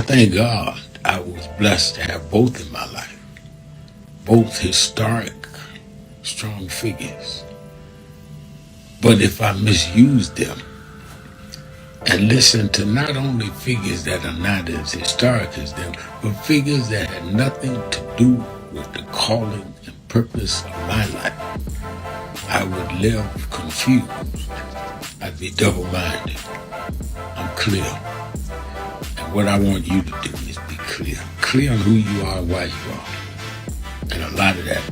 Thank God I was blessed to have both in my life. Both historic, strong figures. But if I misuse them and listen to not only figures that are not as historic as them, but figures that had nothing to do with the calling and purpose of my life, I would live confused. I'd be double-minded. I'm clear. And what I want you to do is be clear. Clear on who you are and why you are. And a lot of that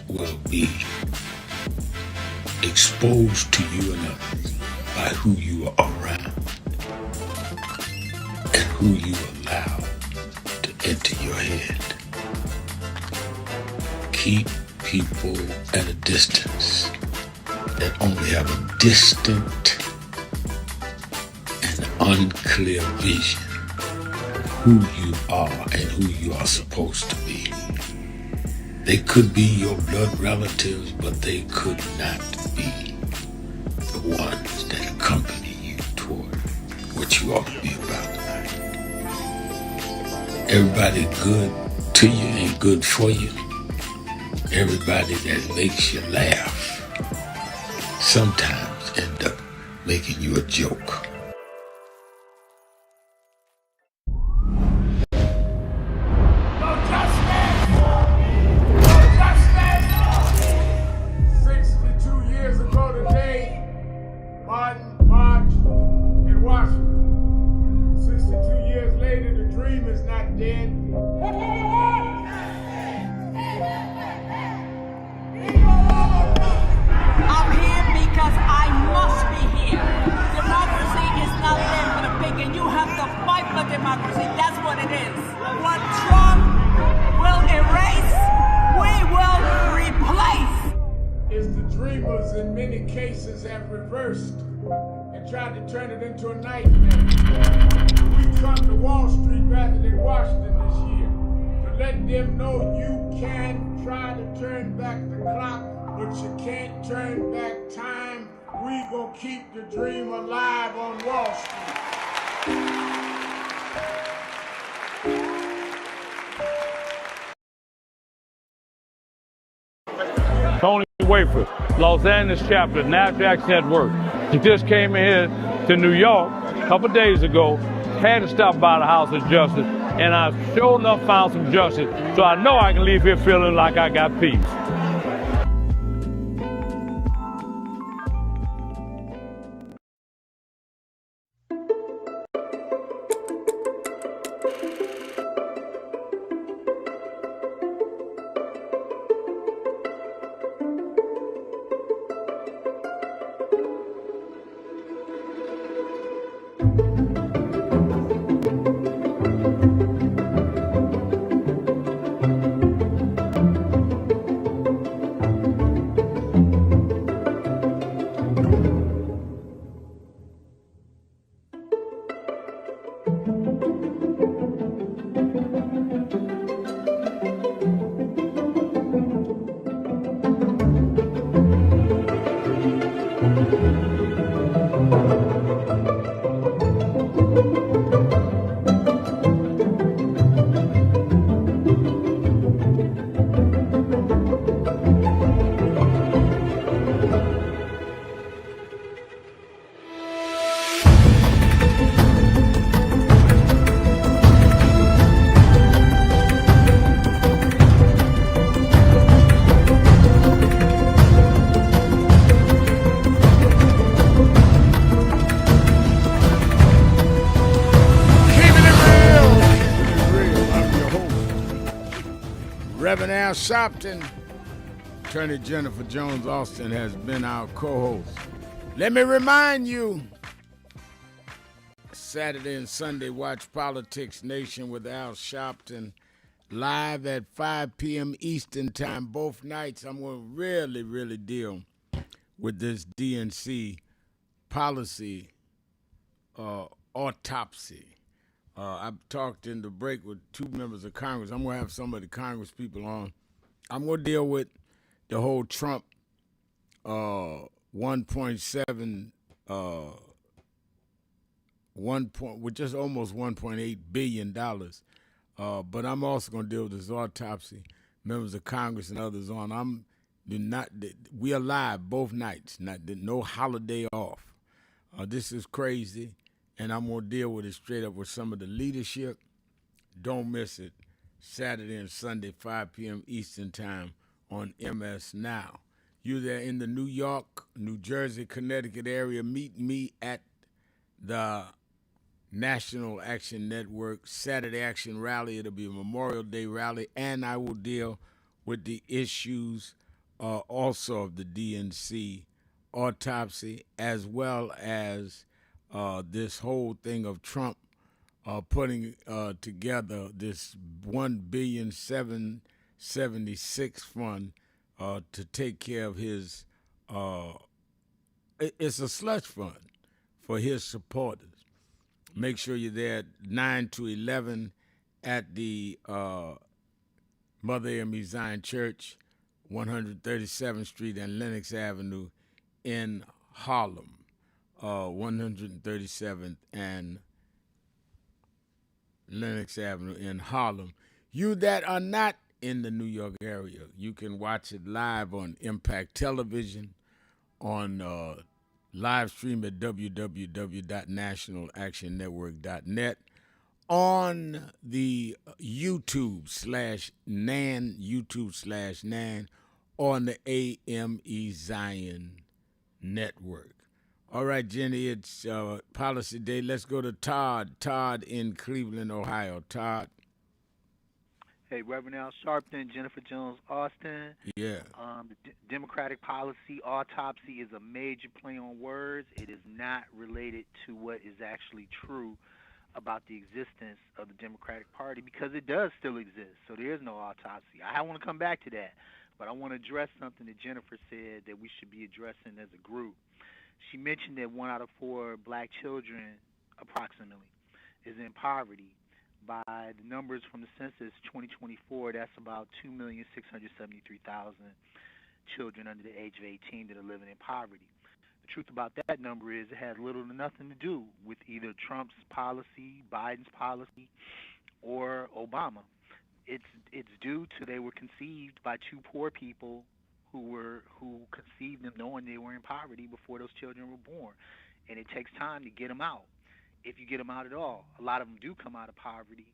will be exposed to you and others by who you are around and who you allow to enter your head. Keep people at a distance that only have a distant and unclear vision of who you are and who you are supposed to be. They could be your blood relatives, but they could not be the ones that accompany you toward what you ought to be about tonight. Everybody good to you ain't good for you. Everybody that makes you laugh sometimes end up making you a joke. Have reversed and tried to turn it into a nightmare. We come to Wall Street rather than Washington this year to let them know you can try to turn back the clock, but you can't turn back time. We gonna keep the dream alive on Wall Street. Tony Wayford, Los Angeles chapter, NASDAQ Network. He just came in here to New York a couple days ago, had to stop by the House of Justice, and I sure enough found some justice, so I know I can leave here feeling like I got peace. Reverend Al Sharpton, Attorney Jennifer Jones Austin has been our co-host. Let me remind you, Saturday and Sunday, watch Politics Nation with Al Sharpton. live at 5 p.m. Eastern Time, both nights. I'm going to really, really deal with this DNC policy autopsy. I've talked in the break with 2 members of Congress. I'm going to have some of the Congress people on. I'm going to deal with the whole Trump 1.7 with just almost $1.8 billion. But I'm also going to deal with this autopsy. Members of Congress and others on. We are live both nights. No holiday off. This is crazy, and I'm going to deal with it straight up with some of the leadership. Don't miss it. Saturday and Sunday, 5 p.m. Eastern Time on MS Now. You're there in the New York, New Jersey, Connecticut area. Meet me at the National Action Network Saturday Action Rally. It'll be a Memorial Day rally, and I will deal with the issues also of the DNC autopsy, as well as this whole thing of Trump putting together this $1,776 fund to take care of his. It's a slush fund for his supporters. Make sure you're there at 9 to 11 at the Mother Amy Zion Church, 137th Street and Lenox Avenue in Harlem, 137th and Lenox Avenue in Harlem. You that are not in the New York area, you can watch it live on Impact Television, on live stream at www.nationalactionnetwork.net, on the YouTube/NAN, on the AME Zion Network. All right, Jenny, it's Policy Day. Let's go to Todd. Todd in Cleveland, Ohio. Todd. Hey, Reverend Al Sharpton, Jennifer Jones Austin. Yeah. The Democratic policy autopsy is a major play on words. It is not related to what is actually true about the existence of the Democratic Party, because it does still exist. So there is no autopsy. I want to come back to that, but I want to address something that Jennifer said that we should be addressing as a group. She mentioned that 1 out of 4 black children, approximately, is in poverty. By the numbers from the census 2024, that's about 2,673,000 children under the age of 18 that are living in poverty. The truth about that number is it has little to nothing to do with either Trump's policy, Biden's policy, or Obama. It's due to they were conceived by 2 poor people who conceived them knowing they were in poverty before those children were born, and it takes time to get them out. If you get them out at all, a lot of them do come out of poverty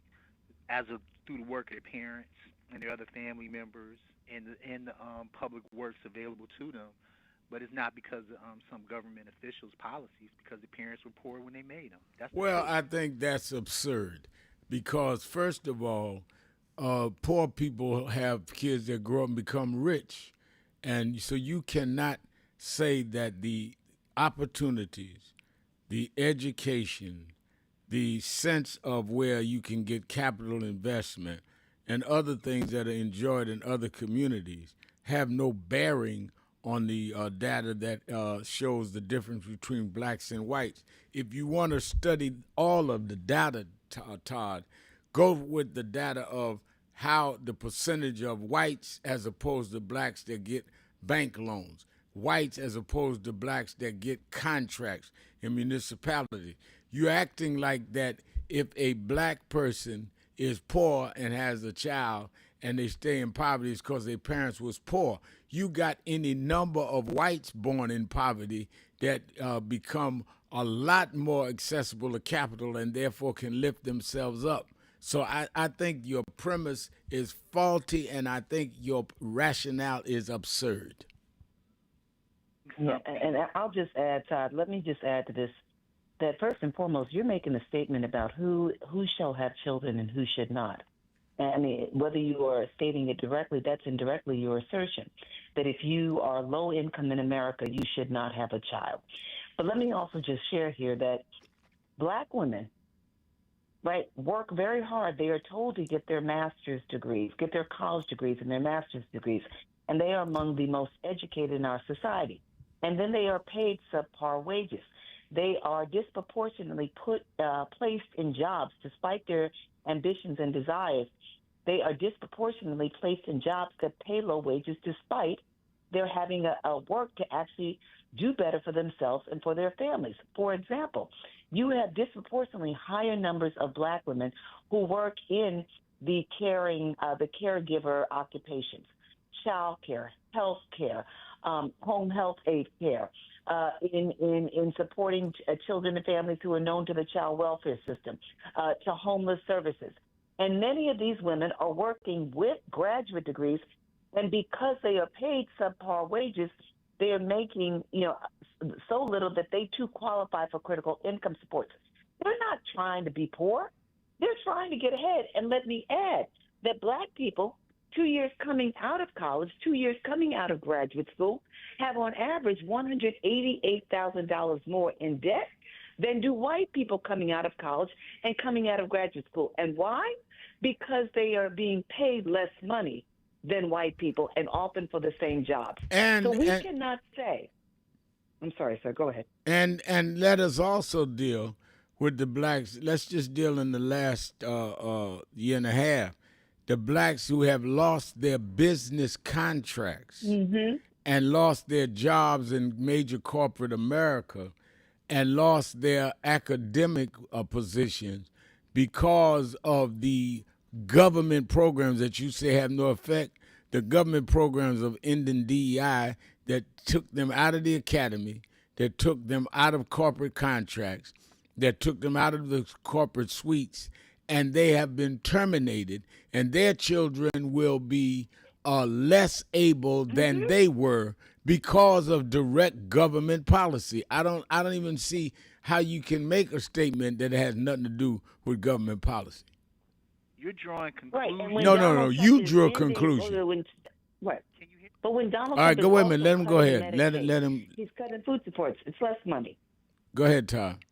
through the work of their parents and their other family members and the public works available to them. But it's not because of some government officials' policies, because the parents were poor when they made them. I think that's absurd, because first of all, poor people have kids that grow up and become rich, and so you cannot say that the opportunities, the education, the sense of where you can get capital investment and other things that are enjoyed in other communities have no bearing on the data that shows the difference between blacks and whites. If you want to study all of the data, Todd, go with the data of how the percentage of whites as opposed to blacks that get bank loans, whites as opposed to blacks that get contracts in municipality. You're acting like that if a black person is poor and has a child and they stay in poverty, it's because their parents was poor. You got any number of whites born in poverty that become a lot more accessible to capital and therefore can lift themselves up. So I think your premise is faulty, and I think your rationale is absurd. Yeah, and I'll just add, Todd, let me just add to this, that first and foremost, you're making a statement about who shall have children and who should not. I mean, whether you are stating it directly, that's indirectly your assertion, that if you are low income in America, you should not have a child. But let me also just share here that black women right, work very hard. They are told to get their master's degrees, get their college degrees and their master's degrees, and they are among the most educated in our society. And then they are paid subpar wages. They are disproportionately placed in jobs despite their ambitions and desires. They are disproportionately placed in jobs that pay low wages despite their having a work to actually do better for themselves and for their families. For example, you have disproportionately higher numbers of Black women who work in the caregiver occupations, child care, health care, home health aid care, in supporting children and families who are known to the child welfare system, to homeless services. And many of these women are working with graduate degrees, and because they are paid subpar wages, they are making, so little that they too qualify for critical income support. They're not trying to be poor. They're trying to get ahead. And let me add that Black people, 2 years coming out of college, 2 years coming out of graduate school, have on average $188,000 more in debt than do white people coming out of college and coming out of graduate school. And why? Because they are being paid less money than white people, and often for the same jobs. So we cannot say. I'm sorry, sir. Go ahead. And let us also deal with the Blacks. Let's just deal in the last year and a half. The Blacks who have lost their business contracts and lost their jobs in major corporate America and lost their academic positions because of the government programs that you say have no effect, the government programs of ending DEI that took them out of the academy, that took them out of corporate contracts, that took them out of the corporate suites, and they have been terminated, and their children will be less able than they were because of direct government policy. I don't even see how you can make a statement that has nothing to do with government policy. You're drawing conclusions. Right. No. You drew a conclusion. Right. But when Donald All right, Trump go is wait a also minute. Let him go cutting ahead. Let Medicaid, him. He's cutting food supports. It's less money. Go ahead, Todd.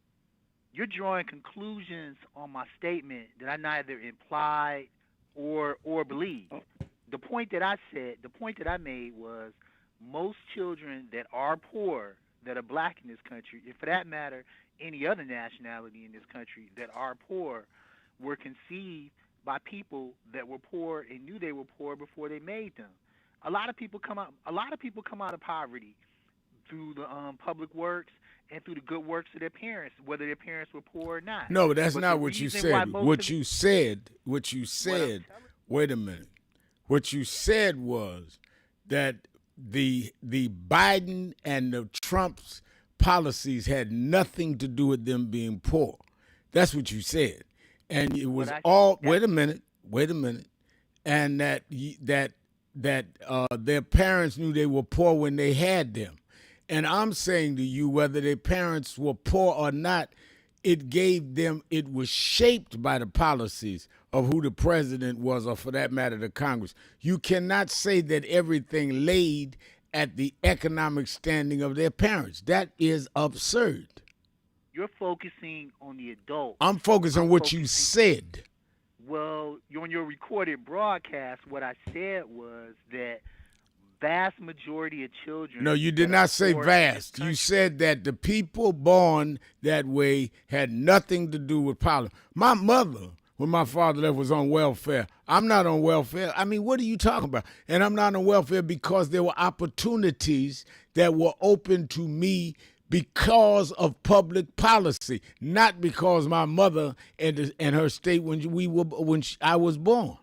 You're drawing conclusions on my statement that I neither implied or believe. The point that I made was most children that are poor, that are Black in this country, and for that matter, any other nationality in this country that are poor, were conceived by people that were poor and knew they were poor before they made them. A lot of people come out of poverty through the public works and through the good works of their parents, whether their parents were poor or not. No, but that's not what you said. What you said, wait a minute. What you said was that the Biden and the Trump's policies had nothing to do with them being poor. That's what you said. And it was wait a minute. And that their parents knew they were poor when they had them. And I'm saying to you, whether their parents were poor or not, it was shaped by the policies of who the president was, or for that matter, the Congress. You cannot say that everything laid at the economic standing of their parents. That is absurd. You're focusing on the adult. I'm focused on what you said. Well, on your recorded broadcast, what I said was that vast majority of children. No, you did not say vast. You said that the people born that way had nothing to do with politics. My mother, when my father left, was on welfare. I'm not on welfare. I mean, what are you talking about? And I'm not on welfare because there were opportunities that were open to me because of public policy, not because my mother and her state when I was born.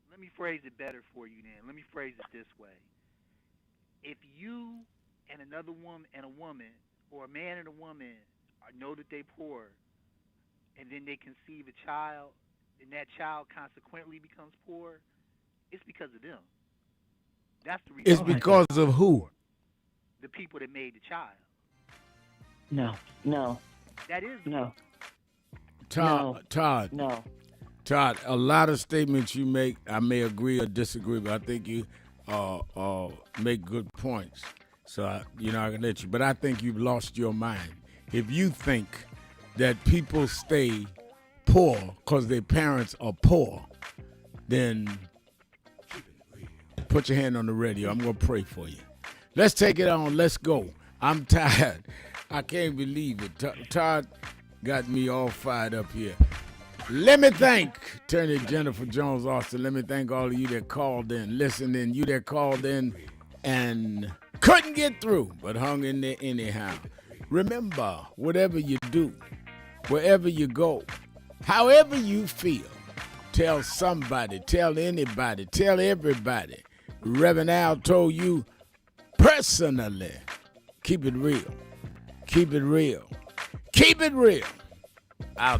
Let me phrase it better for you then. Let me phrase it this way. If you and another woman or a man and a woman know that they're poor, and then they conceive a child, and that child consequently becomes poor, it's because of them. That's the reason. It's because of who? The people that made the child. No. That is no. Todd. No. Todd, a lot of statements you make, I may agree or disagree, but I think you make good points. So, I can let you. But I think you've lost your mind. If you think that people stay poor because their parents are poor, then put your hand on the radio. I'm going to pray for you. Let's take it on. Let's go. I'm tired. I can't believe it. Todd got me all fired up here. Let me thank Attorney Jennifer Jones Austin. Let me thank all of you that called in, listened in, you that called in and couldn't get through, but hung in there anyhow. Remember, whatever you do, wherever you go, however you feel, tell somebody, tell anybody, tell everybody. Reverend Al told you personally, keep it real. Keep it real. Keep it real. Out.